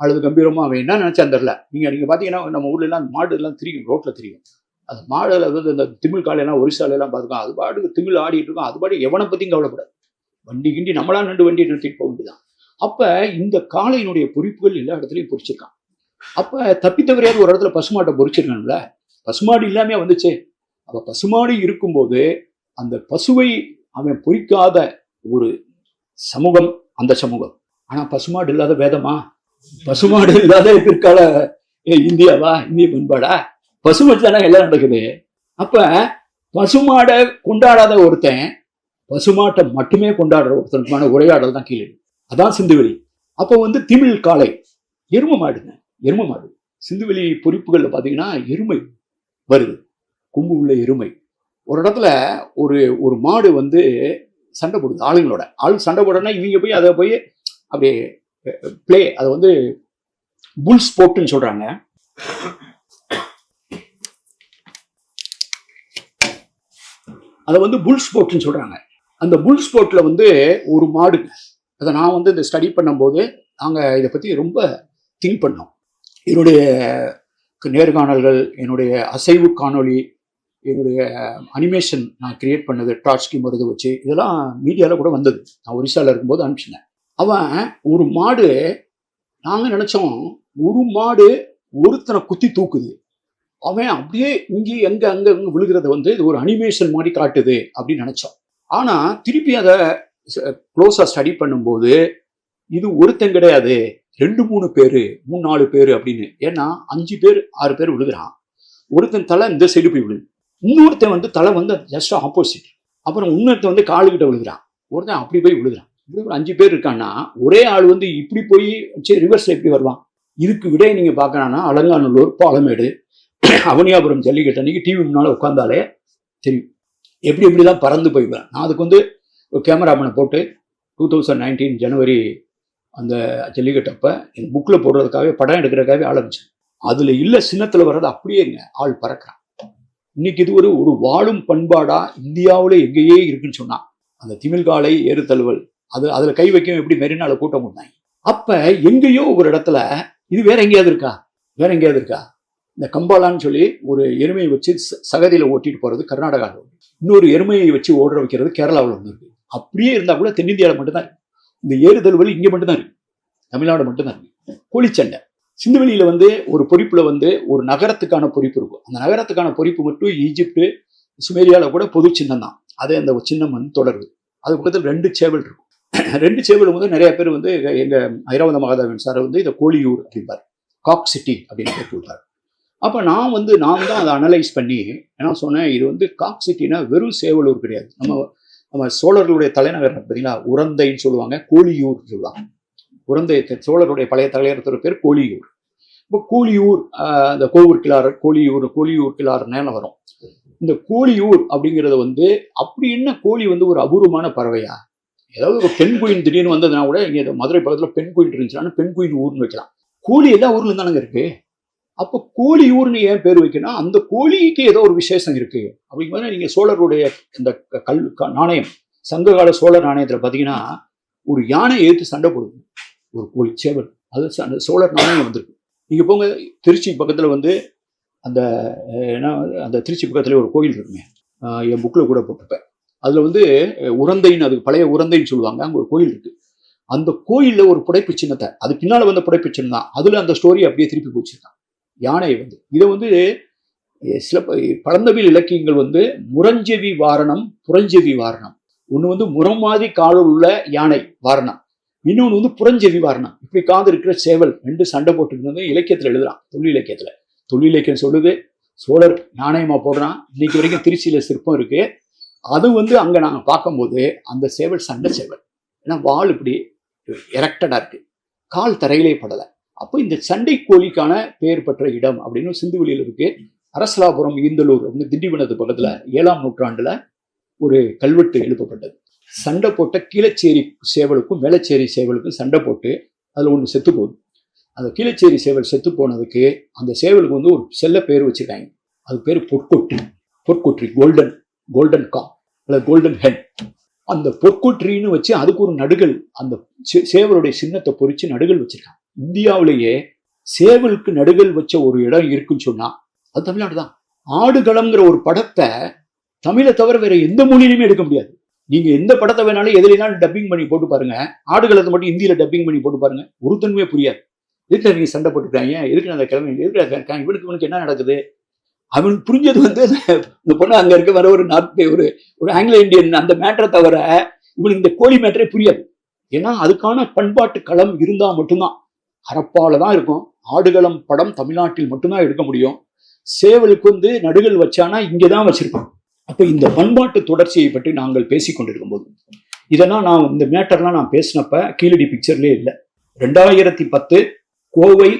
அல்லது கம்பீரமோ அவன் என்ன நினைச்சான் தெரியல. நீங்க பாத்தீங்கன்னா நம்ம ஊர்ல எல்லாம் மாடு எல்லாம் தெரியும், ரோட்ல தெரியும். அது மாடுல வந்து இந்த திமிழ் காலையெல்லாம் ஒரிசால எல்லாம் பார்த்துக்கோம், அது பாட்டுக்கு திமிழ் ஆடிட்டு இருக்கும். அது பாட்டு எவனை பத்தியும் கவலைப்படாது. வண்டி கிண்டி நம்மளா நின்று வண்டி நிறுத்திட்டு போக வேண்டியதான். அப்ப இந்த காளையினுடைய பொறிப்புகள் எல்லா இடத்துலையும் பொறிச்சிருக்கான். அப்ப தப்பித்தவரையாவது ஒரு இடத்துல பசுமாட்டை பொறிச்சிருக்கான்ல, பசுமாடு இல்லாமே வந்துச்சு. அப்ப பசுமாடு இருக்கும்போது அந்த பசுவை அவன் பொறிக்காத ஒரு சமூகம் அந்த சமூகம். ஆனா பசுமாடு இல்லாத வேதமா? பசுமாடு இல்லாத பிற்கால இந்தியாவா? இந்திய பண்பாடா? பசுமாட்டு தானே எல்லாம் நடக்குது. அப்ப பசுமாடை கொண்டாடாத ஒருத்தன் பசுமாட்டை மட்டுமே கொண்டாடுற ஒருத்தனுக்கான உரையாடல் தான் கீழே. அதான் சிந்துவெளி. அப்போ வந்து திமிழ் காளை, எரும மாடுங்க, எரும மாடு. சிந்துவெளி பொறிப்புகள்ல பாத்தீங்கன்னா எருமை வருது, கொம்பு உள்ள எருமை. ஒரு இடத்துல ஒரு மாடு வந்து சண்டை போடுது ஆளுங்களோட. ஆளு சண்டை போடுறன்னா இவங்க போய் அதை போய் அப்படியே பிளே, அதை வந்து புல் ஸ்போர்ட்னு சொல்றாங்க. அதை வந்து புல் ஸ்போர்ட்னு சொல்றாங்க. அந்த புல் ஸ்போர்ட்ல வந்து ஒரு மாடு, அதை நான் வந்து இந்த ஸ்டடி பண்ணும்போது நாங்கள் இதை பற்றி ரொம்ப திங்க் பண்ணோம். என்னுடைய நேர்காணல்கள், என்னுடைய அசைவு காணொளி, என்னுடைய அனிமேஷன் நான் கிரியேட் பண்ணது ட்ராட்ஸ்கி மருது வச்சு, இதெல்லாம் மீடியாவில் கூட வந்தது. நான் ஒரிசாவில் இருக்கும்போது அனுப்பிச்சினேன். அவன் ஒரு மாடு, நாங்கள் நினச்சோம் ஒரு மாடு ஒருத்தனை குத்தி தூக்குது, அவன் அப்படியே இங்கே எங்கே அங்கே விழுகிறத வந்து இது ஒரு அனிமேஷன் மாதிரி காட்டுது அப்படின்னு நினச்சோம். ஆனால் திருப்பி அதை க்ளோஸாக ஸ்டடி பண்ணும்போது இது ஒருத்தன் கிடையாது, 2-3 பேர் 3-4 பேர் அப்படின்னு. ஏன்னா 5 பேர் 6 பேர் விழுகிறான். ஒருத்தன் தலை இந்த சைடு போய் விழுது, இன்னொருத்தன் வந்து தலை வந்து ஜஸ்ட் ஆப்போசிட், அப்புறம் இன்னொருத்தன் வந்து காலுக்கிட்ட விழுகிறான், ஒருத்தன் அப்படி போய் விழுகிறான். இப்படி ஒரு 5 பேர் இருக்கான்னா ஒரே ஆள் வந்து இப்படி போய் ரிவர்ஸ்ல எப்படி வருவான்? இதுக்கு விட நீங்க பார்க்கறான்னா அலங்காநல்லூர், பாலமேடு, அவனியாபுரம் ஜல்லிக்கட்டு அன்னைக்கு டிவி முன்னால உட்காந்தாலே தெரியும் எப்படிலாம் பறந்து போய்வேன். நான் அதுக்கு வந்து ஒரு கேமராமேனை போட்டு 2019 ஜனவரி அந்த ஜல்லிக்கட்டு அப்போ என் புக்கில் போடுறதுக்காகவே படம் எடுக்கிறதுக்காகவே ஆரம்பிச்சேன். அதில் இல்லை சின்னத்தில் வர்றது அப்படியேங்க ஆள் பறக்கிறான். இன்னைக்கு இது ஒரு வாழும் பண்பாடா இந்தியாவில் எங்கேயே இருக்குன்னு சொன்னா அந்த திமிழ்காலை ஏறுதழுவல் அதில் கை வைக்க எப்படி மெரினால கூட்டம் போட்டாங்க. அப்போ எங்கேயோ ஒரு இடத்துல இது வேற எங்கேயாவது இருக்கா? இந்த கம்பாலான்னு சொல்லி ஒரு எருமையை வச்சு சகதியில் ஓட்டிட்டு போகிறது கர்நாடகாவில், இன்னொரு எருமையை வச்சு ஓடுற வைக்கிறது கேரளாவில் ஒன்று இருக்குது. அப்படியே இருந்தால் கூட தென்னிந்தியாவில் மட்டும்தான் இருக்கு. இந்த ஏறுதழுவல் இங்கே மட்டும்தான் இருக்கு, தமிழ்நாடு மட்டும்தான் இருக்கு. கோழிச்சண்டை சிந்துவெளியில் ஒரு பொறிப்பில் ஒரு நகரத்துக்கான பொறிப்பு இருக்கும். அந்த நகரத்துக்கான பொறிப்பு மட்டும் ஈஜிப்டு சுமேரியாவில் கூட பொது சின்னம் தான். அதே அந்த சின்னம் தொடருது. அது பக்கத்தில் 2 சேவல் இருக்கும். 2 சேவல் நிறைய பேர் எங்கள் ஐராவத மகாதேவன் சார் இதை கோழியூர் அப்படிம்பார், காக் சிட்டி அப்படின்னு பேர் கொடுத்தார். அப்போ நான் தான் அதை அனலைஸ் பண்ணி என்ன சொன்னேன், இது காக் சிட்டினா வெறும் சேவலூர் கிடையாது. நம்ம சோழர்களுடைய தலைநகர் பார்த்தீங்களா, உரந்தைன்னு சொல்லுவாங்க, கோழியூர் சொல்லுவாங்க. உரந்தை சோழருடைய பழைய தலைநகரத்தோட பேர் கோழியூர். இப்போ கோழியூர் அந்த கோழியூர் கிளார் நேரம் வரும். இந்த கோழியூர் அப்படிங்கிறது அப்படி என்ன கோழி ஒரு அபூர்வமான பறவையா, ஏதாவது ஒரு பெண் குயின் திடீர்னு வந்ததுனா கூட இங்கே மதுரை பக்கத்தில் பெண் குயின் இருந்துச்சுன்னா பெண் குயின் ஊர்னு வைக்கலாம். கோழி எல்லா ஊர்ல தானங்க இருக்கு. அப்போ கோழியூர்னு ஏன் பேர் வைக்கணும், அந்த கோழிக்கு ஏதோ ஒரு விசேஷம் இருக்கு அப்படிங்கும்போது நீங்கள் சோழருடைய இந்த நாணயம், சங்ககால சோழர் நாணயத்தில் பார்த்தீங்கன்னா ஒரு யானை எடுத்து சண்டை போடுது ஒரு கோழி சேவல், அது அந்த சோழர் நாணயம் வந்திருக்கு. நீங்கள் போங்க திருச்சி பக்கத்தில் அந்த அந்த திருச்சி பக்கத்துல ஒரு கோயில் இருக்குங்க, என் புக்கில் கூட போட்டிருப்பேன். அதில் உரந்தைன்னு, அதுக்கு பழைய உரந்தைன்னு சொல்லுவாங்க, அங்கே ஒரு கோயில் இருக்கு. அந்த கோயிலில் ஒரு புடைப்பு சின்னத்தை, அது பின்னால் புடைப்பு சின்னம் தான், அதில் அந்த ஸ்டோரி அப்படியே திருப்பி போச்சிருக்கான். யானை இதை சில பழந்தமிழ் இலக்கியங்கள் முரஞ்செவி வாரணம், புறஞ்செவி வாரணம். ஒன்று முரம் மாதிரி காலில் உள்ள யானை வாரணம், இன்னொன்று புறஞ்செவி வாரணம். இப்படி காது இருக்கிற சேவல் 2 சண்டை போட்டுக்கிறது இலக்கியத்தில் எழுதுறான். தொல்லிலக்கியம் சொல்லுது சோழர் நாணயமா போடுறான். இன்னைக்கு வரைக்கும் திருச்சியில் சிற்பம் இருக்கு. அது அங்கே நாங்கள் பார்க்கும்போது அந்த சேவல் சண்டை சேவல், ஏன்னா வால் இப்படி எரெக்டடா இருக்கு, கால் தரையிலே படலை. அப்போ இந்த சண்டை கோழிக்கான பெயர் பெற்ற இடம் அப்படின்னு சிந்துவெளியில் இருக்கு. அரசலாபுரம் ஈந்தலூர் அப்படின்னு திண்டிவனத்து பக்கத்துல 7ஆம் நூற்றாண்டுல ஒரு கல்வெட்டு எழுப்பப்பட்டது. சண்டை போட்ட கீழச்சேரி சேவலுக்கும் மேலச்சேரி சேவலுக்கும் சண்டை போட்டு அதுல ஒன்று செத்து போகுது. அந்த கீழச்சேரி சேவல் செத்து போனதுக்கு அந்த சேவலுக்கு ஒரு செல்ல பேர் வச்சிருக்காங்க. அது பேர் பொற்கொற்றி, கோல்டன் கா அல்லது கோல்டன் ஹென். அந்த பொற்கொற்றின்னு வச்சு அதுக்கு ஒரு நடுகள், அந்த சேவலுடைய சின்னத்தை பொறிச்சு நடுகள் வச்சிருக்காங்க. இந்தியாவிலேயே சேவலுக்கு நடுகள் வச்ச ஒரு இடம் இருக்குன்னு சொன்னா அது தமிழ்நாடு தான். ஆடுகளம்ங்கிற ஒரு படத்தை தமிழை தவிர வேற எந்த மொழியிலுமே எடுக்க முடியாது. நீங்க எந்த படத்தை வேணாலும் எதுலைனாலும் டப்பிங் பண்ணி போட்டு பாருங்க, ஆடுகளத்தை மட்டும் இந்தியில டப்பிங் பண்ணி போட்டு பாருங்க, ஒரு தன்மையே புரியாது. எதுக்கு நீங்க சண்டை போட்டுருக்காங்க, எதுக்கு அந்த கிழமை, எதுக்கு இவனுக்கு என்ன நடக்குது, அவனுக்கு புரிஞ்சது இந்த பொண்ணு அங்க இருக்க வர ஒரு ஆங்கிலோ இந்தியன் அந்த மேட்டரை தவிர இவனுக்கு இந்த கோழி மேட்டரே புரியாது. ஏன்னா அதுக்கான பண்பாட்டு களம் இருந்தா மட்டும்தான். ஹரப்பால தான் இருக்கும். ஆடுகளம் படம் தமிழ்நாட்டில் மட்டும்தான் எடுக்க முடியும். சேவலுக்கு நடுகள் வச்சானா இங்கதான் வச்சிருக்கோம். அப்ப இந்த பண்பாட்டு தொடர்ச்சியை பற்றி நாங்கள் பேசிக்கொண்டிருக்கும் போது இதெல்லாம் இந்த மேட்டர்லாம் நான் பேசினப்ப கீழடி பிக்சர்லேயே இல்லை. 2010 கோவை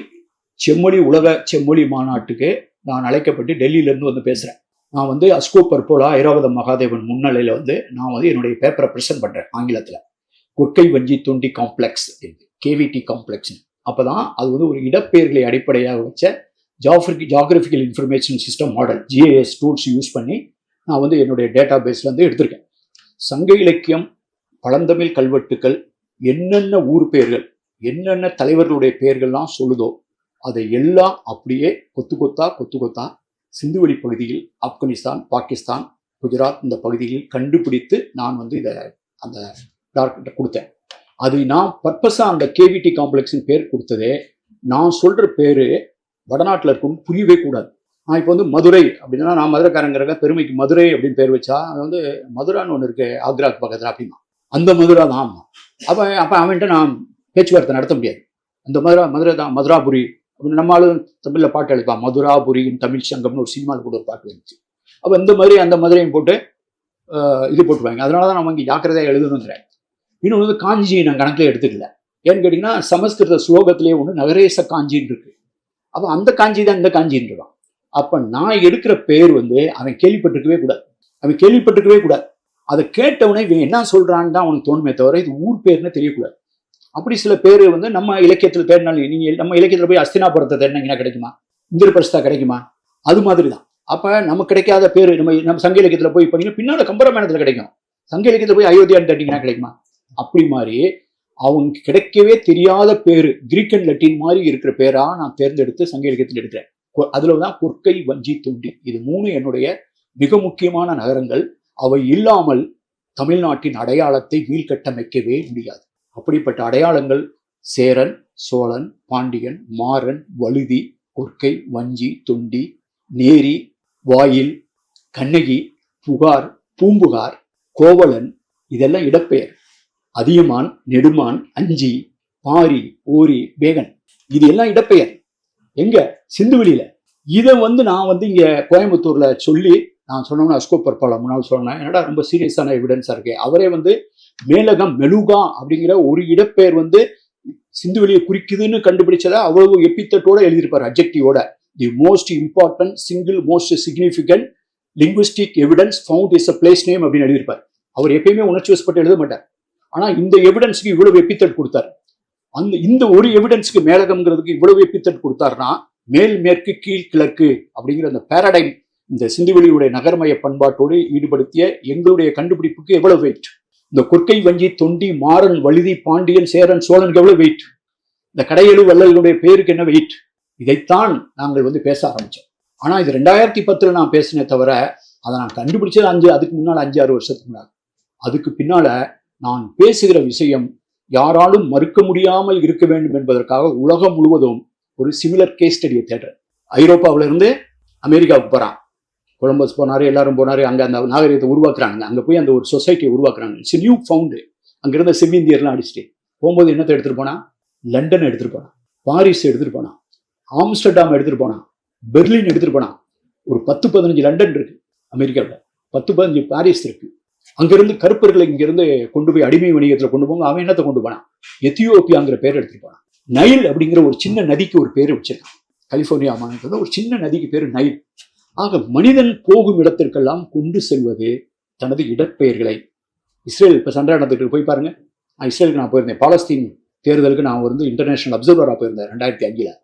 செம்மொழி உலக செம்மொழி மாநாட்டுக்கு நான் அழைக்கப்பட்டு டெல்லியிலேருந்து பேசுகிறேன். நான் அஸ்கோ பர்போலா ஐராவத மகாதேவன் முன்னிலையில் நான் என்னுடைய பேப்பரை ப்ரெசென்ட் பண்ணுறேன் ஆங்கிலத்தில். கொற்கை வஞ்சி தொண்டி காம்ப்ளெக்ஸ், கேவிடி காம்ப்ளெக்ஸ். அப்போ தான் அது ஒரு இடப்பெயர்களை அடிப்படையாக வச்ச geographical information system model, GIS tools use பண்ணி நான் என்னுடைய டேட்டா பேஸ்லேருந்து எடுத்திருக்கேன். சங்க இலக்கியம், பழந்தமிழ் கல்வெட்டுக்கள், என்னென்ன ஊர் பெயர்கள், என்னென்ன தலைவர்களுடைய பெயர்கள்லாம் சொல்லுதோ அதை எல்லாம் அப்படியே கொத்து கொத்தா சிந்துவெளி பகுதியில், ஆப்கானிஸ்தான், பாகிஸ்தான், குஜராத் இந்த பகுதியில் கண்டுபிடித்து நான் இதை அந்த டாக்டர்கிட்ட கொடுத்தேன். அது நான் பர்பஸாக அந்த கேவிடி காம்ப்ளெக்ஸின் பேர் கொடுத்ததே, நான் சொல்கிற பேர் வடநாட்டில் இருக்கும் புரியவே கூடாது. நான் இப்போ மதுரை அப்படின்னா, நான் மதுரைக்காரங்கிறத பெருமைக்கு மதுரை அப்படின்னு பேர் வச்சா மதுரான்னு ஒன்று இருக்கு ஆக்ராக்கு பக்கத்தில் அப்படின்னா அந்த மதுரா தான். ஆமாம். அப்போ அவன்கிட்ட நான் பேச்சுவார்த்தை நடத்த முடியாது. அந்த மதுரை தான், மதுராபுரி அப்படின்னு நம்மளும் தமிழில் பாட்டு எழுப்பான். மதுராபுரியின் தமிழ் சங்கம்னு ஒரு சினிமாவில் கூட ஒரு பாட்டு வந்துச்சு. அப்போ இந்த மாதிரி அந்த மதுரையும் போட்டு இது போட்டுருவாங்க. அதனால தான் நம்ம இங்கே ஜாக்கிரதையாக எழுதணுங்கிறேன். இன்னொன்று காஞ்சியை நான் கணக்கில் எடுத்துக்கல. ஏன்னு கேட்டிங்கன்னா சமஸ்கிருத ஸ்லோகத்திலே ஒன்று நகரேச காஞ்சின்னு இருக்கு. அப்போ அந்த காஞ்சி தான் இந்த காஞ்சின்னு தான். அப்போ நான் எடுக்கிற பேர் அவன் கேள்விப்பட்டிருக்கவே கூடாது. அதை கேட்டவனே இவன் என்ன சொல்றான்னு தான் அவனுக்கு தோணுமே தவிர இது ஊர் பேர்னு தெரியக்கூடாது. அப்படி சில பேர் வந்து நம்ம இலக்கியத்தில் தேடினாலும், நீங்க நம்ம இலக்கியத்தில் போய் அஸ்தினாபுரத்தை தேடினீங்கன்னா கிடைக்குமா? இந்திரபிரஸ்தா கிடைக்குமா? அது மாதிரி தான். அப்ப நமக்கு கிடைக்காத பேர் நம்ம சங்க இலக்கியத்தில் போய் பண்ணீங்கன்னா பின்னால கம்பராமாயணத்தில் கிடைக்கும். சங்க இலக்கியத்தில் போய் அயோத்தியான்னு தேடிங்கன்னா கிடைக்குமா? அப்படி மாதிரி அவனுக்கு கிடைக்கவே தெரியாத பேரு, கிரீக் அண்ட் லத்தீன் மாதிரி இருக்கிற பேரா நான் தேர்ந்தெடுத்து சங்க இலக்கியத்தில் எடுக்கிறேன். அதுலதான் கொற்கை, வஞ்சி, தொண்டி, இது 3 என்னுடைய மிக முக்கியமான நகரங்கள். அவை இல்லாமல் தமிழ்நாட்டின் அடையாளத்தை மீள்கட்டமைக்கவே முடியாது. அப்படிப்பட்ட அடையாளங்கள் சேரன், சோழன், பாண்டியன், மாறன், வழுதி, கொற்கை, வஞ்சி, தொண்டி, நேரி, வாயில், கண்ணகி, புகார், பூம்புகார், கோவலன், இதெல்லாம் இடப்பெயர். அதியமான், நெடுமான், அஞ்சி, பாரி, ஓரி, வேகன், இது எல்லாம் இடப்பெயர். எங்க? சிந்துவெளியில. இதை வந்து நான் வந்து இங்க கோயம்புத்தூர்ல சொல்லி நான் சொன்னோம்னா அஸ்கோ பற்பால முன்னாள் சொன்னேன், என்னடா ரொம்ப சீரியஸான எவிடன்ஸா இருக்கு. அவரே வந்து மேலகம், மெலுகா அப்படிங்கிற ஒரு இடப்பெயர் வந்து சிந்துவெளியை குறிக்குதுன்னு கண்டுபிடிச்சதா அவ்வளவு எப்பித்தட்டோட எழுதியிருப்பாரு, அப்ஜெக்டிவோட. The most important single most significant linguistic evidence found is a place name அப்படின்னு எழுதியிருப்பார். அவர் எப்பயுமே உணர்ச்சி வசப்பட்டு எழுத மாட்டார். ஆனா இந்த எவிடன்ஸுக்கு இவ்வளவு எப்பித்தட் கொடுத்தாரு. இந்த ஒரு எவிடன்ஸுக்கு மேலகம்ங்கிறதுக்கு இவ்வளவு எப்பித்தட் கொடுத்தாருன்னா, மேல் மேற்கு கீழ் கிழக்கு அப்படிங்கிற அந்த பேரடைம், இந்த சிந்துவெளியுடைய நகர்மய பண்பாட்டோடு ஈடுபடுத்திய எங்களுடைய கண்டுபிடிப்புக்கு எவ்வளவு வெயிட்? இந்த கொற்கை, வஞ்சி, தொண்டி, மாறன், வழுதி, பாண்டியன், சேரன், சோழனுக்கு எவ்வளவு வெயிட்? இந்த கடையெழு வள்ளல்களுடைய பேருக்கு என்ன வெயிட்? இதைத்தான் நாங்கள் வந்து பேச ஆரம்பிச்சோம். ஆனா இது 2010 நான் பேசினே தவிர அதை நான் கண்டுபிடிச்சது அதுக்கு முன்னால் 5-6 வருஷத்துக்கு முன்னாடி. அதுக்கு பின்னால நான் பேசுகிற விஷயம் யாராலும் மறுக்க முடியாமல் இருக்க வேண்டும் என்பதற்காக உலகம் முழுவதும் ஒரு சிமிலர் கேஸ் ஸ்டடியை தேடுறேன். ஐரோப்பாவில இருந்து அமெரிக்காவுக்கு போறான், கொலம்பஸ் போனாரு, எல்லாரும் போனாரு, அங்க அந்த நாகரிகத்தை உருவாக்குறாங்க. அங்க போய் அந்த ஒரு சொசைட்டியை உருவாக்குறாங்க. It's new found. அங்க இருந்த செவ்விந்தியர்லாம் அடிச்சுட்டு போகும்போது என்னத்தை எடுத்துட்டு போனா? லண்டன் எடுத்துட்டு போனான், பாரிஸ் எடுத்துட்டு போனான், ஆம்ஸ்டர்டாம் எடுத்துட்டு போனான், பெர்லின் எடுத்துட்டு போனான். ஒரு 10-15 லண்டன் இருக்கு அமெரிக்காவில், 10-15 பாரிஸ் இருக்கு. அங்கிருந்து கருப்பர்களை இங்கிருந்து கொண்டு போய் அடிமை வணிகத்துல கொண்டு போங்க. அவன் என்னத்தை கொண்டு போனான்? எத்தியோப்பியாங்கிற பேர் எடுத்துட்டு போனான். நைல் அப்படிங்கிற ஒரு சின்ன நதிக்கு ஒரு பேர் வச்சிருக்கான். கலிபோர்னியா மாநிலத்தில் ஒரு சின்ன நதிக்கு பேரு நைல். ஆக மனிதன் போகும் இடத்திற்கெல்லாம் கொண்டு செல்வது தனது இடப்பெயர்களை. இஸ்ரேல் இப்ப சண்டை நடந்துட்டு போய் பாருங்க. இஸ்ரேலுக்கு நான் போயிருந்தேன், பாலஸ்தீன் தேர்தலுக்கு நான் வந்து இன்டர்நேஷனல் அப்சர்வரா போயிருந்தேன் 2005.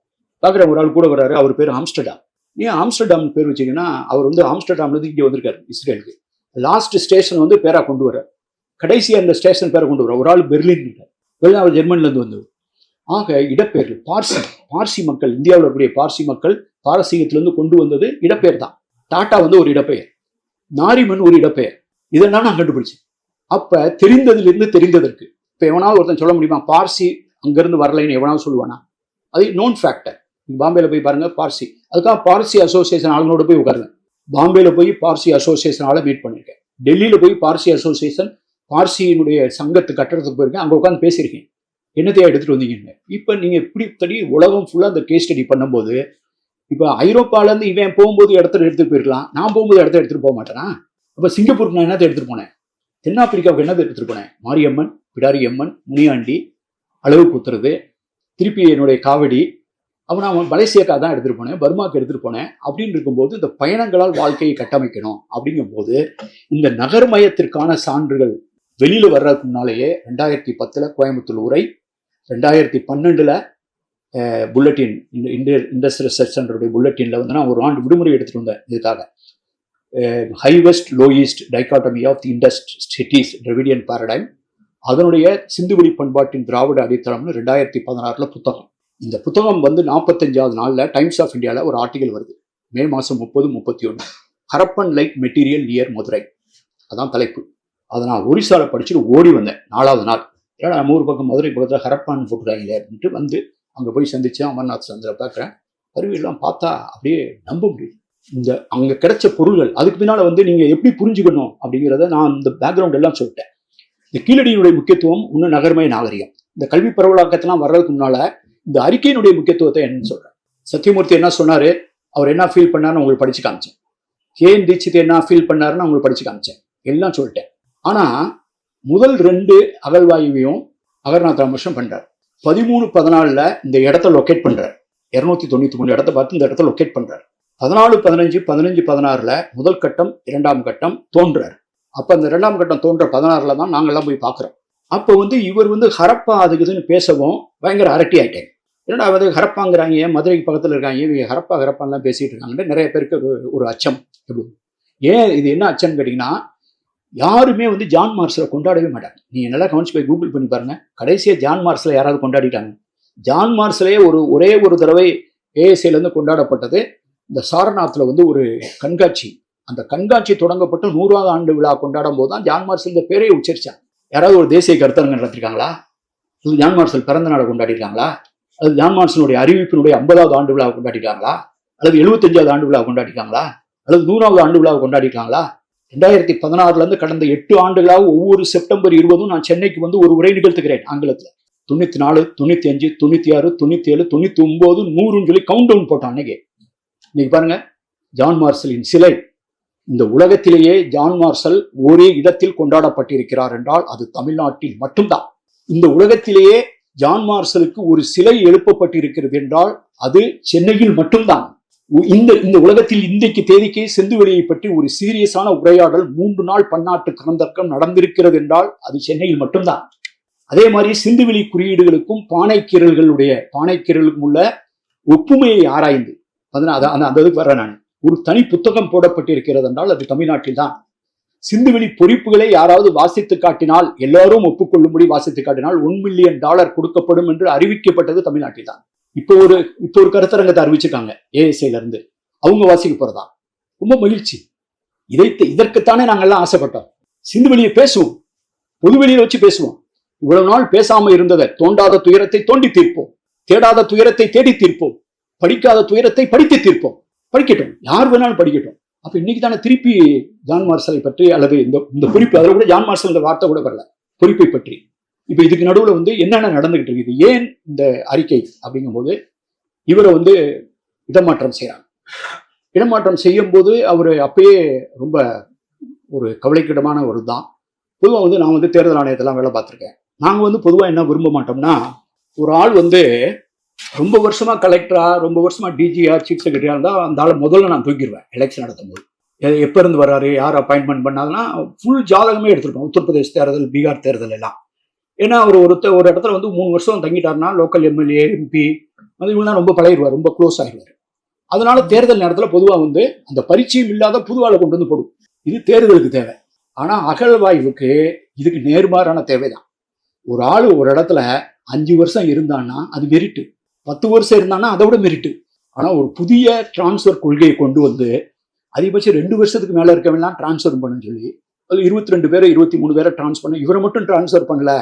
பாக்குற ஒரு ஆள் கூட வர்றாரு, அவர் பேர் ஆம்ஸ்டர்டாம். ஏன் ஆம்ஸ்டர்டாம் பேர் வச்சீங்கன்னா, அவர் வந்து ஆம்ஸ்டர்டாம்ல இருந்து இங்கே வந்திருக்காரு இஸ்ரேலுக்கு. லாஸ்ட் ஸ்டேஷன் வந்து பேரா கொண்டு வர, கடைசி அந்த ஸ்டேஷன் பேரை கொண்டு வர. ஒரு ஆள் பெர்லின், அவர் ஜெர்மனில இருந்து வந்தவர். ஆக இடப்பெயர்கள் பார்சி மக்கள், இந்தியாவில் இருக்கக்கூடிய பார்சி மக்கள் பாரசீகத்திலிருந்து கொண்டு வந்தது இடப்பெயர் தான். டாட்டா வந்து ஒரு இடப்பெயர், நாரிமன் ஒரு இடப்பெயர். இதெல்லாம் நான் கண்டுபிடிச்சேன். அப்ப தெரிந்ததிலிருந்து தெரிந்ததற்கு இப்ப எவனாவது ஒருத்தன் சொல்ல முடியுமா பார்சி அங்கிருந்து வரலைன்னு எவனாவது சொல்லுவானா? அது நோன் ஃபேக்டர். பாம்பேல போய் பாருங்க பார்சி, அதுக்காக பார்சி அசோசியேஷன் ஆளுங்களோட போய் உட்காருங்க. பாம்பேல போய் பார்சி அசோசியேஷன் ஆளை மீட் பண்ணிருக்கேன். டெல்லியில போய் பார்சி அசோசியேஷன் பார்சியினுடைய சங்கத்து கட்டடத்துக்கு போயிருக்கேன், அங்க உட்காந்து பேசியிருக்கேன். என்னத்தையா எடுத்துட்டு வந்தீங்க? இப்ப நீங்க இப்படி தடி உலகம் ஃபுல்லா அந்த கேஸ் ஸ்டடி பண்ணும்போது, இப்ப ஐரோப்பால இருந்து இவன் போகும்போது இடத்துல எடுத்துட்டு போயிருக்கலாம், நான் போகும்போது இடத்த எடுத்துட்டு போக மாட்டேனா? அப்ப சிங்கப்பூருக்கு நான் என்னத்தை எடுத்துட்டு போனேன்? தென்னாப்பிரிக்காவுக்கு என்னத்தை எடுத்துட்டு போனேன்? மாரியம்மன், பிடாரி அம்மன், முனியாண்டி, அளவு குத்துறது, திருப்பி என்னுடைய காவடி. அவன் நான் மலேசியாக்கா தான் எடுத்துட்டு போனேன், பர்மாவுக்கு எடுத்துட்டு போனேன். அப்படின்னு இருக்கும்போது இந்த பயணங்களால் வாழ்க்கையை கட்டமைக்கணும். அப்படிங்கும் போது இந்த நகர்மயத்திற்கான சான்றுகள் வெளியில வர்றதுக்கு முன்னாலேயே 2010 கோயம்புத்தூர் உரை, 2012 புல்லட்டின், இண்டஸ்ட்ரியல் ரிசர்ச் சென்டருடைய புல்லட்டின்ல வந்து நான் ஒரு ஆண்டு விடுமுறை எடுத்துட்டு வந்தேன் இதுக்காக. High west low east dichotomy of the Indus cities Dravidian paradigm, அதனுடைய சிந்துவெளி பண்பாட்டின் திராவிட அடித்தளம்னு 2016 புத்தகம். இந்த புத்தகம் வந்து 45வது நாள்ல டைம்ஸ் ஆஃப் இந்தியாவில் ஒரு ஆர்டிகல் வருது, மே மாதம் 30-31. Harappan like material near Madurai, அதான் தலைப்பு. அதை நான் ஒரிசால படிச்சுட்டு ஓடி வந்தேன் 4வது நாள். ஏன்னா நம்ம ஊர் பக்கம் மதுரை பக்கத்தில் ஹரப்பான் போட்டுறாங்களே அப்படின்ட்டு வந்து அங்கே போய் சந்திச்சேன். அமர்நாத் சந்திர பார்க்குறேன், கருவியெல்லாம் பார்த்தா அப்படியே நம்ப முடியும். இந்த அங்கே கிடைச்ச பொருள்கள், அதுக்கு பின்னால் வந்து நீங்கள் எப்படி புரிஞ்சுக்கணும் அப்படிங்கிறத நான் இந்த பேக்ரவுண்ட் எல்லாம் சொல்லிட்டேன். இந்த கீழடியினுடைய முக்கியத்துவம் இன்னும் நகர்மய நாகரிகம், இந்த கல்வி பரவலாக்கத்தெல்லாம் வர்றதுக்கு முன்னால இந்த அறிக்கையினுடைய முக்கியத்துவத்தை என்னன்னு சொல்றேன். சத்தியமூர்த்தி என்ன சொன்னாரு, அவர் என்ன ஃபீல் பண்ணாருன்னு உங்களுக்கு படிச்சு காமிச்சேன். கேஎன் தீட்சித் என்ன ஃபீல் பண்ணாருன்னு உங்களுக்கு படிச்சு காமிச்சேன், எல்லாம் சொல்லிட்டேன். ஆனா முதல் 2 அகழ்வாய்வையும் அகர்நாத் ராமகிருஷ்ணன் பண்றாரு. 13-14 இந்த இடத்த லொக்கேட் பண்றாரு. 293 இடத்த பார்த்து இந்த இடத்த லொக்கேட் பண்றாரு. 14-15 15-16 முதல் கட்டம் 2ஆம் கட்டம் தோன்றாரு. அப்போ அந்த 2ஆம் கட்டம் தோன்ற 16ல் தான் நாங்கள்லாம் போய் பார்க்குறோம். அப்போ வந்து இவர் வந்து ஹரப்பா அதுக்குதுன்னு பேசவும் பயங்கர அரட்டி ஆயிட்டேன். என்னடா வந்து ஹரப்பாங்கிறாங்க, மதுரைக்கு பக்கத்தில் இருக்காங்க, இவங்க ஹரப்பா ஹரப்பான்லாம் பேசிகிட்டு இருக்காங்கன்னு நிறைய பேருக்கு ஒரு அச்சம். ஏன் இது என்ன அச்சம்னு கேட்டிங்கன்னா, யாருமே வந்து ஜான் மார்ஷலை கொண்டாடவே மாட்டாங்க. நீங்கள் நல்லா கவனிச்சு போய் கூகுள் பண்ணி பாருங்கள். கடைசியாக ஜான் மார்ஷலை யாராவது கொண்டாடிட்டாங்க? ஜான் மார்ஷலே ஒரே ஒரு தடவை ஏஎஸ்ஐலேருந்து கொண்டாடப்பட்டது. இந்த சாரநாத்தில் வந்து ஒரு கண்காட்சி, அந்த கண்காட்சி தொடங்கப்பட்டு 100வது ஆண்டு விழா கொண்டாடும் போது தான் ஜான் மார்ஷல் இந்த பேரையே உச்சரிச்சாங்க. யாராவது ஒரு தேசிய கருத்தரங்கம் நடத்திருக்காங்களா? அல்லது ஜான் மார்ஷல் பிறந்த நாளை கொண்டாடிருக்காங்களா? அல்லது ஜான் மார்ஷலுடைய அறிவிப்பினுடைய 50வது ஆண்டு விழாவை கொண்டாடிருக்காங்களா? அல்லது 75வது ஆண்டு விழாவை கொண்டாடிருக்காங்களா? அல்லது 100வது ஆண்டு விழாவை கொண்டாடிருக்காங்களா? 2016 கடந்த 8 ஆண்டுகளாக ஒவ்வொரு செப்டம்பர் 20 நான் சென்னைக்கு வந்து ஒரு உரை நிகழ்த்துகிறேன் ஆங்கிலத்தில். 94, 95, 96, 97, 99, 100ன்னு சொல்லி கவுண்ட் டவுன் போட்டோம் அன்னைக்கு. இன்னைக்கு பாருங்க, ஜான் மார்ஷலின் சிலை இந்த உலகத்திலேயே ஜான் மார்ஷல் ஒரே இடத்தில் கொண்டாடப்பட்டிருக்கிறார் என்றால் அது தமிழ்நாட்டில் மட்டும்தான். இந்த உலகத்திலேயே ஜான் மார்ஷலுக்கு ஒரு சிலை எழுப்பப்பட்டிருக்கிறது என்றால் அது சென்னையில் மட்டும்தான். இந்த உலகத்தில் இன்றைக்கு தேதிக்கு சிந்துவெளியை பற்றி ஒரு சீரியஸான உரையாடல் 3 நாள் பன்னாட்டு கலந்தர்க்கம் நடந்திருக்கிறது என்றால் அது சென்னையில் மட்டும்தான். அதே மாதிரி சிந்துவெளி குறியீடுகளுக்கும் பானைக்கீரலுக்கும் உள்ள ஒப்புமையை ஆராய்ந்து அந்த இதுக்கு வர்றேன் நான். ஒரு தனி புத்தகம் போடப்பட்டிருக்கிறது என்றால் அது தமிழ்நாட்டில் தான். சிந்துவெளி பொறிப்புகளை யாராவது வாசித்து காட்டினால், எல்லாரும் ஒப்புக்கொள்ளும்படி வாசித்து காட்டினால் $1 மில்லியன் கொடுக்கப்படும் என்று அறிவிக்கப்பட்டது தமிழ்நாட்டில் தான். இப்போ ஒரு கருத்தரங்கத்தை அறிவிச்சிருக்காங்க ஏஎஸ்ஐல இருந்து, அவங்க வாசிக்க போறதா. ரொம்ப மகிழ்ச்சி. இதற்குத்தானே நாங்கள்லாம் ஆசைப்பட்டோம். சிந்துவெளியை பேசுவோம், பொதுவெளியில வச்சு பேசுவோம். இவ்வளவு நாள் பேசாம இருந்ததை, தோண்டாத துயரத்தை தோண்டி தீர்ப்போம், தேடாத துயரத்தை தேடி தீர்ப்போம், படிக்காத துயரத்தை படித்து தீர்ப்போம். படிக்கட்டும், யார் வேணாலும் படிக்கட்டும். அப்ப இன்னைக்கு தானே திருப்பி ஜான் மார்ஷலை பற்றி, அல்லது இந்த குறிப்பு, அதில் கூட ஜான் மார்ஷல் வார்த்தை கூட வரல, பொறுப்பை பற்றி. இப்ப இதுக்கு நடுவில் வந்து என்னென்ன நடந்துகிட்டு இருக்குது, ஏன் இந்த அறிக்கை அப்படிங்கும்போது, இவரை வந்து இடமாற்றம் செய்யறாங்க. இடமாற்றம் செய்யும் போது அவர் அப்பயே ரொம்ப ஒரு கவலைக்கிடமான ஒரு தான். பொதுவாக வந்து நான் வந்து தேர்தல் ஆணையத்தெல்லாம் வேலை பார்த்துருக்கேன். நாங்கள் வந்து பொதுவாக என்ன விரும்ப மாட்டோம்னா, ஒரு ஆள் வந்து ரொம்ப வருஷமா கலெக்டரா, ரொம்ப வருஷமா டிஜியா, சீஃப் செக்ரட்டரியா இருந்தால் அந்த ஆளை முதல்ல நான் தூக்கிடுவேன். எலெக்ஷன் நடத்தும் போது எப்போ இருந்து வர்றாரு, யார் அப்பாயின்மெண்ட் பண்ணாங்கன்னா ஃபுல் ஜாதகமே எடுத்துருப்போம். உத்தரப்பிரதேச தேர்தல், பீகார் தேர்தல் எல்லாம். ஏன்னா அவர் ஒரு இடத்துல வந்து 3 வருஷம் தங்கிட்டாருன்னா லோக்கல் எம்எல்ஏ, எம்பி வந்து இவங்க தான் ரொம்ப பழகிடுவார், ரொம்ப க்ளோஸ் ஆகிடுவார். அதனால தேர்தல் நேரத்தில் பொதுவாக வந்து அந்த பரிச்சயம் இல்லாத புது ஆளை கொண்டு வந்து போடும். இது தேர்தலுக்கு தேவை. ஆனால் அகழ்வாய்வுக்கு இதுக்கு நேர்மாறான தேவைதான். ஒரு ஆள் ஒரு இடத்துல 5 வருஷம் இருந்தான்னா அது மெரிட்டு, 10 வருஷம் இருந்தான்னா அதை விட மெரிட்டு. ஆனால் ஒரு புதிய டிரான்ஸ்ஃபர் கொள்கையை கொண்டு வந்து அதிகபட்சம் 2 வருஷத்துக்கு மேலே இருக்கவெல்லாம் டிரான்ஸ்ஃபர் பண்ணுன்னு சொல்லி அது 22 பேரை 23 பேரை டிரான்ஸ்ஃபர் பண்ண, இவரை மட்டும் டிரான்ஸ்ஃபர் பண்ணல,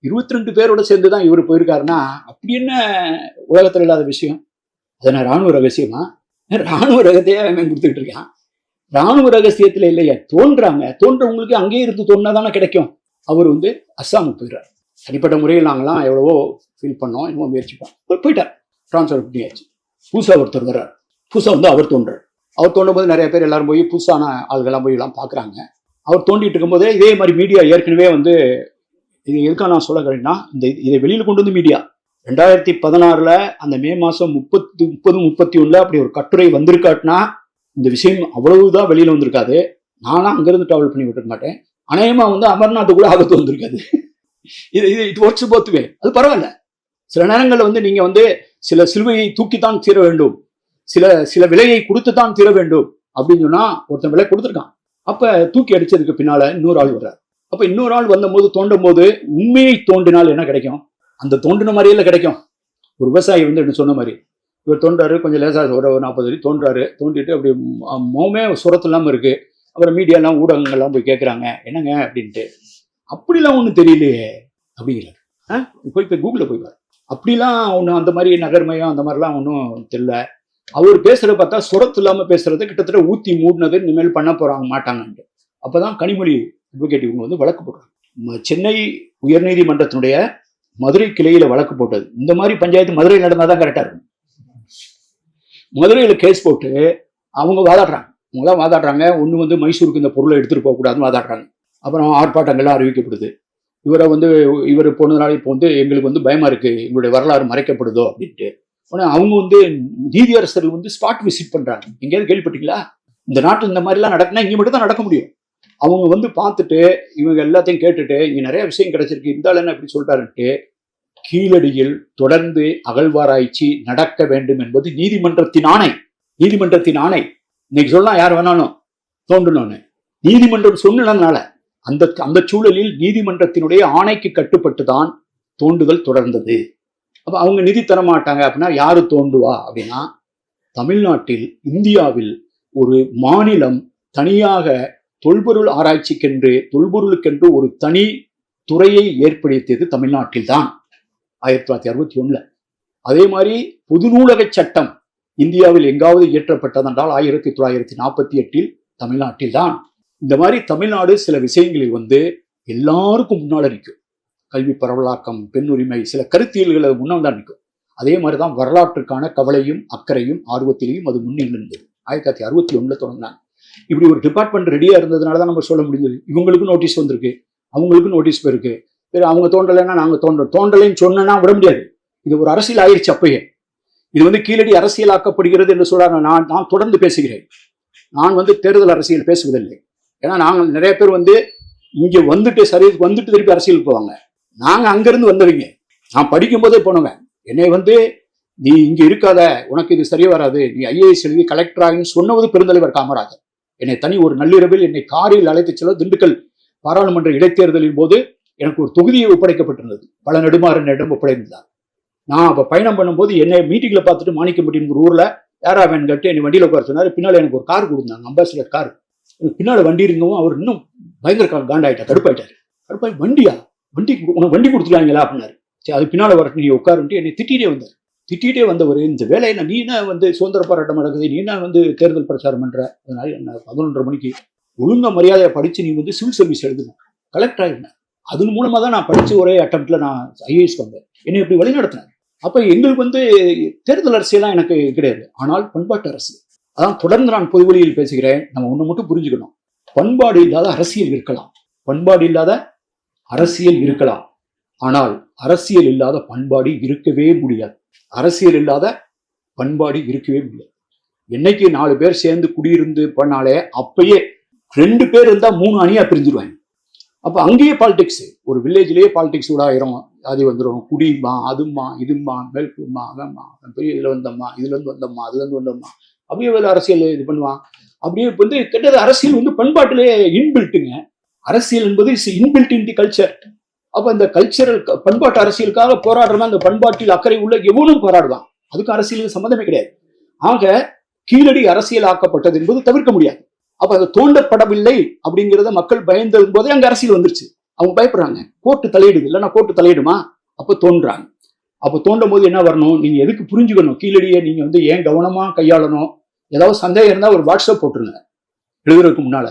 22 பேரோட சேர்ந்து தான் இவர் போயிருக்காருன்னா அப்படி என்ன உலகத்தில் இல்லாத விஷயம்? அதை நான் ராணுவ ரகசியமா? ராணுவ ரகத்தையே அவன் கொடுத்துக்கிட்டு இருக்கான். ராணுவ ரகசியத்தில் இல்லையா, தோன்றவங்களுக்கு அங்கேயே இருந்து தோணுனா தானே கிடைக்கும். அவர் வந்து அஸ்ஸாமுக்கு போயிடுறார். தனிப்பட்ட முறையில் நாங்களாம் எவ்வளவோ ஃபீல் பண்ணோம், என்னமோ முயற்சிப்போம். போயிட்டார், டிரான்ஸ்ஃபர் பண்ணியாச்சு. புதுசாக ஒருத்தர் வர்றார். புதுசாக வந்து அவர் தோன்றார். அவர் தோண்டும் போது நிறைய பேர் எல்லாரும் போய் புதுசான ஆள்கள்லாம் போய் எல்லாம் பார்க்குறாங்க. அவர் தோண்டிட்டு இருக்கும்போதே இதே மாதிரி மீடியா ஏற்கனவே வந்து, இது எதுக்காக நான் சொல்ல கேட்டீங்கன்னா, இதை வெளியில் கொண்டு வந்து மீடியா 2016 அந்த மே மாதம் 30, 31 அப்படி ஒரு கட்டுரை வந்திருக்காட்டினா இந்த விஷயம் அவ்வளவுதான் வெளியில் வந்திருக்காது. நானும் அங்கேருந்து ட்ராவல் பண்ணி விட்டுருக்க மாட்டேன். அநேகமாக வந்து அமர்நாத்து கூட ஆபத்து வந்திருக்காது. இது ஒர்க்ஸ் போத்துவே, அது பரவாயில்ல. சில நேரங்களில் வந்து நீங்கள் வந்து சில சிலுவையை தூக்கித்தான் தீர வேண்டும், சில விலையை கொடுத்துத்தான் தீர வேண்டும் அப்படின்னு சொன்னால் ஒருத்தன் விலை கொடுத்துருக்கான். அப்போ தூக்கி அடிச்சதுக்கு பின்னால இன்னொரு ஆள் வர்றார். அப்போ இன்னொரு ஆள் வந்தபோது தோண்டும் போது உண்மையை தோண்டினால் என்ன கிடைக்கும்? அந்த தோண்டின மாதிரியே கிடைக்கும். ஒரு விவசாயி வந்து என்ன சொன்ன மாதிரி இவர் தோன்றாரு, கொஞ்சம் லேசாக ஒரு 40 அடி தோன்றாரு. தோண்டிட்டு அப்படி மௌமே சுரத்து இல்லாமல் இருக்கு. அப்புறம் மீடியாலாம் ஊடகங்கள்லாம் போய் கேட்குறாங்க, என்னங்க அப்படின்ட்டு. அப்படிலாம் ஒன்றும் தெரியலையே அப்படிங்கிறார். போய் கூகுளில் போய்வார். அப்படிலாம் ஒன்றும் அந்த மாதிரி நகர்மயம் அந்த மாதிரிலாம் ஒன்றும் தெரியல. அவர் பேசுகிறத பார்த்தா சுரத்து இல்லாமல் பேசுறது கிட்டத்தட்ட ஊற்றி மூடினது இனிமேல் பண்ண போகிறாங்க மாட்டாங்கன்ட்டு. அப்போ தான் கனிமொழி அட்வொகேட் இவங்க வந்து வழக்கு போடுறாங்க. சென்னை உயர்நீதிமன்றத்தினுடைய மதுரை கிளையில் வழக்கு போட்டது. இந்த மாதிரி பஞ்சாயத்து மதுரையில் நடந்தால் தான் கரெக்டாக இருக்கும். மதுரையில் கேஸ் போட்டு அவங்க வாதாடுறாங்க. ஒன்று வந்து மைசூருக்கு இந்த பொருளை எடுத்துகிட்டு போகக்கூடாதுன்னு வாதாடுறாங்க. அப்புறம் ஆர்ப்பாட்டங்கள்லாம் அறிவிக்கப்படுது. இவர் போனதுனால இப்போ வந்து எங்களுக்கு வந்து பயமாக இருக்குது, எங்களுடைய வரலாறு மறைக்கப்படுதோ அப்படின்ட்டு. ஆனால் அவங்க வந்து நீதியரசர்கள் வந்து ஸ்பாட் விசிட் பண்ணுறாங்க. எங்கேயாவது கேள்விப்பட்டீங்களா? இந்த நாட்டில் இந்த மாதிரிலாம் நடக்குன்னா இங்கே மட்டும் தான் நடக்க முடியும். அவங்க வந்து பார்த்துட்டு இவங்க எல்லாத்தையும் கேட்டுட்டு இங்க நிறைய விஷயம் கிடைச்சிருக்கு, இந்த ஆள் என்ன இப்படி சொல்லிட்டாருன்ட்டு கீழடியில் தொடர்ந்து அகழ்வாராய்ச்சி நடக்க வேண்டும் என்பது நீதிமன்றத்தின் ஆணை. நீதிமன்றத்தின் ஆணை. இன்னைக்கு சொல்லலாம் யார் வேணாலும் தோண்டணும்னு, நீதிமன்றம் சொன்னதுனால அந்த அந்த சூழலில் நீதிமன்றத்தினுடைய ஆணைக்கு கட்டுப்பட்டு தான் தோண்டுதல் தொடர்ந்தது. அப்ப அவங்க நிதி தர மாட்டாங்க அப்படின்னா யாரு தோண்டுவா அப்படின்னா, தமிழ்நாட்டில் இந்தியாவில் ஒரு மாநிலம் தனியாக தொல்பொருள் ஆராய்ச்சிக்கென்று தொல்பொருளுக்கென்று ஒரு தனி துறையை ஏற்படுத்தியது தமிழ்நாட்டில் தான் 1961. அதே மாதிரி பொது நூலக சட்டம் இந்தியாவில் எங்காவது இயற்றப்பட்டதென்றால் 1948 தமிழ்நாட்டில் தான். இந்த மாதிரி தமிழ்நாடு சில விஷயங்களில் வந்து எல்லாருக்கும் முன்னால் நிற்கும். கல்வி பரவலாக்கம், பெண் உரிமை, சில கருத்தியல்கள் அது முன்னால் தான் நிற்கும். அதே மாதிரிதான் வரலாற்றுக்கான கவலையும் அக்கறையும் ஆர்வத்திலையும் அது முன்னில் இருந்தது. 1961 தொடங்கினாங்க. இப்படி ஒரு டிபார்ட்மெண்ட் ரெடியா இருந்ததுனால தான் நம்ம சொல்ல முடிஞ்சது. இவங்களுக்கும் நோட்டீஸ் வந்திருக்கு, அவங்களுக்கும் நோட்டீஸ் போயிருக்கு. சரி, அவங்க தோண்டலைன்னா நாங்க தோண்டலைன்னு சொன்னா விட முடியாது. இது ஒரு அரசியல் ஆயிடுச்சு அப்பயே. இது வந்து கீழடி அரசியலாக்கப்படுகிறது என்று சொல்றாங்க. நான் தொடர்ந்து பேசுகிறேன். நான் வந்து தேர்தல் அரசியல் பேசுவதில்லை. ஏன்னா நாங்கள் நிறைய பேர் வந்து இங்க வந்துட்டு சர்வீஸ்க்கு வந்துட்டு திருப்பி அரசியலுக்கு போவாங்க. நாங்க அங்கிருந்து வந்தவங்க. நான் படிக்கும் போதே போனவன். என்னை வந்து நீ இங்க இருக்காத, உனக்கு இது சரியா வராது, நீ ஐஏஎஸ் எழுதி கலெக்டர் ஆகின்னு சொன்னது பெருந்தலைவர் காமராஜர். என்னை தனி ஒரு நள்ளிரவில் என்னை காரில் அழைத்து செல்ல திண்டுக்கல் பாராளுமன்ற இடைத்தேர்தலின் போது எனக்கு ஒரு தொகுதியை ஒப்படைக்கப்பட்டிருந்தது. பல நெடுமாறனிடம் ஒப்படைந்தார். நான் அப்ப பயணம் பண்ணும்போது என்னை மீட்டிங்ல பார்த்துட்டு மாணிக்கம்பட்டின்னு ஒரு ஊர்ல யாரா வேணும் கேட்டு என்னை வண்டியில உட்கார சொன்னாரு. பின்னால எனக்கு ஒரு கார் கொடுத்தாங்க, அம்பாசிடர் கார். பின்னால வண்டி இருந்தவும் அவர் இன்னும் பயங்கர காண்டாயிட்டார், கடுப்பாயிட்டார். கடுப்பாய் வண்டியா, உனக்கு வண்டி கொடுத்துருவாங்களா அப்படின்னாரு. சரி, அது பின்னால வரட்டு, நீ உட்காருன்ட்டு என்னை திட்டிகிட்டே வந்தார். திட்டிகிட்டே வந்தவர், இந்த வேலையை நீ என்ன வந்து சுதந்திர போராட்டம் நடக்குது, நீ என்ன வந்து தேர்தல் பிரச்சாரம் பண்ற, அதனால என்ன 11:30 மணிக்கு ஒழுங்கா மரியாதையை படிச்சு நீ வந்து சிவில் சர்வீஸ் எழுதணும், கலெக்டர் ஆகிருந்தேன். அதன் மூலமா தான் நான் படிச்சு ஒரே அட்டம்ப்ட்ல நான் ஐஏஎஸ் வந்தேன். என்னை இப்படி வழி நடத்தினேன். அப்ப எங்களுக்கு வந்து தேர்தல் அரசியலாம் எனக்கு கிடையாது, ஆனால் பண்பாட்டு அரசியல். அதான் தொடர்ந்து நான் பொது வழியில் பேசுகிறேன். நம்ம ஒண்ணு மட்டும் புரிஞ்சுக்கணும், பண்பாடு இல்லாத அரசியல் இருக்கலாம், பண்பாடு இல்லாத அரசியல் இருக்கலாம், ஆனால் அரசியல் இல்லாத பண்பாடு இருக்கவே முடியாது. அரசியல் இல்லாத பண்பாடு இருக்கவே முடியாது. என்னைக்கு 4 பேர் சேர்ந்து குடியிருந்து பண்ணாலே அப்பயே 2 பேர் இருந்தா 3 அணியா பிரிஞ்சிருவாங்க. அப்ப அங்கேயே பாலிடிக்ஸ், ஒரு வில்லேஜ்லயே பாலிடிக்ஸ் கூட ஆயிரும். அது வந்துடும், குடிமா, அதுமா, இதுமா, மேல்குமா, அவன்மா, பெரிய இதுல வந்தம்மா, இதுல இருந்து வந்தம்மா, அதுல இருந்து வந்தம்மா, அப்படியே அரசியல் இது பண்ணுவான். அப்படியே வந்து கெட்டது. அரசியல் வந்து பண்பாட்டிலே இன்பில்ட்டுங்க. அரசியல் என்பது இன்பில்ட் இன் தி கல்ச்சர். அப்ப இந்த கல்ச்சரல் பண்பாட்டு அரசியலுக்காக போராடுறதா, அந்த பண்பாட்டில் அக்கறை உள்ள எவனும் போராடுவான். அதுக்கு அரசியலுக்கு சம்மந்தமே கிடையாது. ஆக கீழடி அரசியல் ஆக்கப்பட்டது என்பது தவிர்க்க முடியாது. அப்ப அது தோண்டப்படவில்லை அப்படிங்கிறத மக்கள் பயந்தது போதே அங்க அரசியல் வந்துருச்சு. அவங்க பயப்படுறாங்க, கோர்ட்டு தலையிடுது, இல்லைன்னா கோர்ட்டு தலையிடுமா, அப்ப தோன்றாங்க. அப்ப தோண்டும் போது என்ன வரணும், நீங்க எதுக்கு புரிஞ்சுக்கணும், கீழடியை நீங்க வந்து ஏன் கவனமா கையாளணும். ஏதாவது சந்தேகம் இருந்தா ஒரு வாட்ஸ்அப் போட்டுருங்க எழுதுறதுக்கு முன்னால.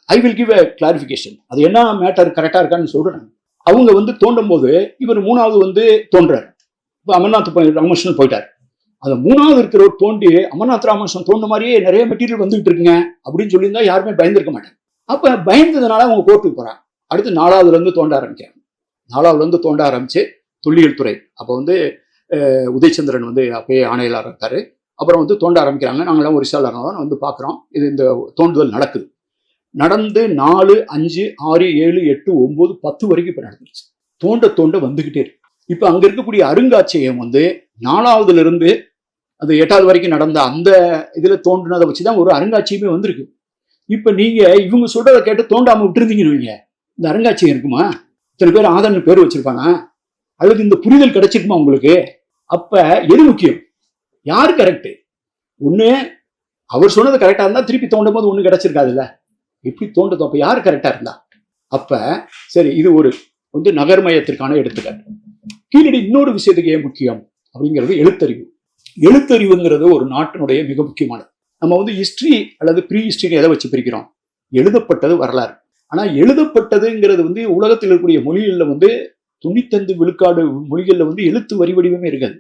I will give a clarification. அது என்ன மேட்டர் கரெக்டா இருக்கான்னு சொல்றேன். அவங்க வந்து தோண்டும் போது இவர் 3வது வந்து தோன்றாரு. இப்போ அமர்நாத் ராமகிருஷ்ணன் போயிட்டார். அந்த 3வது இருக்கிறவர் தோண்டி அமர்நாத் ராமகிருஷ்ணன் தோண்ட மாதிரியே நிறைய மெட்டீரியல் வந்துகிட்டு இருக்குங்க அப்படின்னு சொல்லியிருந்தா யாருமே பயந்துருக்க மாட்டாங்க. அப்ப பயந்ததுனால அவங்க கோர்ட்டுக்கு போறாங்க. அடுத்து 4வதுல இருந்து தோண்ட ஆரம்பிக்கிறாங்க. 4வதுல இருந்து தோண்ட ஆரம்பிச்சு தொல்லியல் துறை அப்ப வந்து உதயச்சந்திரன் வந்து அப்பயே ஆணையாளர் இருக்காரு. அப்புறம் வந்து தோண்ட ஆரம்பிக்கிறாங்க. நாங்களாம் ஒரு விசாரணை வந்து பாக்குறோம். இது இந்த தோண்டுதல் நடக்குது. நடந்து 4, 5, 6, 7, 8, 9, 10 வரைக்கும் இப்ப நடந்துருச்சு. தோண்ட வந்துகிட்டே இருக்கு. இப்ப அங்க இருக்கக்கூடிய அருங்காட்சியகம் வந்து 4வதுல இருந்து அது 8வது வரைக்கும் நடந்த அந்த இதுல தோன்றினதை வச்சுதான் ஒரு அருங்காட்சியமே வந்திருக்கு. இப்ப நீங்க இவங்க சொல்றதை கேட்டு தோண்டாம விட்டுருந்தீங்கன்னு வைங்க, இந்த அருங்காட்சியகம் இருக்குமா? இத்தனை பேர் ஆதரவு பேர் வச்சிருப்பாங்க, அல்லது இந்த புரிதல் கிடைச்சிருக்குமா உங்களுக்கு? அப்ப எது முக்கியம், யாரு கரெக்ட்? ஒண்ணு அவர் சொன்னது கரெக்டா இருந்தா திருப்பி தோண்டும் போது ஒண்ணு கிடைச்சிருக்காதுல்ல. எப்படி தோண்டது, அப்ப யாரு கரெக்டா இருந்தா? அப்ப சரி, இது ஒரு வந்து நகர்மயத்திற்கான எடுத்துக்காட்டு. கீழடி இன்னொரு விஷயத்துக்கு ஏன் முக்கியம் அப்படிங்கிறது எழுத்தறிவு. எழுத்தறிவுங்கிறது ஒரு நாட்டினுடைய மிக முக்கியமானது. நம்ம வந்து ஹிஸ்டரி அல்லது ப்ரீ ஹிஸ்டரி எதை வச்சு பிரிக்கிறோம்? எழுதப்பட்டது வரலாறு. ஆனா எழுதப்பட்டதுங்கிறது வந்து உலகத்தில் இருக்கக்கூடிய மொழிகள்ல வந்து 95 விழுக்காடு மொழிகள்ல வந்து எழுத்து வரி வடிவமே இருக்காது.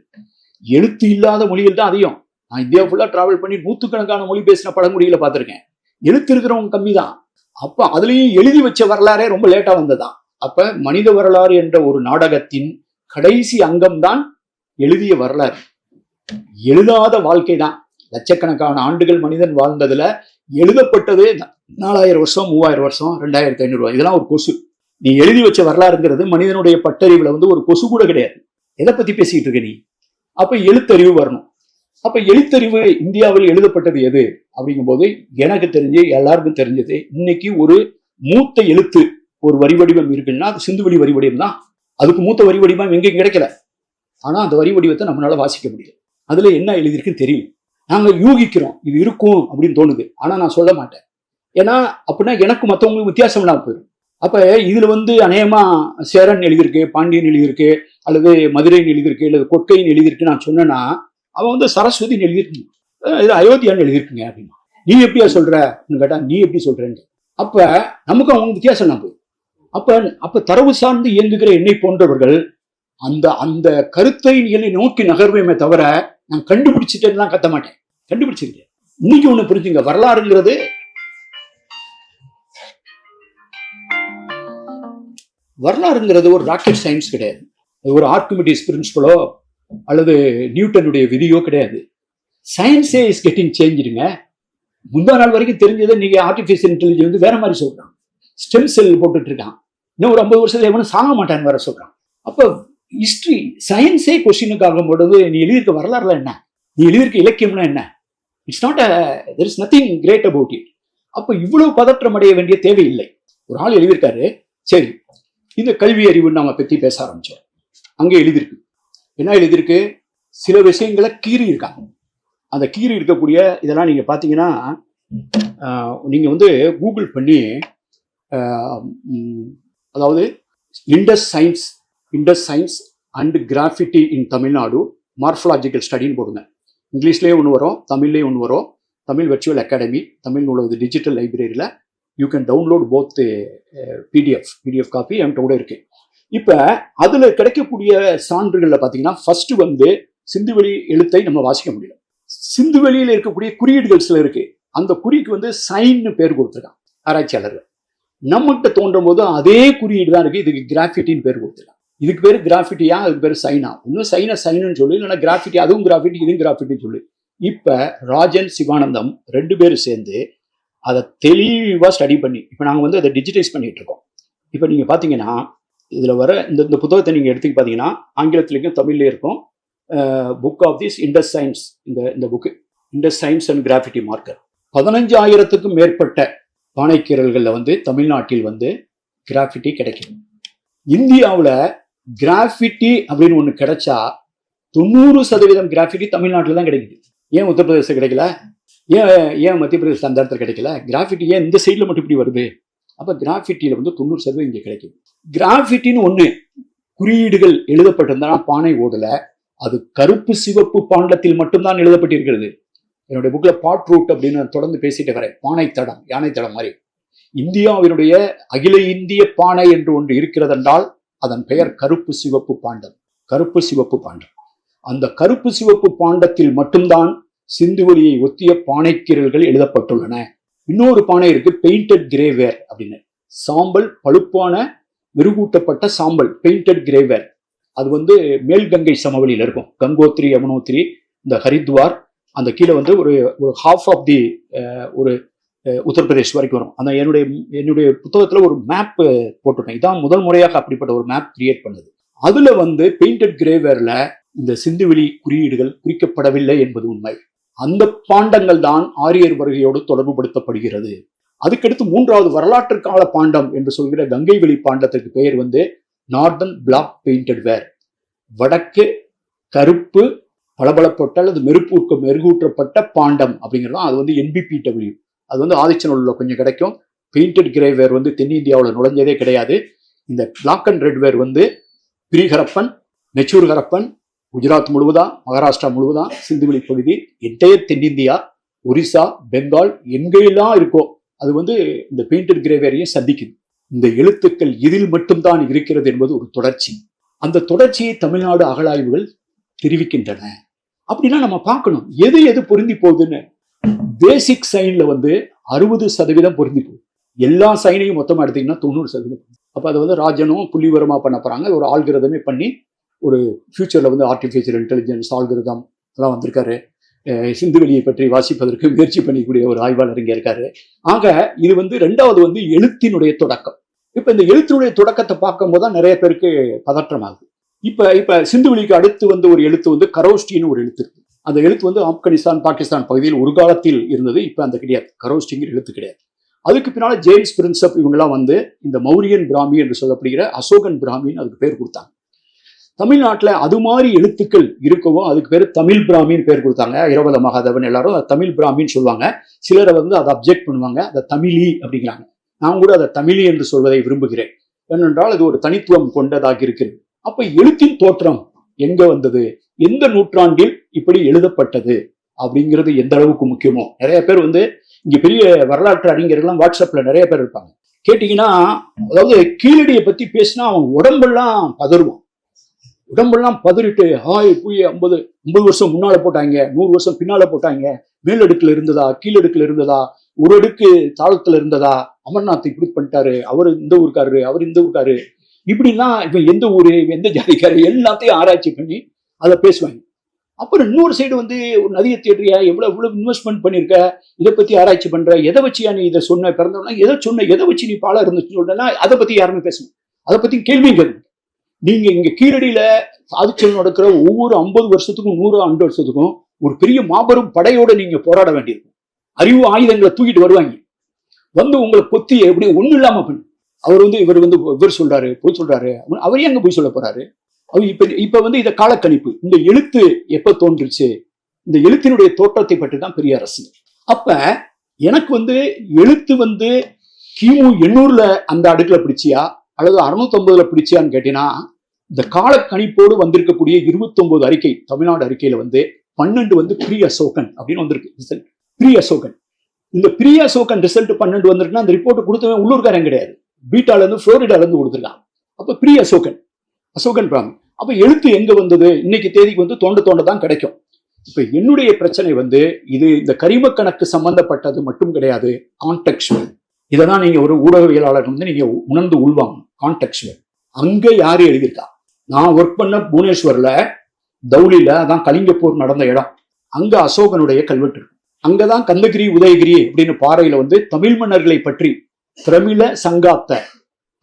எழுத்து இல்லாத மொழிகள் தான் அதிகம். நான் இந்தியா ஃபுல்லா டிராவல் பண்ணி 100கணக்கான மொழி பேசின பழங்குடிகளை பார்த்திருக்கேன். எழுத்து இருக்கிறவங்க கம்மி தான். அப்ப அதுலயும் எழுதி வச்ச வரலாறே ரொம்ப லேட்டா வந்ததான். அப்ப மனித வரலாறு என்ற ஒரு நாடகத்தின் கடைசி அங்கம் தான் எழுதிய வரலாறு. எழுதாத வாழ்க்கை தான். லட்சக்கணக்கான ஆண்டுகள் மனிதன் வாழ்ந்ததுல எழுதப்பட்டது 4000 வருஷம், 3000 வருஷம், 2500 இதெல்லாம் ஒரு கொசு. நீ எழுதி வச்ச வரலாறுங்கிறது மனிதனுடைய பட்டறிவுல வந்து ஒரு கொசு கூட கிடையாது. எதை பத்தி பேசிக்கிட்டு இருக்க நீ? அப்ப எழுத்தறிவு வரணும். அப்ப எழுத்தறிவு இந்தியாவில் எழுதப்பட்டது எது அப்படிங்கும் போது எனக்கு தெரிஞ்சு எல்லாருக்கும் தெரிஞ்சது, இன்னைக்கு ஒரு மூத்த எழுத்து ஒரு வரி வடிவம் இருக்குன்னா அது சிந்துவெளி வரி வடிவம் தான். அதுக்கு மூத்த வரி வடிவம் எங்கேயும் கிடைக்கல. ஆனா அந்த வரி வடிவத்தை நம்மளால வாசிக்க முடியும். அதுல என்ன எழுதியிருக்குன்னு தெரியும். நாங்க யூகிக்கிறோம் இது இருக்கும் அப்படின்னு தோணுது. ஆனா நான் சொல்ல மாட்டேன். ஏன்னா அப்படின்னா எனக்கு மற்றவங்களுக்கு வித்தியாசம் இல்லாம போயிடும். அப்ப இதுல வந்து அநேகமா சேரன் எழுதியிருக்கு, பாண்டியன் எழுதியிருக்கு, அல்லது மதுரைன்னு எழுதியிருக்கு, அல்லது கொற்கைன்னு எழுதியிருக்கு நான் சொன்னேன்னா அவன் வந்து சரஸ்வதினு எழுதியிருக்கீங்க, இது அயோத்தியான்னு எழுதியிருக்குங்க அப்படின்னா நீ எப்படியா சொல்றன்னு கேட்டா நீ எப்படி சொல்றேன்னு. அப்ப நமக்கு அவங்க வித்தியாசம் நான் போயிடும். அப்ப தரவு சார்ந்து இயங்குகிற என்னை போன்றவர்கள் அந்த அந்த கருத்தை என்னை நோக்கி நகர்வேமே தவிர நான் கண்டுபிடிச்சிட்டேன்னா கத்த மாட்டேன். கண்டுபிடிச்சிருக்கேன். இன்னைக்கு ஒண்ணு புரிஞ்சுங்க, வரலாறுங்கிறது ஒரு ராக்கெட் சயின்ஸ் கிடையாது. ஒரு ஆர்கிமிடிஸ் பிரின்சிபலோ அல்லது நியூட்டனுடைய விதியோ கிடையாது. சயின்ஸே இஸ் கெட்டிங் சேஞ்சுடுங்க. முந்தா நாள் வரைக்கும் தெரிஞ்சதை நீங்க ஆர்டிபிஷியல் இன்டெலிஜென்ஸ் வந்து வேற மாதிரி சொல்றான். ஸ்டெம் செல் போட்டுட்டு இருக்கான். இன்னும் ஒரு 50 வருஷத்துல எவனும் சாக மாட்டான்னு வேற சொல்றான். அப்ப ஹிஸ்டரி சயின்ஸே கொஸ்டினுக்கு ஆகும் பொழுது நீ எழுதியிருக்க வரலாறுல என்ன, நீ எழுதியிருக்க இலக்கியம்னா என்ன? It's not there is nothing great about it. அப்ப இவ்வளவு பதற்றம் அடைய வேண்டிய தேவையில்லை. ஒரு ஆள் எழுதியிருக்காரு, சரி இந்த கல்வி அறிவுன்னு நம்ம பத்தி பேச ஆரம்பிச்சோம். அங்கே எழுதியிருக்கு, என்ன எழுதியிருக்கு? சில விஷயங்களை கீறி இருக்காங்க. அந்த கீறி இருக்கக்கூடிய இதெல்லாம் நீங்க பாத்தீங்கன்னா நீங்க வந்து கூகுள் பண்ணி அதாவது Indus science and graffiti in Tamil Nadu morphological ஸ்டடின்னு போடுங்க. இங்கிலீஷ்லேயே ஒன்று வரும், தமிழ்லேயே ஒன்று வரும். தமிழ் வெர்ச்சுவல் அகாடமி, தமிழ் நூலக டிஜிட்டல் லைப்ரரியில் you can download both PDF copy என்கிட்ட கூட இருக்கு. இப்போ அதில் கிடைக்கக்கூடிய சான்றுகளில் பார்த்தீங்கன்னா ஃபர்ஸ்ட் வந்து சிந்துவெளி எழுத்தை நம்ம வாசிக்க முடியல. சிந்துவெளியில் இருக்கக்கூடிய குறியீடுகள் சில இருக்கு. அந்த குறிக்கு வந்து சைன்னு பேர் கொடுத்துருக்கான் ஆராய்ச்சியாளர்கள். நம்மகிட்ட தோன்றும் போது அதே குறியீடு தான் இருக்கு. இதுக்கு கிராஃபிட்டின்னு பேர் கொடுத்துருக்கான். இதுக்கு பேர் கிராஃபிட்டியா, அதுக்கு பேர் சைனா. இன்னும் சைனுன்னு சொல்லி, இல்லைன்னா கிராஃபிட்டி, அதுவும் கிராஃபிட்டி, இதுவும் கிராஃபிட்டின்னு சொல்லி. இப்ப ராஜன் சிவானந்தம் 2 பேரும் சேர்ந்து அதை தெளிவா ஸ்டடி பண்ணி இப்ப நாங்க வந்து அதை டிஜிட்டைஸ் பண்ணிட்டு இருக்கோம். இப்ப நீங்க பாத்தீங்கன்னா இதுல வர இந்த புத்தகத்தை நீங்க எடுத்து பாத்தீங்கன்னா ஆங்கிலத்திலேயும் தமிழ்லயும் இருக்கும். Book of this Indus science, இந்த book Indus science and graffiti marker. 15,000க்கும் மேற்பட்ட பானைக்கீரல்கள்ல வந்து தமிழ்நாட்டில் வந்து கிராஃபிட்டி கிடைக்கும். இந்தியாவில் கிராஃபிட்டி அப்படின்னு ஒன்று கிடைச்சா 90% கிராஃபிட்டி தமிழ்நாட்டில் தான் கிடைக்குது. ஏன் உத்தரப்பிரதேசம் கிடைக்கல? ஏன் மத்திய பிரதேசம் அந்த இடத்துல கிடைக்கல? கிராஃபிட்டி ஏன் இந்த சைடில் மட்டும் இப்படி வருது? அப்போ கிராஃபிட்டியில் வந்து 90% இங்கே கிடைக்குது. கிராஃபிட்டின்னு ஒன்று குறியீடுகள் எழுதப்பட்டிருந்தா பானை ஓடல, அது கருப்பு சிவப்பு பாண்டத்தில் மட்டும்தான் எழுதப்பட்டிருக்கிறது. என்னுடைய புக்ல பாட் ரூட் அப்படின்னு தொடர்ந்து பேசிட்டு வரேன். பானை தடம், யானை தடம் மாதிரி. இந்தியாவினுடைய அகில இந்திய பானை என்று ஒன்று இருக்கிறது என்றால் அதன் பெயர் கருப்பு சிவப்பு பாண்டம். கருப்பு சிவப்பு பாண்டம். அந்த கருப்பு சிவப்பு பாண்டத்தில் மட்டும்தான் சிந்துவெளியை ஒத்திய பானைக்கீரல்கள் எழுதப்பட்டுள்ளன. இன்னொரு பானை இருக்கு, பெயிண்டட் கிரேவேர் அப்படின்னு. சாம்பல், பழுப்பான மெருகூட்டப்பட்ட சாம்பல், பெயிண்டட் கிரேவேர். அது வந்து மேல்கங்கை சமவெளியில் இருக்கும். கங்கோத்ரி, யமுனோத்ரி, இந்த ஹரித்வார், அந்த கீழே வந்து ஒரு ஹாஃப் ஆஃப் தி ஒரு உத்தரப்பிரதேஷ் வரைக்கும் வரும். அந்த என்னுடைய புத்தகத்துல ஒரு மேப் போட்டிருக்கேன். இதான் முதல் முறையாக அப்படிப்பட்ட ஒரு மேப் கிரியேட் பண்ணது. அதுல வந்து பெயிண்டட் கிரேவேர்ல இந்த சிந்துவெளி குறியீடுகள் குறிக்கப்படவில்லை என்பது உண்மை. அந்த பாண்டங்கள் தான் ஆரியர் வருகையோடு தொடர்பு படுத்தப்படுகிறது. அதுக்கடுத்து 3வது வரலாற்று கால பாண்டம் என்று சொல்கிற கங்கை வெளி பாண்டத்திற்கு பெயர் வந்து நார்தன் பிளாக் பெயிண்டட் வேர். வடக்கு கருப்பு பளபளப்பட்ட அல்லது மெருகூற்றப்பட்ட பாண்டம் அப்படிங்கிறது. அது வந்து NBPW. அது வந்து ஆதிச்சநல்லூர்ல கொஞ்சம் கிடைக்கும். பெயிண்டட் கிரேவேர் வந்து தென்னிந்தியாவில் நுழைஞ்சதே கிடையாது. இந்த பிளாக் அண்ட் ரெட் வேர் வந்து பிரிஹரப்பன், மெச்சூர் ஹரப்பன், குஜராத் முழுவதா, மகாராஷ்டிரா முழுவதா, சிந்துவெளி பகுதி, என்டையர் தென்னிந்தியா, ஒரிசா, பெங்கால், எங்கெல்லாம் இருக்கோ அது வந்து இந்த பெயிண்டட் கிரேவேரையும் சந்திக்குது. இந்த எழுத்துக்கள் இதில் மட்டும்தான் இருக்கிறது என்பது ஒரு தொடர்ச்சி. அந்த தொடர்ச்சியை தமிழ்நாடு அகழாய்வுகள் தெரிவிக்கின்றன. அப்படின்னா நம்ம பார்க்கணும் எது பொருந்தி போகுதுன்னு. பேசிக் சைன்ல வந்து 60% பொருந்தி போகுது. எல்லா சைனையும் மொத்தமா எடுத்தீங்கன்னா 90%. அப்ப அதை வந்து ராஜனும் புள்ளிவரமா பண்ண போறாங்க. ஒரு ஆல்கிரதமே பண்ணி ஒரு ஃபியூச்சர்ல வந்து ஆர்டிஃபிஷியல் இன்டெலிஜென்ஸ் ஆல்கிரதம் எல்லாம் வந்திருக்காரு. சிந்துவெளியை பற்றி வாசிப்பதற்கு முயற்சி பண்ணிக்கூடிய ஒரு ஆய்வாளர் இங்கே இருக்காரு. ஆக இது வந்து 2வது எழுத்தினுடைய தொடக்கம். இப்ப இந்த எழுத்தினுடைய தொடக்கத்தை பார்க்கும் போதுதான் நிறைய பேருக்கு பதற்றமாகுது. இப்ப சிந்துவெளிக்கு அடுத்து ஒரு எழுத்து கரோஸ்டின்னு ஒரு எழுத்து இருக்கு. அந்த எழுத்து ஆப்கானிஸ்தான் பாகிஸ்தான் பகுதியில் ஒரு காலத்தில் இருந்தது. இப்ப அந்த கிடையாது, கரோஸ்டிங்கிற எழுத்து கிடையாது. அதுக்கு பின்னால ஜேம்ஸ் பிரின்சப் இவங்கெல்லாம் இந்த மௌரியன் பிராமி என்று சொல்லப்படுகிற அசோகன் பிராமின்னு அதுக்கு பேர் கொடுத்தாங்க. தமிழ்நாட்டில் அது மாதிரி எழுத்துக்கள் இருக்கவும் அதுக்கு பேர் தமிழ் பிராமின்னு பேர் கொடுத்தாங்க. இரவத மகாதேவன் எல்லாரும் அதை தமிழ் பிராமின்னு சொல்லுவாங்க. சிலரை அதை அப்ஜெக்ட் பண்ணுவாங்க, அதை தமிழி அப்படிங்கிறாங்க. நான் கூட அதை தமிழி என்று சொல்வதை விரும்புகிறேன். ஏனென்றால் அது ஒரு தனித்துவம் கொண்டதாக இருக்கிறது. அப்ப எழுத்தின் தோற்றம் எங்க வந்தது, எந்த நூற்றாண்டில் இப்படி எழுதப்பட்டது அப்படிங்கிறது எந்த அளவுக்கு முக்கியமோ. நிறைய பேர் இங்க பெரிய வரலாற்று அறிஞர்கள்லாம் வாட்ஸ்அப்ல நிறைய பேர் இருப்பாங்க. கேட்டீங்கன்னா, அதாவது கீழடியை பத்தி பேசினா அவன் உடம்பெல்லாம் பதறுவான். உடம்பெல்லாம் பதறிட்டு புய் 50 வருஷம் முன்னால போட்டாங்க, 100 வருஷம் பின்னால போட்டாங்க, மேலடுக்குல இருந்ததா கீழடுக்குல இருந்ததா, ஒரு அடுக்கு தாளத்துல இருந்ததா, அமர்நாத் இப்படி பண்ணிட்டாரு, அவர் இந்த ஊருக்காரு, அவர் இந்த ஊருக்காரு, இப்படிலாம் இப்ப எந்த ஊரு எந்த ஜாதிக்காரு எல்லாத்தையும் ஆராய்ச்சி பண்ணி அதை பேசுவாங்க. அப்புறம் இன்னொரு சைடு ஒரு நதியை தேடுறியா, எவ்வளவு இன்வெஸ்ட்மெண்ட் பண்ணிருக்க, இதை பத்தி ஆராய்ச்சி பண்ற, எதை வச்சியா நீ இதை சொன்ன, பிறந்தவனா எதை வச்சு நீ பாலம் இருந்துச்சு சொல்றேன்னா அதை பத்தி யாருமே பேசணும், அதை பத்தி கேள்வியும் கேட்கணும். நீங்க இங்க கீழடியில சாதிச்சல் நடக்கிற ஒவ்வொரு 50 வருஷத்துக்கும் 100 வருஷத்துக்கும் ஒரு பெரிய மாபெரும் படையோட நீங்க போராட வேண்டியிருக்கும். அறிவு ஆயுதங்களை தூக்கிட்டு வருவாங்க, உங்களை பொத்தி எப்படி ஒண்ணு இல்லாம பண்ணு. அவர் இவர் சொல்றாரு, பொய் சொல்றாரு, அவரே அங்க போய் சொல்ல போறாரு. அவர் இப்ப இதை காலக்கணிப்பு, இந்த எழுத்து எப்ப தோன்றுச்சு, இந்த எழுத்தினுடைய தோற்றத்தை பற்றி தான் பெரிய அரசியல். அப்ப எனக்கு எழுத்து கிமு 800 அந்த அடுக்குல பிடிச்சியா அல்லது 650 பிடிச்சியான்னு கேட்டீங்கன்னா, இந்த காலக்கணிப்போடு வந்திருக்கக்கூடிய 29 அறிக்கை, தமிழ்நாடு அறிக்கையில 12 ப்ரீ அசோகன் அப்படின்னு வந்திருக்கு. ப்ரீ அசோகன், இந்த ப்ரீ அசோகன் ரிசல்ட் 12 வந்திருக்குன்னா அந்த ரிப்போர்ட் கொடுத்தவன் உள்ளூர்காரன் கிடையாது, பீட்டால இருந்து புளோரிடால இருந்து கொடுத்துருக்கான். அப்ப ப்ரீ அசோகன் பிராமி. அப்ப எழுத்து எங்க வந்தது, இன்னைக்கு தேதிக்கு தோண்ட தான் கிடைக்கும். இப்ப என்னுடைய பிரச்சனை இது இந்த கரிம கணக்கு சம்பந்தப்பட்டது மட்டும் கிடையாது, கான்டெக்சுவல். இதெல்லாம் நீங்க ஒரு ஊடகவியலாளர் நீங்க உணர்ந்து உள்வாங்க. கான்டெக்சுவல், அங்க யாரு எழுதியிருக்கா? நான் ஒர்க் பண்ண புவனேஸ்வர்ல தௌலில, அதான் கலிங்க போர் நடந்த இடம், அங்க அசோகனுடைய கல்வெட்டு இருக்கு. அங்கதான் கந்தகிரி உதயகிரி அப்படின்னு பாறையில தமிழ் மன்னர்களை பற்றி திரமிழ சங்காத்த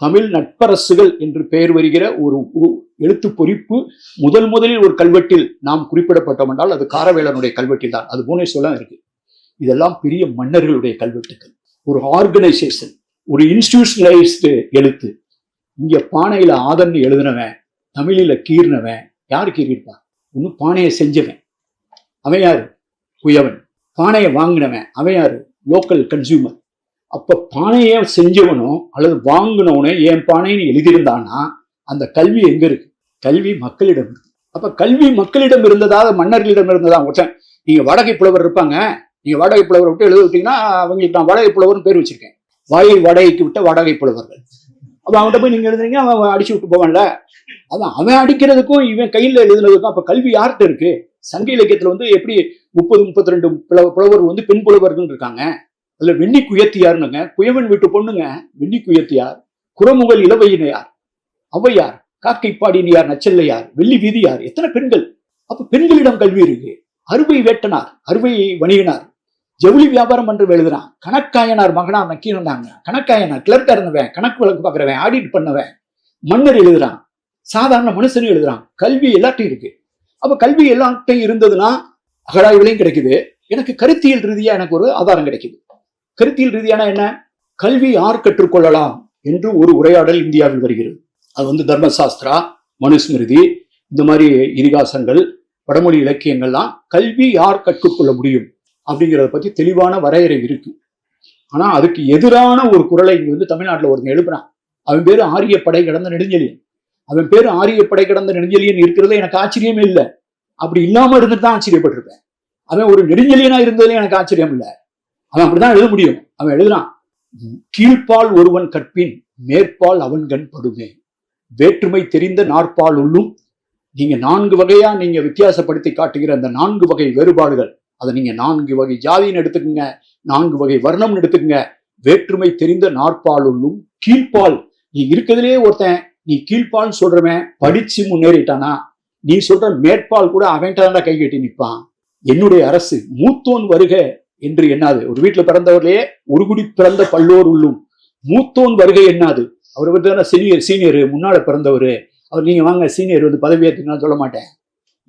தமிழ் நட்பரசுகள் என்று பெயர் வருகிற ஒரு எழுத்து பொறிப்பு முதலில் ஒரு கல்வெட்டில் நாம் குறிப்பிடப்பட்டோம் என்றால் அது காரவேலனுடைய கல்வெட்டில் தான். அது புவனேஸ்வரம் இருக்கு. இதெல்லாம் பெரிய மன்னர்களுடைய கல்வெட்டுகள். ஒரு ஆர்கனைசேஷன், ஒரு இன்ஸ்டிடியூஷனலைஸ்டு எழுத்து. இங்க பானையில ஆதன் எழுதினவன், தமிழில கீர்னவன். யாரு கீறியிருப்பான்? ஒன்னும் பானையை செஞ்சவன், அவன் யாரு? குயவன். பானையை வாங்கினவன் அவன் யாரு? Local consumer. அப்ப பானையை செஞ்சவனோ அல்லது வாங்கினவனோ என் பானைன்னு எழுதியிருந்தானா அந்த கல்வி எங்க இருக்கு? கல்வி மக்களிடம் இருக்கு. அப்ப கல்வி மக்களிடம் இருந்ததா மன்னர்களிடம் இருந்ததா? நீங்க வாடகை புலவர் இருப்பாங்க, நீங்க வாடகை புலவரை விட்டு எழுத விட்டீங்கன்னா அவங்களுக்கு நான் வாடகை புலவர்னு பேர் வச்சிருக்கேன், வாயை வாடகைக்கு விட்ட வாடகை புலவர்கள். அப்ப அவன்கிட்ட போய் நீங்க எழுதுறீங்க, அவன் அடிச்சு விட்டு போவான்ல. அதான் அவன் அடிக்கிறதுக்கும் இவன் கையில எழுதுனதுக்கும் அப்ப கல்வி யார்கிட்ட இருக்கு? சங்க இலக்கியத்துல எப்படி 30-32 புலவர் பெண் புலவர்கள் இருக்காங்க. அதுல வெண்ணி குயத்தியார்னுங்க, குயவன் வீட்டு பொண்ணுங்க வெண்ணி குயத்தியார், குரமுகல் இளவையினையார், ஔவையார், காக்கைப்பாடினியார், நச்சல்லையார், வெள்ளி வீதியார், எத்தனை பெண்கள். அப்ப பெண்களிடம் கல்வி இருக்கு. அறுவை வேட்டனார், அறுவை வணிகனார், ஜவுளி வியாபாரம் பண்ற எழுதுறான். கணக்காயனார் மகனா நக்கீரனாங்க. கணக்காயனார் கிளர்க்கா இருந்தவன், கணக்கு வழக்கு பாக்குறவன், ஆடிட் பண்ணவன், மன்னர் எழுதுறான், சாதாரண மனுஷனும் எழுதுறான். கல்வி எல்லாத்தையும் இருக்கு. அப்ப கல்வி எல்லாத்தையும் இருந்ததுன்னா அகழாய்வுலையும் கிடைக்குது. எனக்கு கருத்தியல் ரீதியா எனக்கு ஒரு ஆதாரம் கிடைக்குது. கருத்தியல் ரீதியான என்ன? கல்வி யார் கற்றுக்கொள்ளலாம் என்று ஒரு உரையாடல் இந்தியாவில் வருகிறது. அது தர்மசாஸ்திரா, மனுஸ்மிருதி, இந்த மாதிரி இதிகாசங்கள், வடமொழி இலக்கியங்கள்லாம் கல்வி யார் கற்றுக்கொள்ள முடியும் அப்படிங்கிறத பத்தி தெளிவான வரையறை இருக்கு. ஆனா அதுக்கு எதிரான ஒரு குரலை இங்க தமிழ்நாட்டில் ஒருத்தன் எழுப்புறான். அவன் பேரு ஆரிய படை கடந்த நெடுஞ்செழியன். அவன் பேரு ஆரிய படை கடந்த நெடுஞ்செழியன் இருக்கிறது எனக்கு ஆச்சரியமே இல்லை. அப்படி இல்லாம இருந்துட்டு தான் ஆச்சரியப்பட்டிருப்பேன். அவன் ஒரு நெடுஞ்செழியனா இருந்ததுல எனக்கு ஆச்சரியம் இல்லை. அவன் அப்படிதான் எழுத முடியும். அவன் எழுதுறான், கீழ்ப்பால் ஒருவன் கற்பின் மேற்பால் அவன் கண் படுமே, வேற்றுமை தெரிந்த நாற்பால் உள்ளும். நீங்க 4 வகையா நீங்க வித்தியாசப்படுத்தி காட்டுகிற அந்த 4 வகை வேறுபாடுகள், அதை நீங்க 4 வகை ஜாதின்னு எடுத்துக்கோங்க, 4 வகை வர்ணம்னு எடுத்துக்கோங்க. வேற்றுமை தெரிந்த நாற்பால் உள்ளும் கீழ்ப்பால். நீ இருக்கிறதுலே ஒருத்தன் நீ கீழ்ப்பால் சொல்றவன் படிச்சு முன்னேறிட்டானா, நீ சொல்ற மேற்பால் கூட அவன்கிட்ட கை கட்டி நிற்பான். என்னுடைய அரசு மூத்தோன் வருக என்று எண்ணாது. ஒரு வீட்டுல பிறந்தவர்களே ஒரு குடி பிறந்த பல்லோர் உள்ளும் மூத்தோன் வருகை எண்ணாது. அவர் வந்து சீனியர் முன்னால பிறந்தவர், அவர் நீங்க வாங்க சீனியர் வந்து பதவி ஏற்றுக்கணும்னு சொல்ல மாட்டேன்.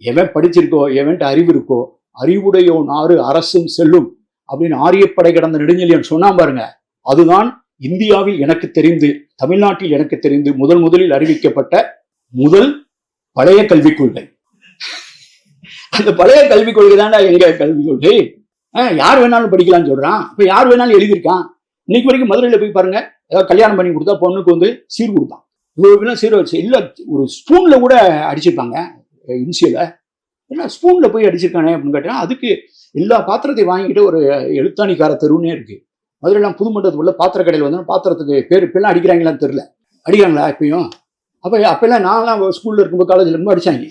எவன் படிச்சிருக்கோ, எவன்ட்டு அறிவு இருக்கோ, அறிவுடையோன் ஆறு அரசும் செல்லும் அப்படின்னு ஆரியப்படை கடந்த நெடுஞ்செழியன் சொன்னா பாருங்க. அதுதான் இந்தியாவில் எனக்கு தெரிந்து, தமிழ்நாட்டில் எனக்கு தெரிந்து முதலில் அறிவிக்கப்பட்ட முதல் பழைய கல்விக் கொள்கை. அந்த பழைய கல்விக் கொள்கை தான்டா எங்க கல்விக் கொள்கை. யார் வேணாலும் படிக்கலாம்னு சொல்றான். இப்ப யார் வேணாலும் எழுதியிருக்கான். இன்னைக்கு வரைக்கும் மதுரையில போய் பாருங்க, ஏதாவது கல்யாணம் பண்ணி கொடுத்தா பொண்ணுக்கு வந்து சீர் கொடுத்தான். இவ்வளவு சீர் வச்சு இல்ல, ஒரு ஸ்பூன்ல கூட அடிச்சிருக்காங்க இன்சியல. ஏன்னா ஸ்பூன்ல போய் அடிச்சிருக்கானே அப்படின்னு கேட்டா, அதுக்கு எல்லா பாத்திரத்தையும் வாங்கிட்டு ஒரு எழுத்தாணிக்கார தெருவுன்னே இருக்கு. மதுரையெல்லாம் புதுமண்டலத்துக்குள்ள பாத்திர கடையில் வந்து பாத்திரத்துக்கு பேர் இப்பெல்லாம் அடிக்கிறாங்களான்னு தெரியல. அடிக்கிறாங்களா இப்பயும்? அப்பெல்லாம் நான்லாம் ஸ்கூல்ல இருக்கும்போது காலேஜ்ல இருக்கும்போது அடிச்சாங்க.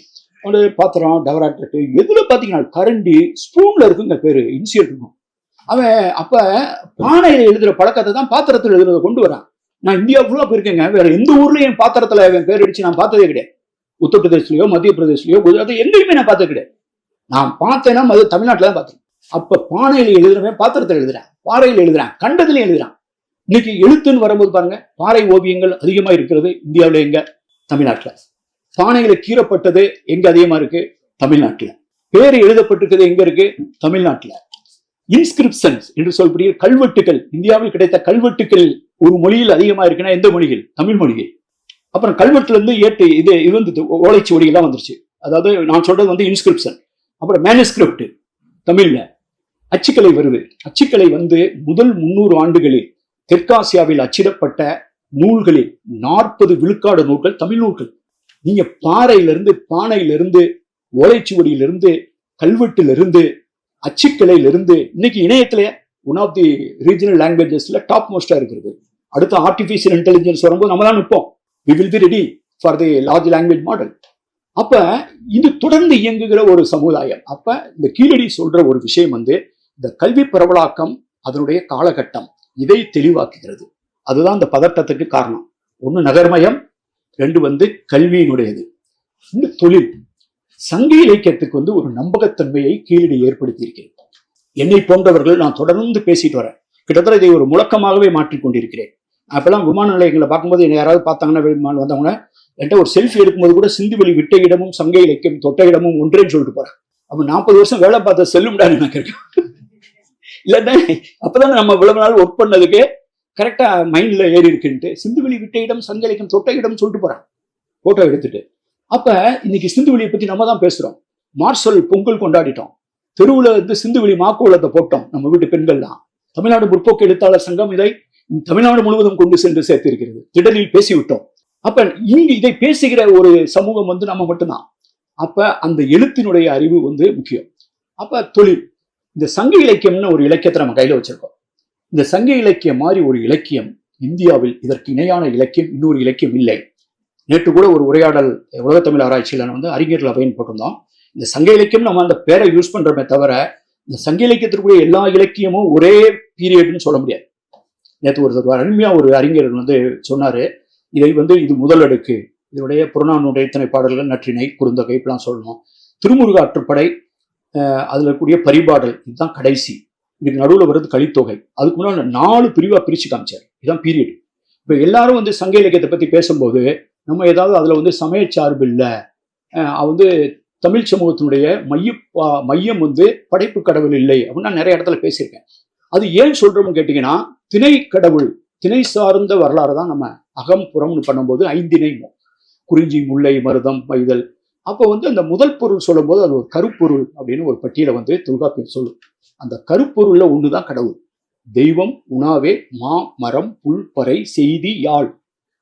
ஒரு பாத்திரம் டவராட்டு எதுல பாத்தீங்கன்னா கரண்டி ஸ்பூன்ல இருக்குங்க பேரு இன்சியல் இருக்கும். அவன் அப்ப பானையில எழுதுற பழக்கத்தை தான் பாத்திரத்தில் எழுதுறதை கொண்டு வரான். நான் இந்தியா ஃபுல்லா போயிருக்கேங்க, வேற எந்த ஊர்லயும் பாத்திரத்துல பேர் அடிச்சு நான் பார்த்ததே கிடையாது. உத்தரப்பிரதேஷ்லயோ மத்திய பிரதேஷ்லயோ குஜராத் எங்கேயுமே நான் பார்த்தது கிடையாது. நான் பார்த்தேன்னா தமிழ்நாட்டில் தான் பார்த்தேன். அப்ப பானையில எழுதுறவன் பாத்திரத்தில் எழுதுறான், பாறையில் எழுதுறான், கண்டதுலயும் எழுதுறான். இன்னைக்கு எழுத்துன்னு வரும்போது பாருங்க, பாறை ஓவியங்கள் அதிகமா இருக்கிறது இந்தியாவில எங்க? தமிழ்நாட்டுல. பானைகளை கீறப்பட்டது எங்க அதிகமா இருக்கு? தமிழ்நாட்டுல. பேர் எழுதப்பட்டிருக்கிறது எங்க இருக்கு? தமிழ்நாட்டுல. இன்ஸ்கிரிப்ஷன்ஸ் என்று சொல்லக்கூடிய கல்வெட்டுகள், இந்தியாவில் கிடைத்த கல்வெட்டுகள் ஒரு மொழியில் அதிகமா இருக்குன்னா எந்த மொழிகள்? தமிழ் மொழிகள். அப்புறம் கல்வெட்டுல இருந்து இது வந்து ஓலைச்சுவடிகள்லாம் வந்துருச்சு. அதாவது நான் சொல்றது வந்து இன்ஸ்கிரிப்ஷன். அப்புறம் மேனுஸ்கிரிப்ட் தமிழ்ல. அச்சுக்கலை வருது. அச்சுக்கலை வந்து முதல் 300 ஆண்டுகளில் தெற்காசியாவில் அச்சிடப்பட்ட நூல்களில் 40 விழுக்காடு நூல்கள் தமிழ் நூல்கள். நீங்க பாறையிலிருந்து, பானையிலிருந்து, ஓலைச்சுவடியிலிருந்து, கல்வெட்டிலிருந்து, அச்சுக்கலையிலிருந்து, இன்னைக்கு இணையத்துல ஒன் ஆஃப் தி ரீஜனல் லாங்குவேஜஸ்ல டாப் மோஸ்டா இருக்கிறது. அடுத்த ஆர்டிபிஷியல் இன்டெலிஜென்ஸ் வரும்போது நம்ம தான் நிற்போம். we will be ready for the large language model. அப்ப இது தொடர்ந்து இயங்குகிற ஒரு சமுதாயம். அப்ப இந்த கீழடி சொல்ற ஒரு விஷயம் வந்து இந்த கல்வி பரவலாக்கம், அதனுடைய காலகட்டம், இதை தெளிவாக்குகிறது. அதுதான் இந்த பதட்டத்துக்கு காரணம். ஒண்ணு நகர்மயம், 2 வந்து கல்வியினுடையது, இந்த தொழில். சங்க இலக்கியத்துக்கு வந்து ஒரு நம்பகத்தன்மையை கீழடி ஏற்படுத்தி இருக்கிறது. என்னை போன்றவர்கள் நான் தொடர்ந்து பேசிட்டு வரேன். கிட்டத்தட்ட இதை ஒரு முழக்கமாகவே மாற்றிக்கொண்டிருக்கிறேன். அப்பெல்லாம் விமான நிலையங்களை பார்க்கும்போது என்ன யாராவது பார்த்தாங்கன்னா வந்தவங்க என்கிட்ட ஒரு செல்ஃபி எடுக்கும்போது கூட சிந்துவெளி விட்ட இடமும் சங்க இலக்கியம் தொட்ட இடமும் ஒன்றேன்னு சொல்லிட்டு போறேன். அப்ப 40 வருஷம் வேலை பார்த்த செல்லும்டான்னு எனக்கு இருக்கு. இல்லைன்னா அப்பதான் நம்ம இவ்வளவு நாள் ஒர்க் பண்ணதுக்கு கரெக்டா மைண்ட்ல ஏறி இருக்குன்ட்டு சிந்துவெளி விட்ட இடம் சங்க இலக்கியம் தொட்ட இடம் சொல்லிட்டு போறான் போட்டோ எடுத்துட்டு. அப்ப இன்னைக்கு சிந்துவெளியை பத்தி நம்ம தான் பேசுறோம். மார்சல் பொங்கல் கொண்டாடிட்டோம். தெருவுல வந்து சிந்துவெளி மாக்கோளத்தை போட்டோம் நம்ம வீட்டு பெண்கள்லாம். தமிழ்நாடு முற்போக்கு எழுத்தாளர் சங்கம் இதை தமிழ்நாடு முழுவதும் கொண்டு சென்று சேர்த்திருக்கிறது. திடலில் பேசிவிட்டோம். அப்ப இங்கு இதை பேசுகிற ஒரு சமூகம் வந்து நம்ம மட்டும்தான். அப்ப அந்த எழுத்தினுடைய அறிவு வந்து முக்கியம். அப்ப தொழில், இந்த சங்க இலக்கியம்னு ஒரு இலக்கியத்தை நம்ம கையில வச்சிருக்கோம். இந்த சங்க இலக்கியம் மாதிரி ஒரு இலக்கியம் இந்தியாவில் இதற்கு இணையான இலக்கியம் இன்னொரு இலக்கியம் இல்லை. நேற்று கூட ஒரு உரையாடல் உலக தமிழ் ஆராய்ச்சியில வந்து அறிஞர்கள் அவைன்னு போட்டிருந்தோம். இந்த சங்க இலக்கியம் நம்ம அந்த பேரை யூஸ் பண்றோமே தவிர இந்த சங்க இலக்கியத்திற்குரிய எல்லா இலக்கியமும் ஒரே பீரியட்னு சொல்ல முடியாது. நேற்று ஒரு அருமையா ஒரு அறிஞர் வந்து சொன்னாரு, இதை வந்து இது முதல் அடுக்கு, இதனுடைய புறநானூறு இத்தனை பாடல்கள், நற்றிணை, குறுந்தொகை இப்படிலாம் சொல்லணும். திருமுருகாற்றுப்படை, அதுல கூடிய பரிபாடல், இதுதான் கடைசி. இதுக்கு நடுவில் வருது கலித்தொகை. அதுக்கு முன்னாடி 4 பிரிவா பிரிச்சு காமிச்சார். இதுதான் பீரியட். இப்ப எல்லாரும் வந்து சங்க இலக்கியத்தை பத்தி பேசும்போது நம்ம ஏதாவது அதுல வந்து சமய சார்பு இல்லை, வந்து தமிழ் சமூகத்தினுடைய மையம் வந்து படைப்பு கடவுள் இல்லை அப்படின்னு நான் நிறைய இடத்துல பேசியிருக்கேன். அது ஏன் சொல்றோம்னு கேட்டீங்கன்னா, திணை கடவுள், திணை சார்ந்த வரலாறு தான் நம்ம அகம் புறம்னு பண்ணும்போது 5 குறிஞ்சி, முல்லை, மருதம், மைதல். அப்போ வந்து அந்த முதல் பொருள் சொல்லும் போது அது ஒரு கருப்பொருள் அப்படின்னு ஒரு பட்டியலை வந்து தொல்காப்பியம் சொல்லும். அந்த கருப்பொருள்ல ஒண்ணுதான் கடவுள். தெய்வம், உணாவே, மா, மரம், புல், பறை, செய்தி, யாழ்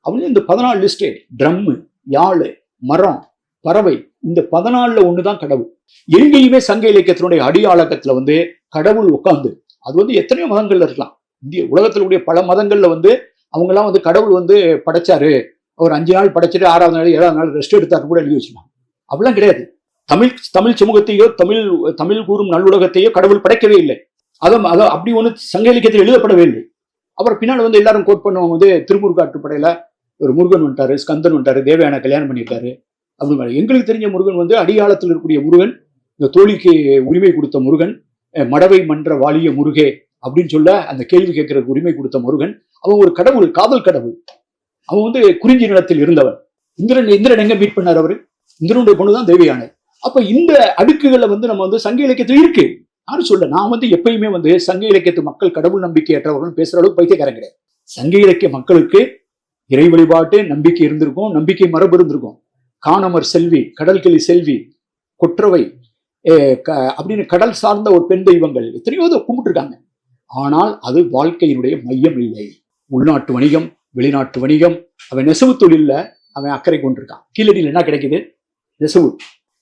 அப்படின்னு இந்த 14 லிஸ்டே. ட்ரம்மு, யாழ், மரம், பறவை, இந்த 14ல ஒண்ணுதான் கடவுள். எங்கேயுமே சங்க இலக்கியத்தினுடைய அடியாளகத்துல வந்து கடவுள் உட்கார்ந்து, அது வந்து எத்தனையோ மதங்கள்ல இருக்கலாம். இந்திய உலகத்தில் கூடிய பல மதங்கள்ல வந்து அவங்க எல்லாம் வந்து கடவுள் வந்து படைச்சாரு, ஒரு 5 நாள் படைச்சிட்டு 6வது நாள் 7வது நாள் ரெஸ்ட் எடுத்தாரு கூட எழுதி வச்சுக்கலாம். அப்படிலாம் கிடையாது. தமிழ் சமூகத்தையோ தமிழ் கூறும் நல்லுலகத்தையோ கடவுள் படைக்கவே இல்லை. அதை அப்படி ஒண்ணு சங்க இலக்கியத்தில் எழுதப்படவே இல்லை. அப்புறம் பின்னால் வந்து எல்லாரும் கோட் பண்ணுவாங்க வந்து திருமுருகாற்றுப்படையில ஒரு முருகன் வந்துட்டாரு, ஸ்கந்தன் வந்துட்டாரு, தேவயானை கல்யாணம் பண்ணியிருக்காரு அப்படின்னு. எங்களுக்கு தெரிஞ்ச முருகன் வந்து அடியாளத்தில் இருக்கக்கூடிய முருகன் இந்த தோழிக்கு உரிமை கொடுத்த முருகன், மடவை மன்ற வாலிய முருகே அப்படின்னு சொல்ல அந்த கேள்வி கேட்கறதுக்கு உரிமை கொடுத்த முருகன், அவன் ஒரு கடவுள், காதல் கடவுள். அவன் வந்து குறிஞ்சி நிலத்தில் இருந்தவன். இந்திரன் எங்க மீட் பண்ணார்? அவரு இந்திரனுடைய பொண்ணுதான் தேவயானை. அப்ப இந்த அடுக்குகளை வந்து நம்ம வந்து சங்க இலக்கியத்துல இருக்கு. யாரும் சொல்ல, நான் வந்து எப்பயுமே வந்து சங்க இலக்கியத்து மக்கள் கடவுள் நம்பிக்கையற்றவர்கள் பேசுற அளவுக்கு பைத்தியக்காரன் கிடையாது. சங்க இலக்கிய மக்களுக்கு இறை வழிபாட்டு நம்பிக்கை இருந்திருக்கும், நம்பிக்கை மரபு இருந்திருக்கும். காணமர் செல்வி, கடல்கிளி செல்வி, கொற்றவை அப்படின்னு கடல் சார்ந்த ஒரு பெண் தெய்வங்கள் எத்தனையோ கும்பிட்டு இருக்காங்க. ஆனால் அது வாழ்க்கையினுடைய மையம் இல்லை. உள்நாட்டு வணிகம், வெளிநாட்டு வணிகம். அவன் நெசவு தொழில அவன் அக்கறை கொண்டிருக்கான். கீழடியில் என்ன கிடைக்குது? நெசவு.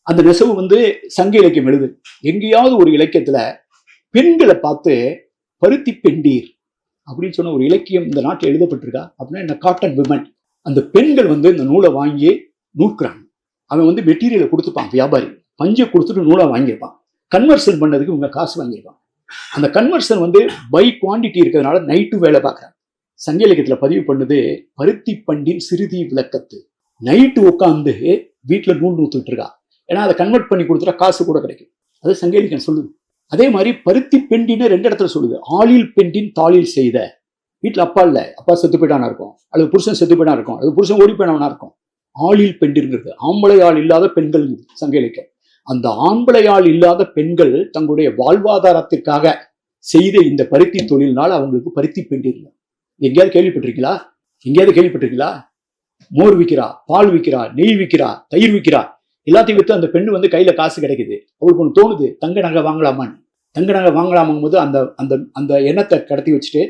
அந்த நெசவு வந்து சங்க இலக்கியம் எழுது. எங்கேயாவது ஒரு இலக்கியத்துல பெண்களை பார்த்து பருத்தி பெண்டீர் அப்படின்னு சொன்ன ஒரு இலக்கியம் இந்த நாட்டில் எழுதப்பட்டிருக்கா? அப்படின்னா என்ன? Cotton women. அந்த பெண்கள் வந்து இந்த நூலை வாங்கி நூற்கிறாங்க. அவன் வந்து மெட்டீரியலை கொடுத்துப்பான், வியாபாரி பஞ்சை கொடுத்துட்டு நூலை வாங்கியிருப்பான். கன்வர்ஷன் பண்ணதுக்கு இவங்க காசு வாங்கியிருப்பான். அந்த கன்வர்ஷன் வந்து பை குவான்டிட்டி இருக்கிறதுனால நைட்டு வேலை பார்க்குறாங்க. சங்க இலக்கியத்துல பதிவு பண்ணுது, பருத்தி பண்டின் சிறுதி விளக்கத்து. நைட்டு உட்காந்து வீட்டில் நூல் நூத்துட்டு இருக்கா. ஏன்னா அதை கன்வெர்ட் பண்ணி கொடுத்துட்டா காசு கூட கிடைக்கும். அது சங்க இலக்கியம் சொல்லுது. அதே மாதிரி பருத்தி பெண்டின்னு 2 இடத்துல சொல்லுது. ஆளில் பெண்டின் தாளில் செய்த. வீட்டில் அப்பா இல்லை, அப்பா செத்து போயிட்டானா இருக்கும், அல்லது புருஷன் செத்து போயிட்டா இருக்கும், அல்லது புருஷன் ஓடி போயினவனா இருக்கும். ஆளில் பெண்டிருங்கிறது ஆம்பளை ஆள் இல்லாத பெண்கள் சங்க இலக்கியம். அந்த ஆம்பளை ஆள் இல்லாத பெண்கள் தங்களுடைய வாழ்வாதாரத்திற்காக செய்த இந்த பருத்தி தொழில்னால் அவங்களுக்கு பருத்தி பெண்டிருங்க. எங்கேயாவது கேள்விப்பட்டிருக்கீங்களா? மோர் விற்கிறா, பால் விற்கிறா, நெய் விற்கிறா, தயிர் விற்கிறா. எல்லாத்தையும் விற்று அந்த பெண்ணு வந்து கையில காசு கிடைக்குது. அவளுக்கு ஒன்று தோணுது, தங்க நகை வாங்கலாமான்னு. தங்க நகை வாங்கலாமும் போது அந்த அந்த அந்த எண்ணத்தை கடத்தி வச்சுட்டு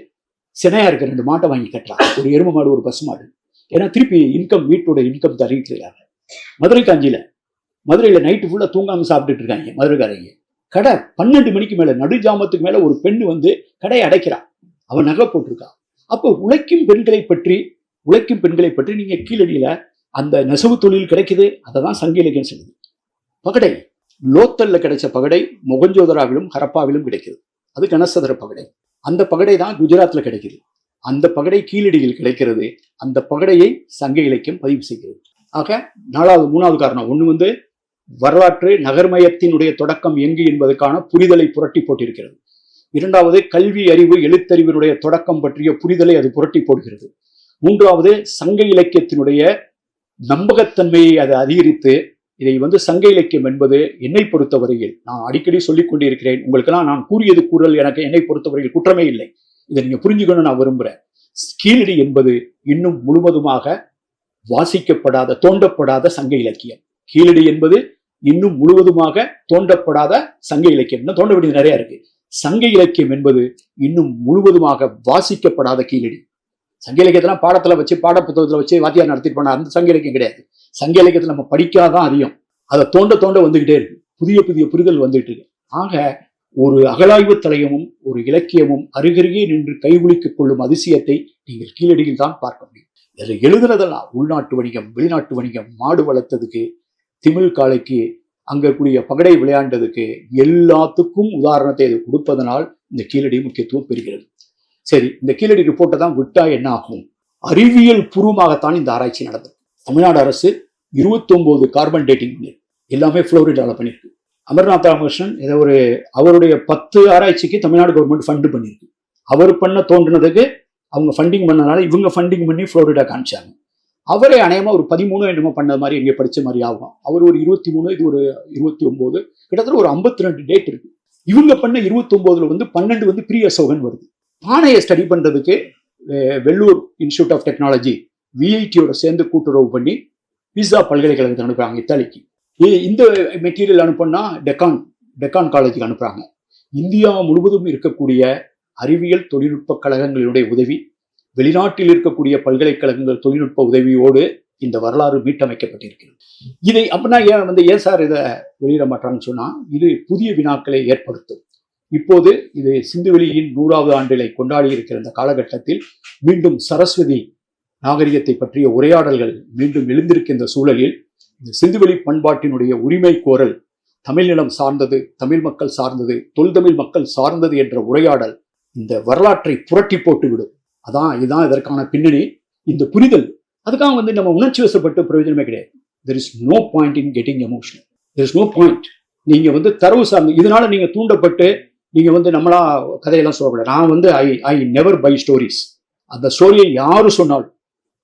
சினையா இருக்க 2 மாட்டை வாங்கி கட்டலாம். ஒரு எருமை மாடு, ஒரு பசு மாடு. ஏன்னா திருப்பி வீட்டோட இன்கம் தருகிறாங்க. மதுரையில நைட்டு ஃபுல்லா தூங்காம சாப்பிட்டுட்டு இருக்காங்க மதுரைக்காரங்க. கடை 12 மணிக்கு மேல, நடுஜாமத்துக்கு மேல ஒரு பெண்ணு வந்து கடையை அடைக்கிறா. அவன் நகை போட்டிருக்கா. அப்போ உழைக்கும் பெண்களை பற்றி நீங்க கீழடியில அந்த நெசவு தொழில் கிடைக்குது. அதை தான் சங்க இலக்கியம் சொல்லுது. பகடை, லோத்தல்ல கிடைச்ச பகடை மொகஞ்சோதராவிலும் ஹரப்பாவிலும் கிடைக்குது. அது கனசதர பகடை. அந்த பகடை தான் குஜராத்ல கிடைக்குது. அந்த பகடை கீழடியில் கிடைக்கிறது. அந்த பகடையை சங்க இலக்கியம் பதிவு செய்கிறது. ஆக 3வது காரணம், ஒண்ணு வந்து வரலாற்று நகர்மயத்தினுடைய தொடக்கம் எங்கு என்பதற்கான புரிதலை புரட்டி போட்டிருக்கிறது. 2வது கல்வி அறிவு எழுத்தறிவினுடைய தொடக்கம் பற்றிய புரிதலை அது புரட்டி போடுகிறது. 3வது சங்க இலக்கியத்தினுடைய நம்பகத்தன்மையை அது அதிகரித்து, இதை வந்து சங்க இலக்கியம் என்பது என்னை பொறுத்தவரையில், நான் அடிக்கடி சொல்லிக் கொண்டிருக்கிறேன், உங்களுக்கெல்லாம் நான் கூறியது கூறல் எனக்கு என்னை பொறுத்தவரையில் குற்றமே இல்லை. இதை நீங்க புரிஞ்சுக்கணும் நான் விரும்புறேன். கீழடி என்பது இன்னும் முழுவதுமாக வாசிக்கப்படாத, தோண்டப்படாத சங்க இலக்கியம். கீழடி என்பது இன்னும் முழுவதுமாக தோண்டப்படாத சங்க இலக்கியம். இன்னும் தோண்ட வேண்டியது நிறைய இருக்கு. சங்க இலக்கியம் என்பது இன்னும் முழுவதுமாக வாசிக்கப்படாத கீழடி. சங்க இலக்கியத்தெல்லாம் பாடத்துல வச்சு, பாடப்புத்தகத்துல வச்சு வாத்தியார் நடத்திட்டு போனா அந்த சங்க இலக்கியம் கிடையாது. சங்க இலக்கியத்துல நம்ம படிக்காதான் அதிகம். அதை தோண்ட வந்துகிட்டே இருக்கு. புதிய புரிதல் வந்துகிட்டு இருக்கு. ஆக ஒரு அகழாய்வு தளையமும் ஒரு இலக்கியமும் அருகருகே நின்று கைகுலித்துக் கொள்ளும் அதிசயத்தை நீங்கள் கீழடியில் தான் பார்க்க முடியும். இதில் எழுதுனதெல்லாம் உள்நாட்டு வணிகம், வெளிநாட்டு வணிகம், மாடு வளர்த்ததுக்கு, திமிழ் காளைக்கு, அங்க கூடிய பகடை விளையாண்டதுக்கு, எல்லாத்துக்கும் உதாரணத்தை அது கொடுப்பதனால் இந்த கீழடி முக்கியத்துவம் பெறுகிறது. சரி, இந்த கீழடி ரிப்போர்ட்டை தான் விட்டா என்ன ஆகும்? அறிவியல் பூர்வமாகத்தான் இந்த ஆராய்ச்சி நடந்தது. தமிழ்நாடு அரசு 29 கார்பன் டேட்டிங் பண்ணிருக்கு. எல்லாமே புளோரிடால பண்ணிருக்கு. அமர்நாத் ராமகிருஷ்ணன் ஏதோ அவருடைய 10 ஆராய்ச்சிக்கு தமிழ்நாடு கவர்மெண்ட் ஃபண்டு பண்ணிருக்கு. அவர் பண்ண தோன்றினதுக்கு அவங்க ஃபண்டிங் பண்ணனால இவங்க ஃபண்டிங் பண்ணி புளோரிடா காமிச்சாங்க. அவரே அநேகமா ஒரு 13 என்னமோ பண்ண மாதிரி எங்கே படிச்ச மாதிரி ஆகும். அவர் ஒரு 23, இது ஒரு 29, கிட்டத்தட்ட ஒரு 52 டேட் இருக்கு. இவங்க பண்ண 29ல வந்து 12 வந்து ப்ரீ அசோகன் வருது. பானையை ஸ்டடி பண்றதுக்கு வெள்ளூர் இன்ஸ்டியூட் ஆஃப் டெக்னாலஜி விஐடியோட சேர்ந்து கூட்டுறவு பண்ணி பிசா பல்கலைக்கழகத்தை அனுப்புறாங்க இத்தாலிக்கு. இந்த மெட்டீரியல் அனுப்புனா டெக்கான் காலேஜுக்கு அனுப்புறாங்க. இந்தியா முழுவதும் இருக்கக்கூடிய அறிவியல் தொழில்நுட்ப கழகங்களுடைய உதவி, வெளிநாட்டில் இருக்கக்கூடிய பல்கலைக்கழகங்கள் தொழில்நுட்ப உதவியோடு இந்த வரலாறு மீட்டமைக்கப்பட்டிருக்கிறது. இதை அப்படின்னா ஏன் சார் இதை வெளியிட மாட்டான்னு சொன்னா, இது புதிய வினாக்களை ஏற்படுத்தும். இப்போது இது சிந்துவெளியின் 100வது ஆண்டிலை கொண்டாடி இருக்கிற இந்த காலகட்டத்தில் மீண்டும் சரஸ்வதி நாகரிகத்தை பற்றிய உரையாடல்கள் மீண்டும் எழுந்திருக்கின்ற சூழலில் இந்த சிந்துவெளி பண்பாட்டினுடைய உரிமை கோரல், தமிழ்நிலம் சார்ந்தது, தமிழ் மக்கள் சார்ந்தது, தொல்தமிழ் மக்கள் சார்ந்தது என்ற உரையாடல் இந்த வரலாற்றை புரட்டி போட்டுவிடும். இதுதான் இதற்கான பின்னணி. இந்த புரிதல், அதுக்காக நம்ம உணர்ச்சி வசப்பட்டு பிரயோஜனமே கிடையாது. There is no point in getting emotional. There is no point. நீங்க வந்து தரவு சார்ந்து இதனால நீங்க தூண்டப்பட்டு நீங்க வந்து நம்மளா கதையெல்லாம் சொல்லக்கூடாது. நான் வந்து ஐ நெவர் பை ஸ்டோரிஸ். அந்த ஸ்டோரியை யாரு சொன்னாலும்,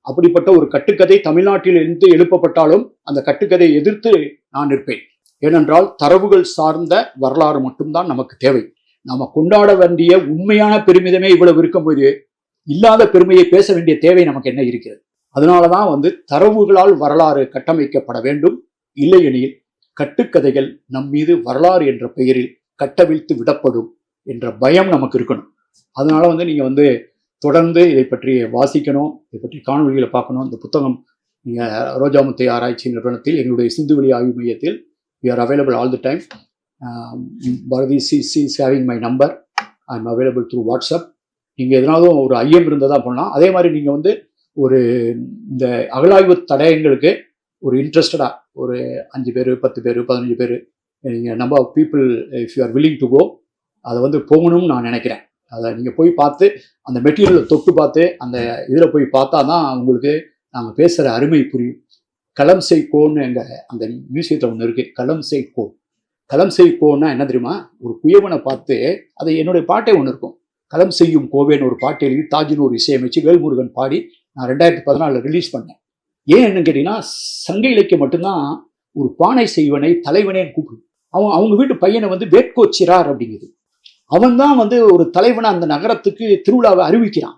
அப்படிப்பட்ட ஒரு கட்டுக்கதை தமிழ்நாட்டில் இருந்து எழுப்பப்பட்டாலும் அந்த கட்டுக்கதையை எதிர்த்து நான் நிற்பேன். ஏனென்றால் தரவுகள் சார்ந்த வரலாறு மட்டும்தான் நமக்கு தேவை. நாம கொண்டாட வேண்டிய உண்மையான பெருமிதமே இவ்வளவு இருக்கும்போது இல்லாத பெருமையை பேச வேண்டிய தேவை நமக்கு என்ன இருக்கிறது? அதனாலதான் வந்து தரவுகளால் வரலாறு கட்டமைக்கப்பட வேண்டும். இல்லையெனில் கட்டுக்கதைகள் நம் மீது வரலாறு என்ற பெயரில் கட்டவிழ்த்து விடப்படும் என்ற பயம் நமக்கு இருக்கணும். அதனால வந்து நீங்க வந்து தொடர்ந்து இதை பற்றி வாசிக்கணும், இதை பற்றி காணொலிகளை பார்க்கணும். இந்த புத்தகம் நீங்க ரோஜாமுத்தை ஆராய்ச்சி நிறுவனத்தில் எங்களுடைய சிந்துவெளி ஆய்வு மையத்தில் we are available all the time. Bharati is having my number. I am available through WhatsApp. நீங்க எதனாலும் ஒரு ஐயம் இருந்ததா பண்ணலாம். அதே மாதிரி நீங்க வந்து ஒரு இந்த அகழாய்வு தடயங்களுக்கு ஒரு இன்ட்ரெஸ்டடா ஒரு 5 பேர் 10 பேர் 15 பேர் நீங்கள் number of people if you are willing to go அதை வந்து போகணும்னு நான் நினைக்கிறேன். அதை நீங்கள் போய் பார்த்து அந்த மெட்டீரியலை தொட்டு பார்த்து அந்த இதில் போய் பார்த்தா தான் உங்களுக்கு நாங்கள் பேசுகிற அருமை புரியும். களம் செய்கோன்னு எங்கள் அந்த மியூசியத்தில் ஒன்று இருக்குது, களம் செய்கோ. களம் செய்கோன்னா என்ன தெரியுமா? ஒரு குயவனை பார்த்து அது என்னுடைய பாட்டே ஒன்று இருக்கும், களம் செய்யும் கோவேன்னு ஒரு பாட்டு எழுதி தாஜினூர் இசையமைச்சு வேல்முருகன் பாடி நான் 2014 ரிலீஸ் பண்ணேன். ஏன் என்ன கேட்டீங்கன்னா, சங்க இலக்கியம் மட்டும்தான் ஒரு பானை செய்வனை தலைவனேன்னு கூப்பிடும். அவங்க வீட்டு பையனை வந்து வேட்கோச்சிரார் அப்படிங்குது. அவன் தான் வந்து ஒரு தலைவனை அந்த நகரத்துக்கு திருவிழாவை அறிவிக்கிறான்.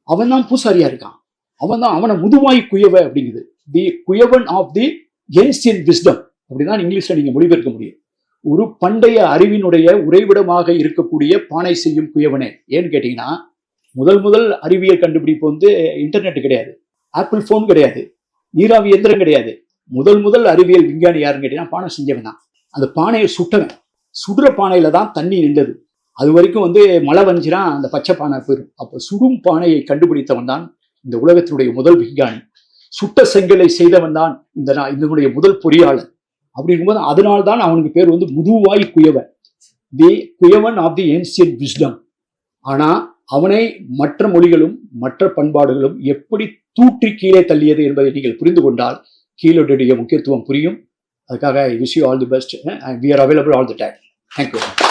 அவன் தான் பூசாரியா இருக்கான். அவனை முதுவாய் குயவ அப்படிங்குது. தி குயவன் ஆஃப் தி ஏன்சியன்ட் விஸ்டம் அப்படிதான் இங்கிலீஷ்ல நீங்க மொழிபெயர்க்க முடியும். ஒரு பண்டைய அறிவினுடைய உறைவிடமாக இருக்கக்கூடிய பானை செய்யும் குயவனே. ஏன்னு கேட்டீங்கன்னா, முதல் அறிவியல் கண்டுபிடிப்பு வந்து இன்டர்நெட் கிடையாது, ஆப்பிள் போன் கிடையாது, நீராவி இயந்திரம் கிடையாது. முதல் அறிவியல் விஞ்ஞானி யாருன்னு கேட்டீங்கன்னா பானை செஞ்சவன் தான். அந்த பானையை சுட்டவன். சுடுற பானையில தான் தண்ணி நின்றது. அது வரைக்கும் வந்து மழை வந்துச்சுன்னா அந்த பச்சை பானை போயிடும். அப்போ சுடும் பானையை கண்டுபிடித்தவன் தான் இந்த உலகத்தினுடைய முதல் விஞ்ஞானி. சுட்ட செங்கலை செய்தவன் தான் இதனுடைய முதல் பொறியாளர். அப்படி இருக்கும்போது அதனால்தான் அவனுக்கு பேர் வந்து முதுவாய் குயவன், தி குயவன் ஆஃப் தி ஏன்சியன்ட் விஸ்டம். ஆனா அவனை மற்ற மொழிகளும் மற்ற பண்பாடுகளும் எப்படி தூற்றி கீழே தள்ளியது என்பதை நீங்கள் புரிந்து கொண்டால் கீழோடைய முக்கியத்துவம் புரியும். அதுக்காக I wish you all the best. We are available all the time. Thank you.